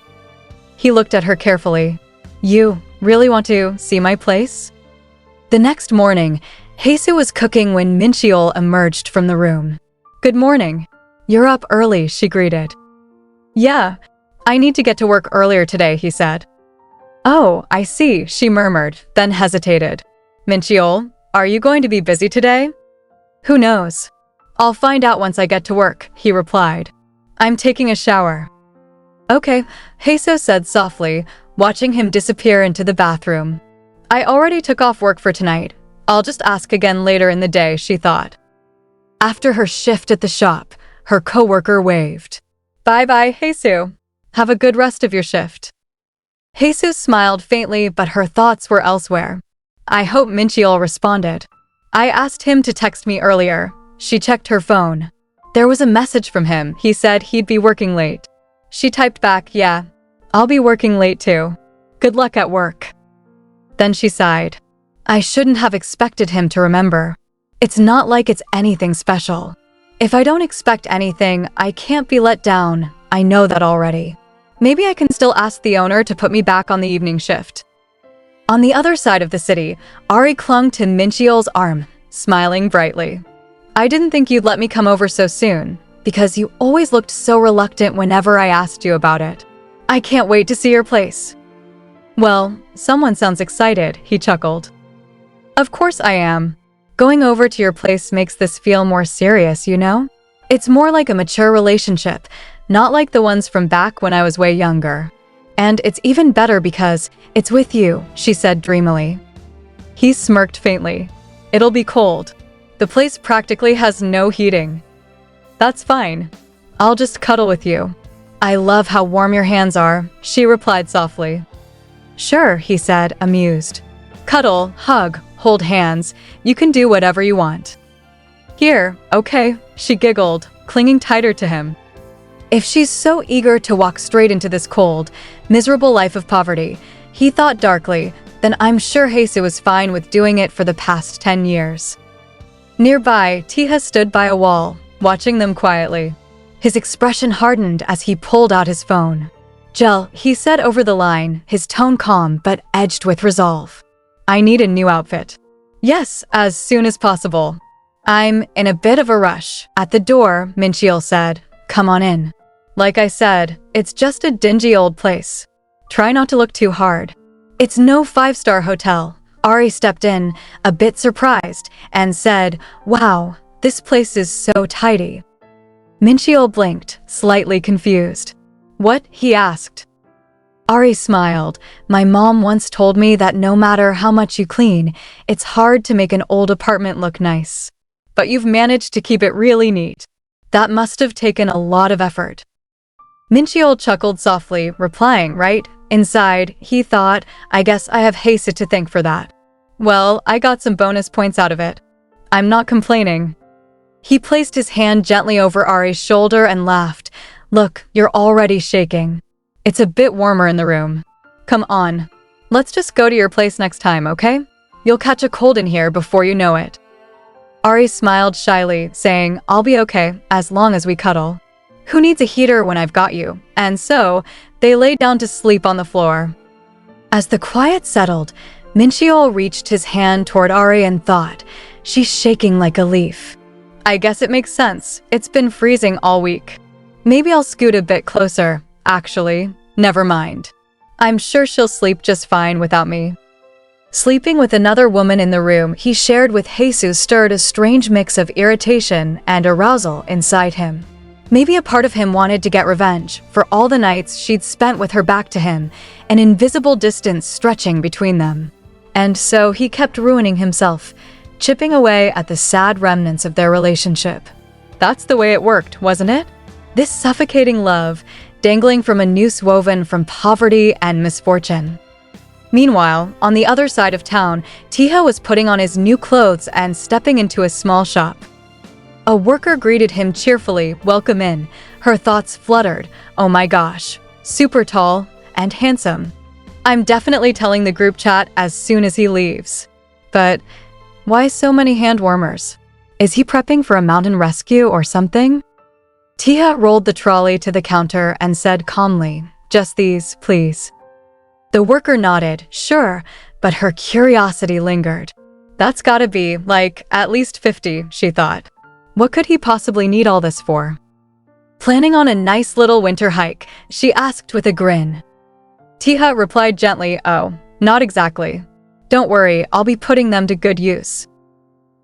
He looked at her carefully. You really want to see my place? The next morning, haesu was cooking when Mincheol emerged from the room. Good morning. You're up early, she greeted. Yeah, I need to get to work earlier today, he said. Oh, I see, she murmured, then hesitated. Mincheol, are you going to be busy today? Who knows? I'll find out once I get to work, he replied. I'm taking a shower. Okay, haesu said softly, watching him disappear into the bathroom. I already took off work for tonight. I'll just ask again later in the day, she thought. After her shift at the shop, her coworker waved. Bye-bye, haesu. Have a good rest of your shift. haesu smiled faintly, but her thoughts were elsewhere. I hope Mincheol responded. I asked him to text me earlier. She checked her phone. There was a message from him. He said he'd be working late. She typed back, yeah, I'll be working late too. Good luck at work. Then she sighed. I shouldn't have expected him to remember. It's not like it's anything special. If I don't expect anything, I can't be let down. I know that already. Maybe I can still ask the owner to put me back on the evening shift. On the other side of the city, Ari clung to Mincheol's arm, smiling brightly. I didn't think you'd let me come over so soon, because you always looked so reluctant whenever I asked you about it. I can't wait to see your place. Well, someone sounds excited, he chuckled. Of course I am. Going over to your place makes this feel more serious, you know? It's more like a mature relationship, not like the ones from back when I was way younger. And it's even better because it's with you, she said dreamily. He smirked faintly. It'll be cold. The place practically has no heating. That's fine. I'll just cuddle with you. I love how warm your hands are, she replied softly. Sure, he said, amused. Cuddle, hug, hold hands. You can do whatever you want. Here, okay, she giggled, clinging tighter to him. If she's so eager to walk straight into this cold, miserable life of poverty, he thought darkly, then I'm sure haesu was fine with doing it for the past 10 years. Nearby, taeha stood by a wall, watching them quietly. His expression hardened as he pulled out his phone. Jel, he said over the line, his tone calm but edged with resolve. I need a new outfit. Yes, as soon as possible. I'm in a bit of a rush. At the door, Mincheol said, come on in. Like I said, it's just a dingy old place. Try not to look too hard. It's no 5-star hotel. Ari stepped in, a bit surprised, and said, wow, this place is so tidy. Mincheol blinked, slightly confused. What? He asked. Ari smiled. My mom once told me that no matter how much you clean, it's hard to make an old apartment look nice. But you've managed to keep it really neat. That must have taken a lot of effort. Mincheol chuckled softly, replying, right? Inside, he thought, I guess I have haesu to thank for that. Well, I got some bonus points out of it. I'm not complaining. He placed his hand gently over Ari's shoulder and laughed. Look, you're already shaking. It's a bit warmer in the room. Come on. Let's just go to your place next time, okay? You'll catch a cold in here before you know it. Ari smiled shyly, saying, I'll be okay, as long as we cuddle. Who needs a heater when I've got you? And so, they lay down to sleep on the floor. As the quiet settled, Mincheol reached his hand toward Ari and thought, she's shaking like a leaf. I guess it makes sense. It's been freezing all week. Maybe I'll scoot a bit closer. Actually, never mind. I'm sure she'll sleep just fine without me. Sleeping with another woman in the room he shared with haesu stirred a strange mix of irritation and arousal inside him. Maybe a part of him wanted to get revenge for all the nights she'd spent with her back to him, an invisible distance stretching between them. And so he kept ruining himself, chipping away at the sad remnants of their relationship. That's the way it worked, wasn't it? This suffocating love, dangling from a noose woven from poverty and misfortune. Meanwhile, on the other side of town, Taeha was putting on his new clothes and stepping into a small shop. A worker greeted him cheerfully, welcome in. Her thoughts fluttered. Oh my gosh, super tall and handsome. I'm definitely telling the group chat as soon as he leaves. But why so many hand warmers? Is he prepping for a mountain rescue or something? Taeha rolled the trolley to the counter and said calmly, just these, please. The worker nodded, sure, but her curiosity lingered. That's gotta be, like, at least 50, she thought. What could he possibly need all this for? Planning on a nice little winter hike, she asked with a grin. Taeha replied gently, oh, not exactly. Don't worry, I'll be putting them to good use.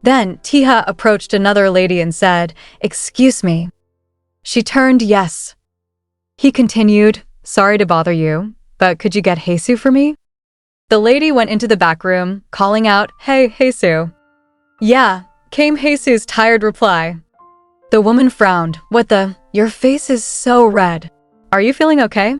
Then Taeha approached another lady and said, excuse me. She turned yes. He continued, sorry to bother you, but could you get haesu for me? The lady went into the back room, calling out, hey, haesu. Yeah, came haesu's tired reply. The woman frowned. What the? Your face is so red. Are you feeling okay?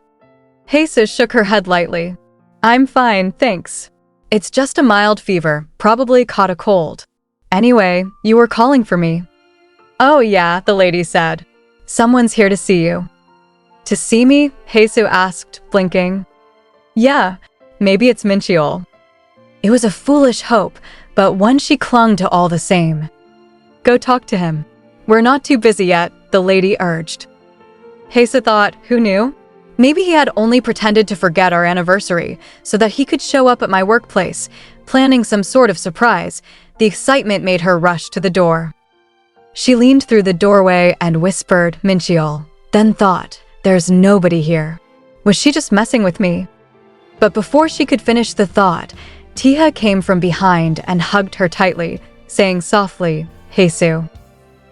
Haesu shook her head lightly. I'm fine, thanks. It's just a mild fever, probably caught a cold. Anyway, you were calling for me. Oh yeah, the lady said. Someone's here to see you. To see me? Haesu asked, blinking. Yeah, maybe it's Mincheol. It was a foolish hope, but one she clung to all the same. Go talk to him. We're not too busy yet, the lady urged. Haesu thought, who knew? Maybe he had only pretended to forget our anniversary so that he could show up at my workplace, planning some sort of surprise. The excitement made her rush to the door. She leaned through the doorway and whispered, Mincheol, then thought, there's nobody here. Was she just messing with me? But before she could finish the thought, Taeha came from behind and hugged her tightly, saying softly, haesu.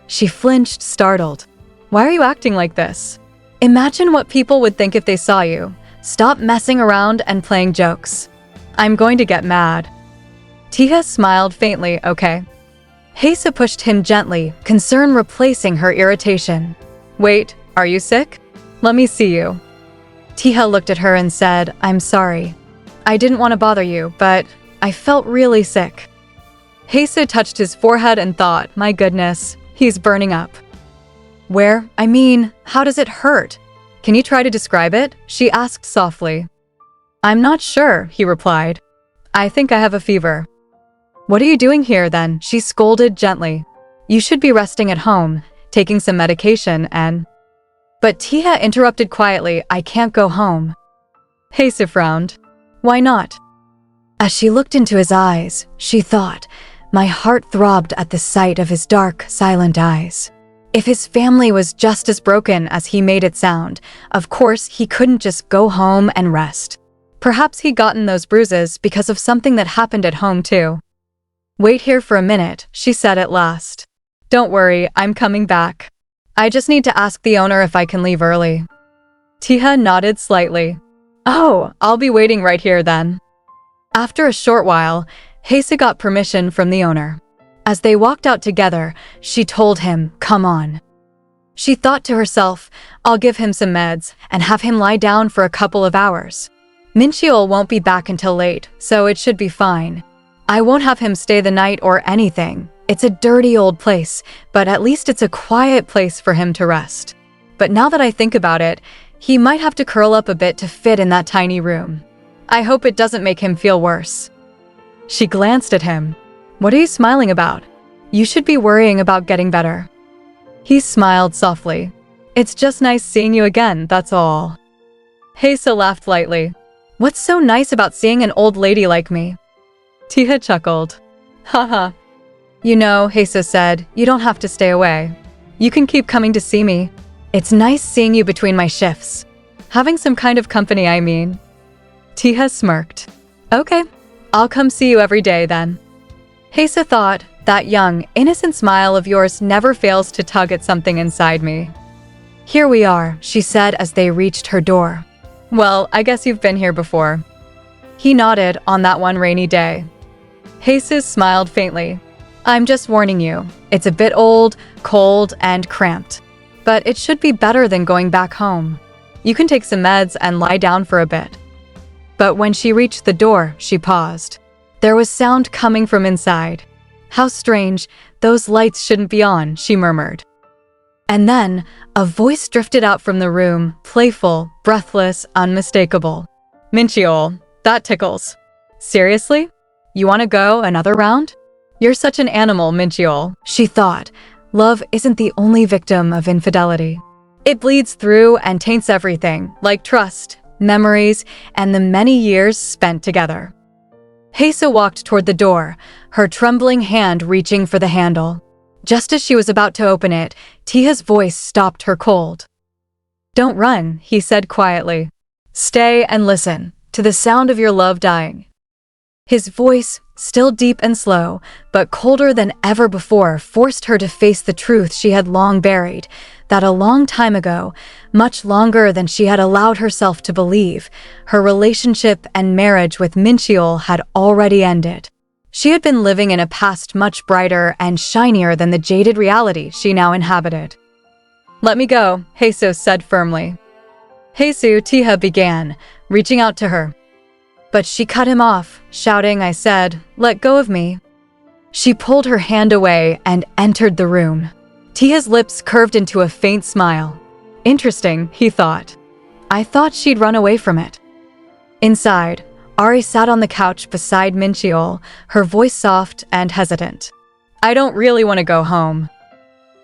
She flinched, startled. Why are you acting like this? Imagine what people would think if they saw you. Stop messing around and playing jokes. I'm going to get mad. Taeha smiled faintly, okay. Haesu pushed him gently, concern replacing her irritation. Wait, are you sick? Let me see you. Taeha looked at her and said, I'm sorry. I didn't want to bother you, but I felt really sick. Haesu touched his forehead and thought, my goodness, he's burning up. Where? I mean, how does it hurt? Can you try to describe it? She asked softly. I'm not sure, he replied. I think I have a fever. What are you doing here then? She scolded gently. You should be resting at home, taking some medication and… But Taeha interrupted quietly, I can't go home. Haesu frowned. Why not? As she looked into his eyes, she thought, my heart throbbed at the sight of his dark, silent eyes. If his family was just as broken as he made it sound, of course he couldn't just go home and rest. Perhaps he'd gotten those bruises because of something that happened at home too. Wait here for a minute, she said at last. Don't worry, I'm coming back. I just need to ask the owner if I can leave early. Taeha nodded slightly. Oh, I'll be waiting right here then. After a short while, Haesu got permission from the owner. As they walked out together, she told him, come on. She thought to herself, I'll give him some meds and have him lie down for a couple of hours. Mincheol won't be back until late, so it should be fine. I won't have him stay the night or anything. It's a dirty old place, but at least it's a quiet place for him to rest. But now that I think about it, He might have to curl up a bit to fit in that tiny room. I hope it doesn't make him feel worse. She glanced at him. What are you smiling about? You should be worrying about getting better. He smiled softly. It's just nice seeing you again, that's all. Haesu laughed lightly. What's so nice about seeing an old lady like me? Taeha chuckled. Haha. You know, Haesu said, you don't have to stay away. You can keep coming to see me. It's nice seeing you between my shifts. Having some kind of company, I mean. Taeha smirked. Okay, I'll come see you every day then. Haesu thought, that young, innocent smile of yours never fails to tug at something inside me. Here we are, she said as they reached her door. Well, I guess you've been here before. He nodded on that one rainy day. Haesu smiled faintly. I'm just warning you, it's a bit old, cold, and cramped. But it should be better than going back home. You can take some meds and lie down for a bit. But when she reached the door, she paused. There was sound coming from inside. How strange, those lights shouldn't be on, she murmured. And then, a voice drifted out from the room, playful, breathless, unmistakable. Mincheol, that tickles. Seriously? You want to go another round? You're such an animal, Mincheol, she thought. Love isn't the only victim of infidelity. It bleeds through and taints everything, like trust, memories, and the many years spent together. Haesu walked toward the door, her trembling hand reaching for the handle. Just as she was about to open it, Taeha's voice stopped her cold. Don't run, he said quietly. Stay and listen to the sound of your love dying. His voice, still deep and slow, but colder than ever before, forced her to face the truth she had long buried, that a long time ago, much longer than she had allowed herself to believe, her relationship and marriage with Mincheol had already ended. She had been living in a past much brighter and shinier than the jaded reality she now inhabited. Let me go, Haesu said firmly. Haesu, Taeha began, reaching out to her. But she cut him off, shouting, I said, let go of me. She pulled her hand away and entered the room. Taeha's lips curved into a faint smile. Interesting, he thought. I thought she'd run away from it. Inside, Ari sat on the couch beside Mincheol, her voice soft and hesitant. I don't really want to go home.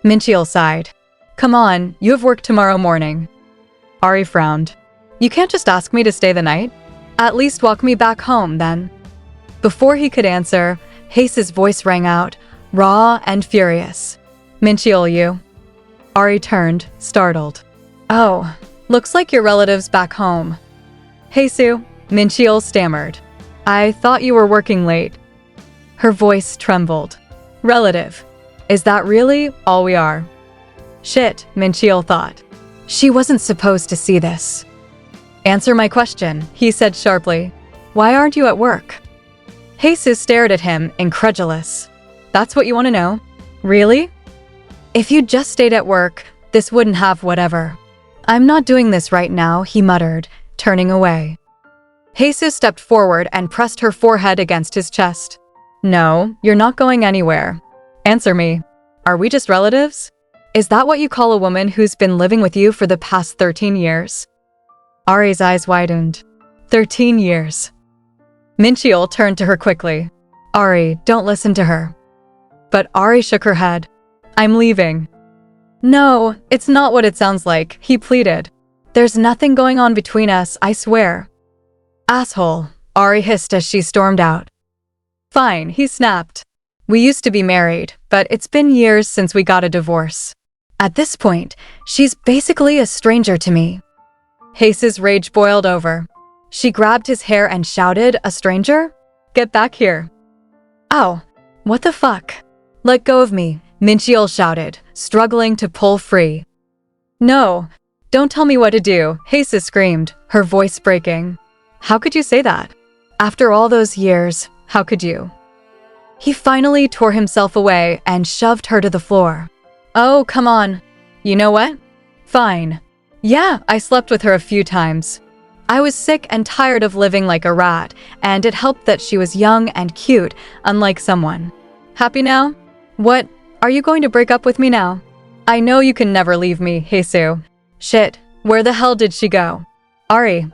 Mincheol sighed. Come on, you have work tomorrow morning. Ari frowned. You can't just ask me to stay the night? At least walk me back home, then. Before he could answer, Haesu's voice rang out, raw and furious. Mincheol, you. Ari turned, startled. Oh, looks like your relative's back home. Haesu, Mincheol stammered. I thought you were working late. Her voice trembled. Relative. Is that really all we are? Shit, Mincheol thought. She wasn't supposed to see this. Answer my question, he said sharply. Why aren't you at work? Haesu stared at him, incredulous. That's what you want to know? Really? If you'd just stayed at work, this wouldn't have whatever. I'm not doing this right now, he muttered, turning away. Haesu stepped forward and pressed her forehead against his chest. No, you're not going anywhere. Answer me. Are we just relatives? Is that what you call a woman who's been living with you for the past 13 years? Ari's eyes widened. 13 years. Mincheol turned to her quickly. Ari, don't listen to her. But Ari shook her head. I'm leaving. No, it's not what it sounds like, he pleaded. There's nothing going on between us, I swear. Asshole, Ari hissed as she stormed out. Fine, he snapped. We used to be married, but it's been years since we got a divorce. At this point, she's basically a stranger to me. Haesu's rage boiled over. She grabbed his hair and shouted, a stranger? Get back here. Ow, what the fuck? Let go of me, Mincheol shouted, struggling to pull free. No, don't tell me what to do, Haesu screamed, her voice breaking. How could you say that? After all those years, how could you? He finally tore himself away and shoved her to the floor. Oh, come on. You know what? Fine. Yeah, I slept with her a few times. I was sick and tired of living like a rat, and it helped that she was young and cute, unlike someone. Happy now? What? Are you going to break up with me now? I know you can never leave me, Haesu. Shit, Where the hell did she go? Ari.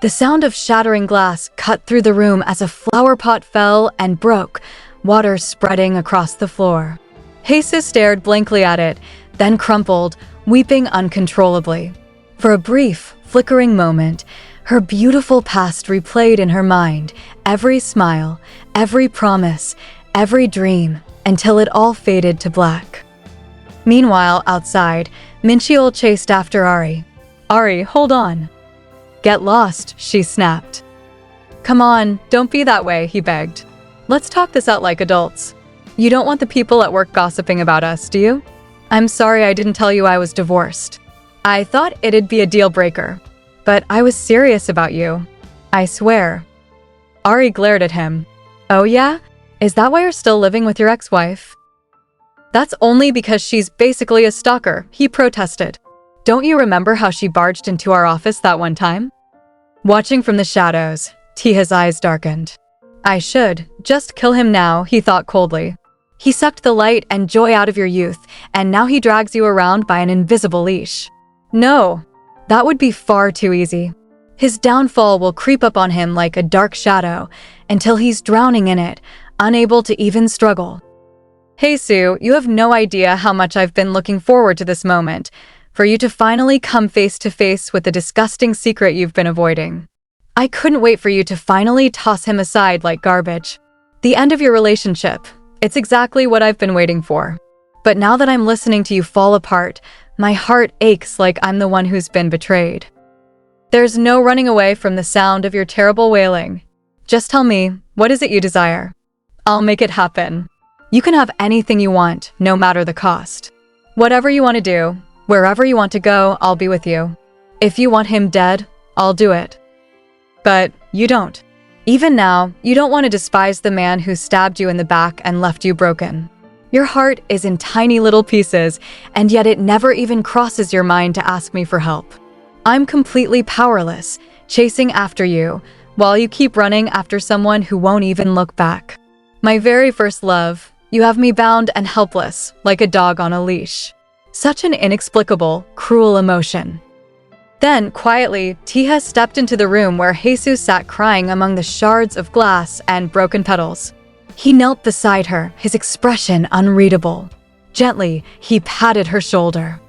The sound of shattering glass cut through the room as a flower pot fell and broke, water spreading across the floor. haesu stared blankly at it, then crumpled, weeping uncontrollably. For a brief, flickering moment, her beautiful past replayed in her mind, every smile, every promise, every dream, until it all faded to black. Meanwhile, outside, Mincheol chased after Ari. Ari, hold on. Get lost, she snapped. Come on, don't be that way, he begged. Let's talk this out like adults. You don't want the people at work gossiping about us, do you? I'm sorry I didn't tell you I was divorced. I thought it'd be a deal breaker, but I was serious about you. I swear. Ari glared at him. Oh yeah? Is that why you're still living with your ex-wife? That's only because she's basically a stalker, he protested. Don't you remember how she barged into our office that one time? Watching from the shadows, Taeha's eyes darkened. I should just kill him now, he thought coldly. He sucked the light and joy out of your youth, and now he drags you around by an invisible leash. No, that would be far too easy. His downfall will creep up on him like a dark shadow until he's drowning in it, unable to even struggle. haesu, you have no idea how much I've been looking forward to this moment, for you to finally come face to face with the disgusting secret you've been avoiding. I couldn't wait for you to finally toss him aside like garbage. The end of your relationship. It's exactly what I've been waiting for. But now that I'm listening to you fall apart, my heart aches like I'm the one who's been betrayed. There's no running away from the sound of your terrible wailing. Just tell me, what is it you desire? I'll make it happen. You can have anything you want, no matter the cost. Whatever you want to do, wherever you want to go, I'll be with you. If you want him dead, I'll do it. But you don't. Even now, you don't want to despise the man who stabbed you in the back and left you broken. Your heart is in tiny little pieces, and yet it never even crosses your mind to ask me for help. I'm completely powerless, chasing after you, while you keep running after someone who won't even look back. My very first love, you have me bound and helpless, like a dog on a leash. Such an inexplicable, cruel emotion. Then, quietly, Taeha stepped into the room where haesu sat crying among the shards of glass and broken petals. He knelt beside her, his expression unreadable. Gently, he patted her shoulder.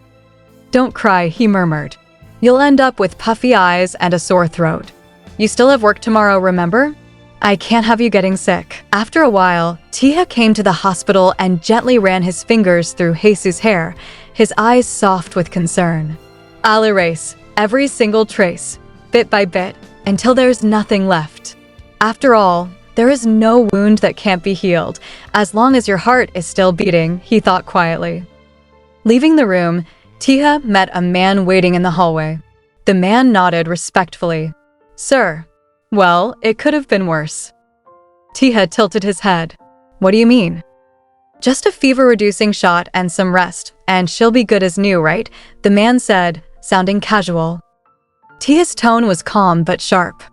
Don't cry, he murmured. You'll end up with puffy eyes and a sore throat. You still have work tomorrow, remember? I can't have you getting sick. After a while, Taeha came to the hospital and gently ran his fingers through haesu's hair, his eyes soft with concern. I'll erase every single trace, bit by bit, until there's nothing left. After all, there is no wound that can't be healed, as long as your heart is still beating, he thought quietly. Leaving the room, Taeha met a man waiting in the hallway. The man nodded respectfully. Sir. Well, it could have been worse. Taeha tilted his head. What do you mean? Just a fever-reducing shot and some rest, and she'll be good as new, right? The man said, sounding casual. Taeha's tone was calm but sharp.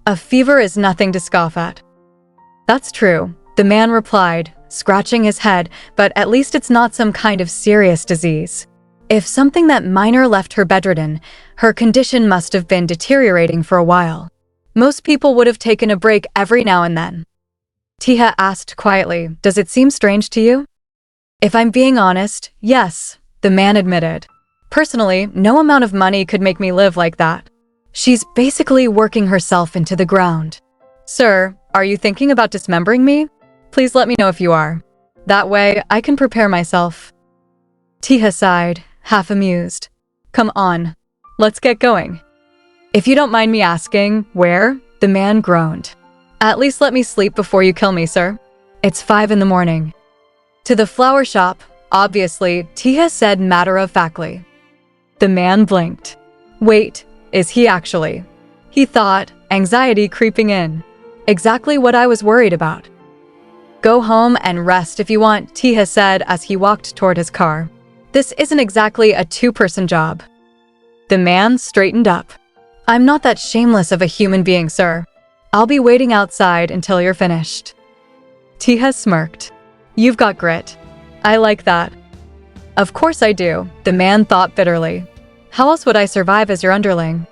A fever is nothing to scoff at. That's true, the man replied, scratching his head, but at least it's not some kind of serious disease. If something that minor left her bedridden, her condition must have been deteriorating for a while. Most people would have taken a break every now and then. Taeha asked quietly, does it seem strange to you? If I'm being honest, yes, the man admitted. Personally, no amount of money could make me live like that. She's basically working herself into the ground. Sir, are you thinking about dismembering me? Please let me know if you are. That way, I can prepare myself. Taeha sighed, half amused. Come on, let's get going. If you don't mind me asking, where? The man groaned. At least let me sleep before you kill me, sir. It's 5 in the morning. To the flower shop, obviously, Taeha said matter-of-factly. The man blinked. Wait, is he actually? He thought, anxiety creeping in. Exactly what I was worried about. Go home and rest if you want, Taeha said as he walked toward his car. This isn't exactly a two-person job. The man straightened up. I'm not that shameless of a human being, sir. I'll be waiting outside until you're finished. Taeha smirked. You've got grit. I like that. Of course I do, the man thought bitterly. How else would I survive as your underling?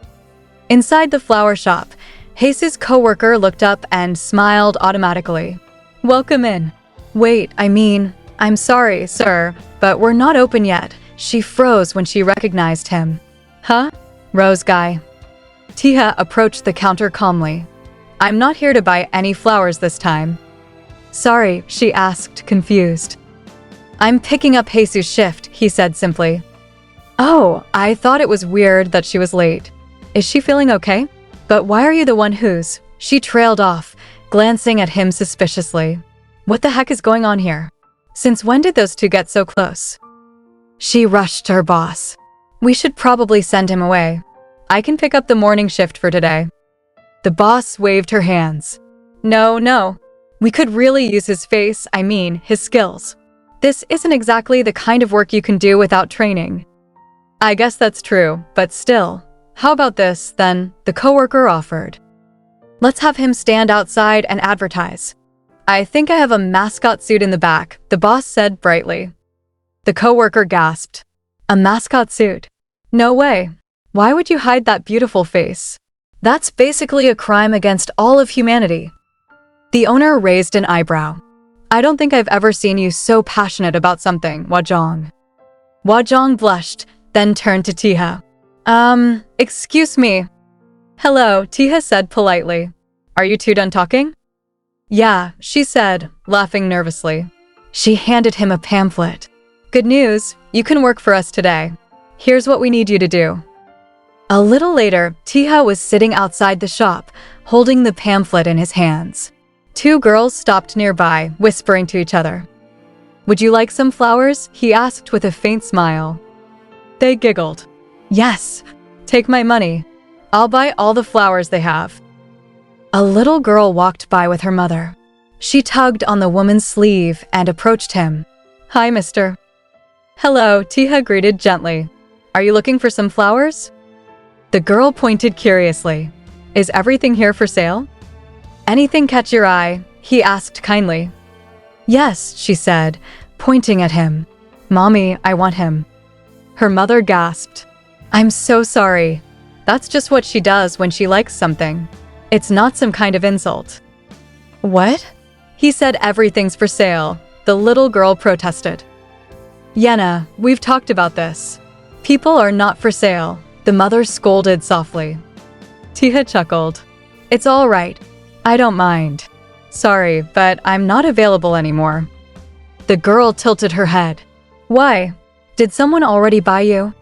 Inside the flower shop, haesu's coworker looked up and smiled automatically. Welcome in. Wait, I'm sorry, sir, but we're not open yet. She froze when she recognized him. Huh? Rose guy. Taeha approached the counter calmly. I'm not here to buy any flowers this time. Sorry, she asked, confused. I'm picking up haesu's shift, he said simply. Oh, I thought it was weird that she was late. Is she feeling okay? But why are you the one who's? She trailed off, glancing at him suspiciously. What the heck is going on here? Since when did those two get so close? She rushed to her boss. We should probably send him away. I can pick up the morning shift for today. The boss waved her hands. No. We could really use his his skills. This isn't exactly the kind of work you can do without training. I guess that's true, but still. How about this, then? The coworker offered. Let's have him stand outside and advertise. I think I have a mascot suit in the back, the boss said brightly. The coworker gasped. A mascot suit? No way. Why would you hide that beautiful face? That's basically a crime against all of humanity. The owner raised an eyebrow. I don't think I've ever seen you so passionate about something, Wajong. Wajong blushed, then turned to Taeha. Excuse me. Hello, Taeha said politely. Are you two done talking? Yeah, she said, laughing nervously. She handed him a pamphlet. Good news, you can work for us today. Here's what we need you to do. A little later, Taeha was sitting outside the shop, holding the pamphlet in his hands. Two girls stopped nearby, whispering to each other. Would you like some flowers? He asked with a faint smile. They giggled. Yes, take my money. I'll buy all the flowers they have. A little girl walked by with her mother. She tugged on the woman's sleeve and approached him. Hi, mister. Hello, Taeha greeted gently. Are you looking for some flowers? The girl pointed curiously. Is everything here for sale? Anything catch your eye? He asked kindly. Yes, she said, pointing at him. Mommy, I want him. Her mother gasped. I'm so sorry. That's just what she does when she likes something. It's not some kind of insult. What? He said everything's for sale. The little girl protested. Yena, we've talked about this. People are not for sale, the mother scolded softly. Taeha chuckled. It's all right. I don't mind. Sorry, but I'm not available anymore. The girl tilted her head. Why? Did someone already buy you?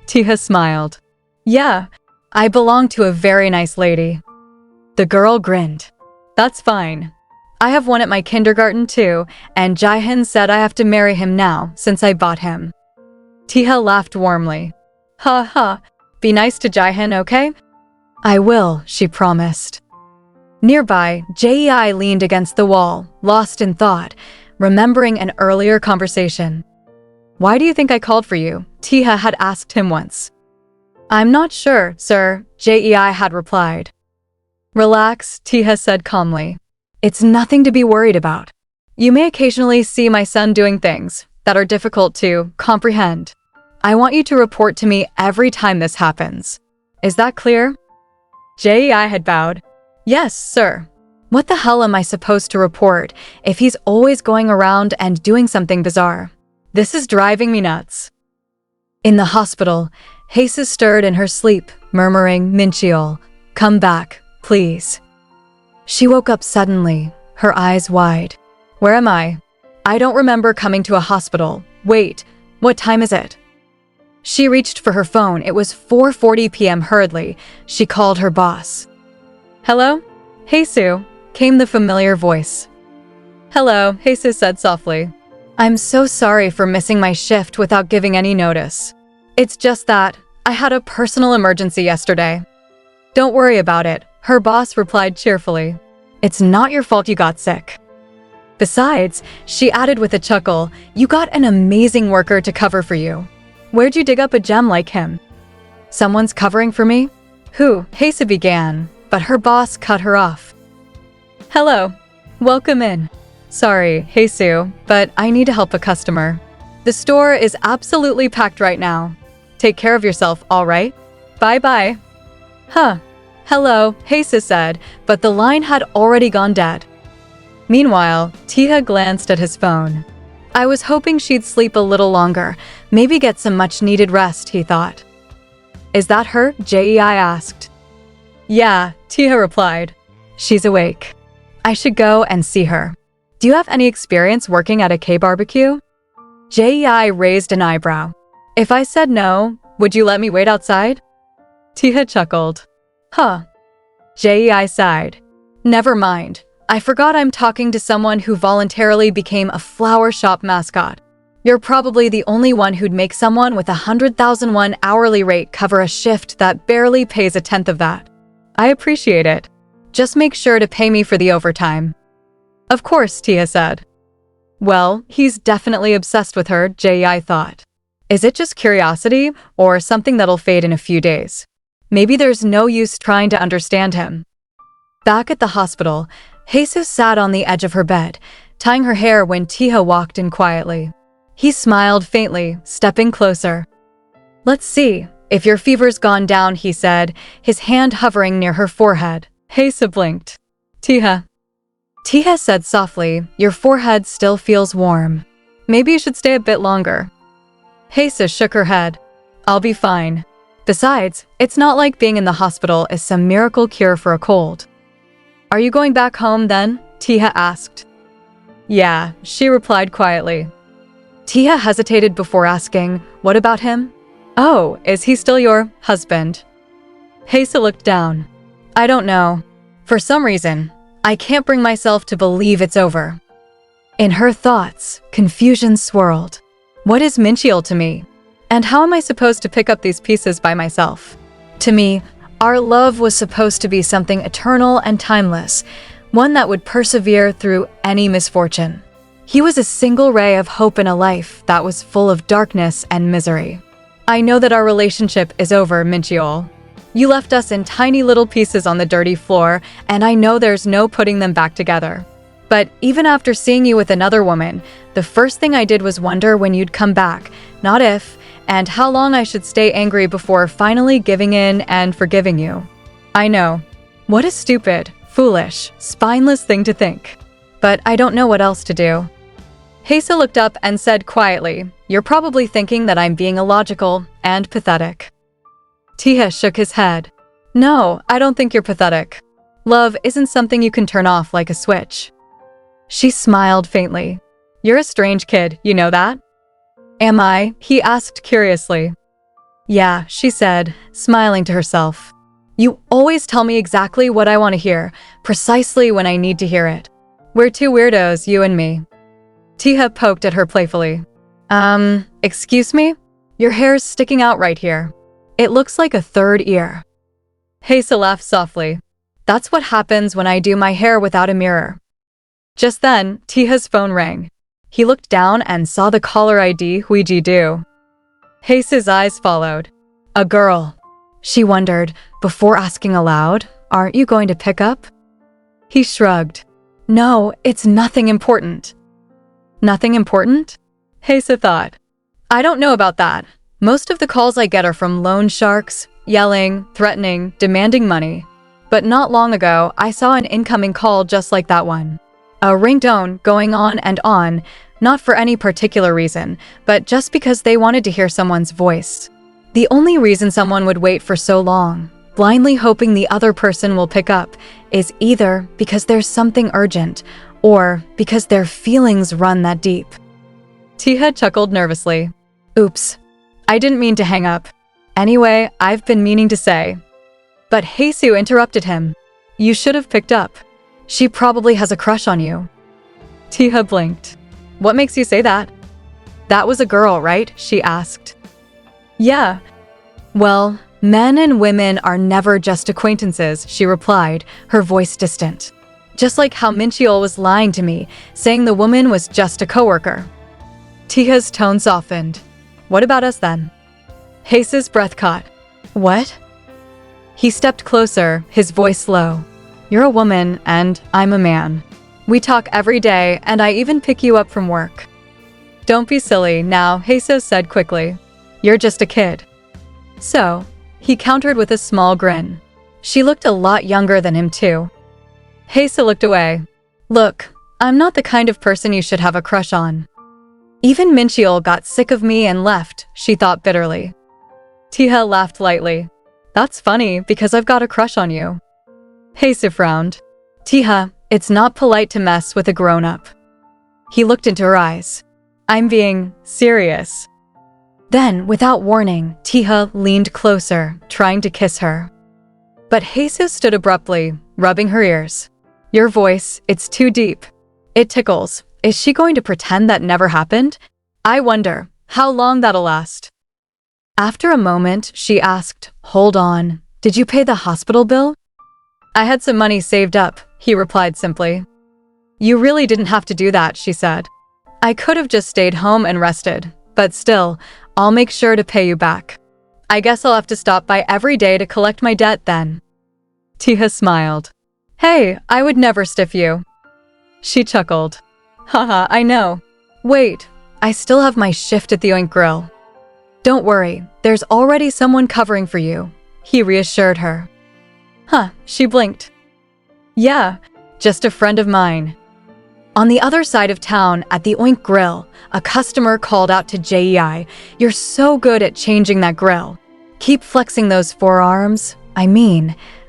Taeha smiled. Yeah, I belong to a very nice lady. The girl grinned. That's fine. I have one at my kindergarten too, and Jaehyun said I have to marry him now since I bought him. Taeha laughed warmly. Ha ha, be nice to Jaehyun, okay? I will, she promised. Nearby, Jae leaned against the wall, lost in thought, remembering an earlier conversation. Why do you think I called for you? Taeha had asked him once. I'm not sure, sir, Jae had replied. Relax, Taeha said calmly. It's nothing to be worried about. You may occasionally see my son doing things that are difficult to comprehend. I want you to report to me every time this happens. Is that clear? Jae had bowed. Yes, sir. What the hell am I supposed to report if he's always going around and doing something bizarre? This is driving me nuts. In the hospital, haesu stirred in her sleep, murmuring, Mincheol, come back, please. She woke up suddenly, her eyes wide. Where am I? I don't remember coming to a hospital. Wait, what time is it? She reached for her phone. It was 4:40 p.m. Hurriedly, she called her boss. Hello? Haesu, came the familiar voice. Hello, haesu said softly. I'm so sorry for missing my shift without giving any notice. It's just that I had a personal emergency yesterday. Don't worry about it, her boss replied cheerfully. It's not your fault you got sick. Besides, she added with a chuckle, you got an amazing worker to cover for you. Where'd you dig up a gem like him? Someone's covering for me? Who? Haesu began, but her boss cut her off. Hello. Welcome in. Sorry, Haesu, but I need to help a customer. The store is absolutely packed right now. Take care of yourself, alright? Bye-bye. Huh. Hello, haesu said, but the line had already gone dead. Meanwhile, taeha glanced at his phone. I was hoping she'd sleep a little longer, maybe get some much-needed rest, he thought. Is that her? Jei asked. Yeah, taeha replied. She's awake. I should go and see her. Do you have any experience working at a K-barbecue? Jei raised an eyebrow. If I said no, would you let me wait outside? Taeha chuckled. Huh. Jei sighed. Never mind. I forgot I'm talking to someone who voluntarily became a flower shop mascot. You're probably the only one who'd make someone with 100,000 won hourly rate cover a shift that barely pays a tenth of that. I appreciate it. Just make sure to pay me for the overtime. Of course, taeha said. Well, he's definitely obsessed with her, Jei thought. Is it just curiosity, or something that'll fade in a few days? Maybe there's no use trying to understand him. Back at the hospital, haesu sat on the edge of her bed, tying her hair when taeha walked in quietly. He smiled faintly, stepping closer. Let's see, if your fever's gone down, he said, his hand hovering near her forehead. Haesu blinked. Taeha. Taeha said softly, your forehead still feels warm. Maybe you should stay a bit longer. Haesu shook her head. I'll be fine. Besides, it's not like being in the hospital is some miracle cure for a cold. Are you going back home then? Taeha asked. Yeah, she replied quietly. Taeha hesitated before asking, what about him? Oh, is he still your husband? Haesu looked down. I don't know. For some reason, I can't bring myself to believe it's over. In her thoughts, confusion swirled. What is Mincheol to me? And how am I supposed to pick up these pieces by myself? To me, our love was supposed to be something eternal and timeless, one that would persevere through any misfortune. He was a single ray of hope in a life that was full of darkness and misery. I know that our relationship is over, Mincheol. You left us in tiny little pieces on the dirty floor, and I know there's no putting them back together. But even after seeing you with another woman, the first thing I did was wonder when you'd come back, not if, and how long I should stay angry before finally giving in and forgiving you. I know. What a stupid, foolish, spineless thing to think. But I don't know what else to do. Haesu looked up and said quietly, you're probably thinking that I'm being illogical and pathetic. Taeha shook his head. No, I don't think you're pathetic. Love isn't something you can turn off like a switch. She smiled faintly. You're a strange kid, you know that? Am I? He asked curiously. Yeah, she said, smiling to herself. You always tell me exactly what I want to hear, precisely when I need to hear it. We're two weirdos, you and me. Taeha poked at her playfully. Excuse me? Your hair's sticking out right here. It looks like a third ear. Haesu laughed softly. That's what happens when I do my hair without a mirror. Just then, Taeha's phone rang. He looked down and saw the caller ID Huiji do. Haesu's eyes followed. A girl. She wondered, before asking aloud, aren't you going to pick up? He shrugged. No, it's nothing important. Nothing important? Haesu thought. I don't know about that. Most of the calls I get are from loan sharks, yelling, threatening, demanding money. But not long ago, I saw an incoming call just like that one. A ringtone going on and on, not for any particular reason, but just because they wanted to hear someone's voice. The only reason someone would wait for so long, blindly hoping the other person will pick up, is either because there's something urgent, or because their feelings run that deep. Taeha chuckled nervously. Oops. I didn't mean to hang up. Anyway, I've been meaning to say. But Haesu interrupted him. You should have picked up. She probably has a crush on you. Taeha blinked. What makes you say that? That was a girl, right? She asked. Yeah. Well, men and women are never just acquaintances, she replied, her voice distant. Just like how Mincheol was lying to me, saying the woman was just a coworker. Taeha's tone softened. What about us then? Haesu's breath caught. What? He stepped closer, his voice low. You're a woman, and I'm a man. We talk every day, and I even pick you up from work. Don't be silly now, Haesu said quickly. You're just a kid. So, he countered with a small grin. She looked a lot younger than him too. Haesu looked away. Look, I'm not the kind of person you should have a crush on. Even Mincheol got sick of me and left, she thought bitterly. Taeha laughed lightly. That's funny because I've got a crush on you. Haesu frowned. Taeha, it's not polite to mess with a grown-up. He looked into her eyes. I'm being serious. Then, without warning, Taeha leaned closer, trying to kiss her. But Haesu stood abruptly, rubbing her ears. Your voice, it's too deep. It tickles. Is she going to pretend that never happened? I wonder how long that'll last. After a moment, she asked, Hold on, did you pay the hospital bill? I had some money saved up, he replied simply. You really didn't have to do that, she said. I could have just stayed home and rested, but still, I'll make sure to pay you back. I guess I'll have to stop by every day to collect my debt then. Taeha smiled. Hey, I would never stiff you. She chuckled. Haha, I know. Wait, I still have my shift at the Oink Grill. Don't worry, there's already someone covering for you, he reassured her. Huh, she blinked. Yeah, just a friend of mine. On the other side of town, at the Oink Grill, a customer called out to JEI, You're so good at changing that grill. Keep flexing those forearms.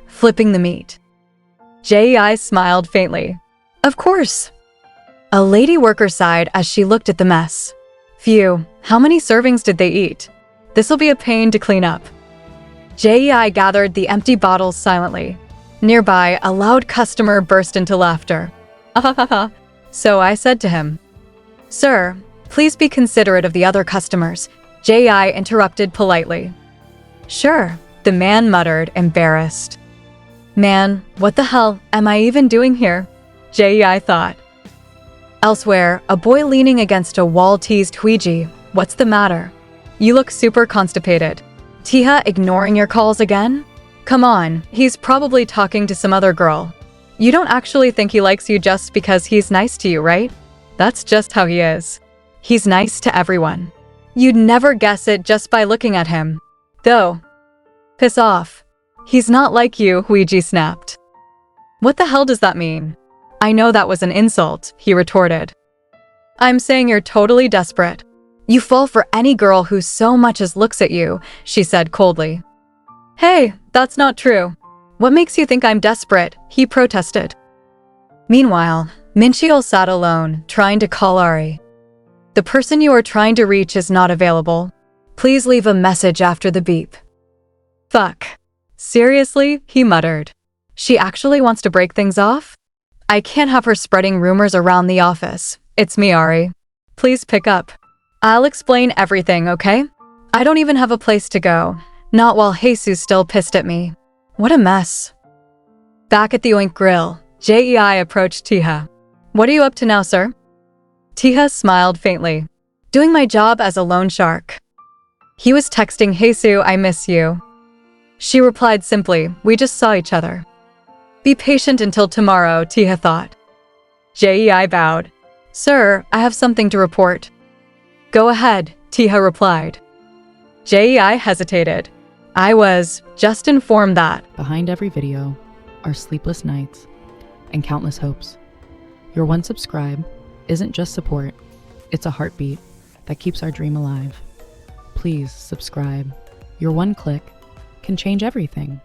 Flipping the meat. JEI smiled faintly. Of course. A lady worker sighed as she looked at the mess. Phew, how many servings did they eat? This'll be a pain to clean up. JEI gathered the empty bottles silently. Nearby, a loud customer burst into laughter. Ahahaha. So I said to him, Sir, please be considerate of the other customers. JEI interrupted politely. Sure, the man muttered, embarrassed. Man, what the hell am I even doing here? JEI thought. Elsewhere, a boy leaning against a wall teased Huiji, What's the matter? You look super constipated. Taeha ignoring your calls again? Come on, he's probably talking to some other girl. You don't actually think he likes you just because he's nice to you, right? That's just how he is. He's nice to everyone. You'd never guess it just by looking at him. Though. Piss off. He's not like you, Huiji snapped. What the hell does that mean? I know that was an insult, he retorted. I'm saying you're totally desperate. You fall for any girl who so much as looks at you, she said coldly. Hey, that's not true. What makes you think I'm desperate? He protested. Meanwhile, Mincheol sat alone, trying to call Ari. The person you are trying to reach is not available. Please leave a message after the beep. Fuck. Seriously? He muttered. She actually wants to break things off? I can't have her spreading rumors around the office. It's me, Ari. Please pick up. I'll explain everything, okay? I don't even have a place to go. Not while Haesu's still pissed at me. What a mess. Back at the Oink Grill, JEI approached Taeha. What are you up to now, sir? Taeha smiled faintly. Doing my job as a loan shark. He was texting Haesu, I miss you. She replied simply, we just saw each other. Be patient until tomorrow, Taeha thought. JEI bowed. Sir, I have something to report. Go ahead, Taeha replied. JEI hesitated. I was just informed that. Behind every video are sleepless nights and countless hopes. Your one subscribe isn't just support, it's a heartbeat that keeps our dream alive. Please subscribe. Your one click can change everything.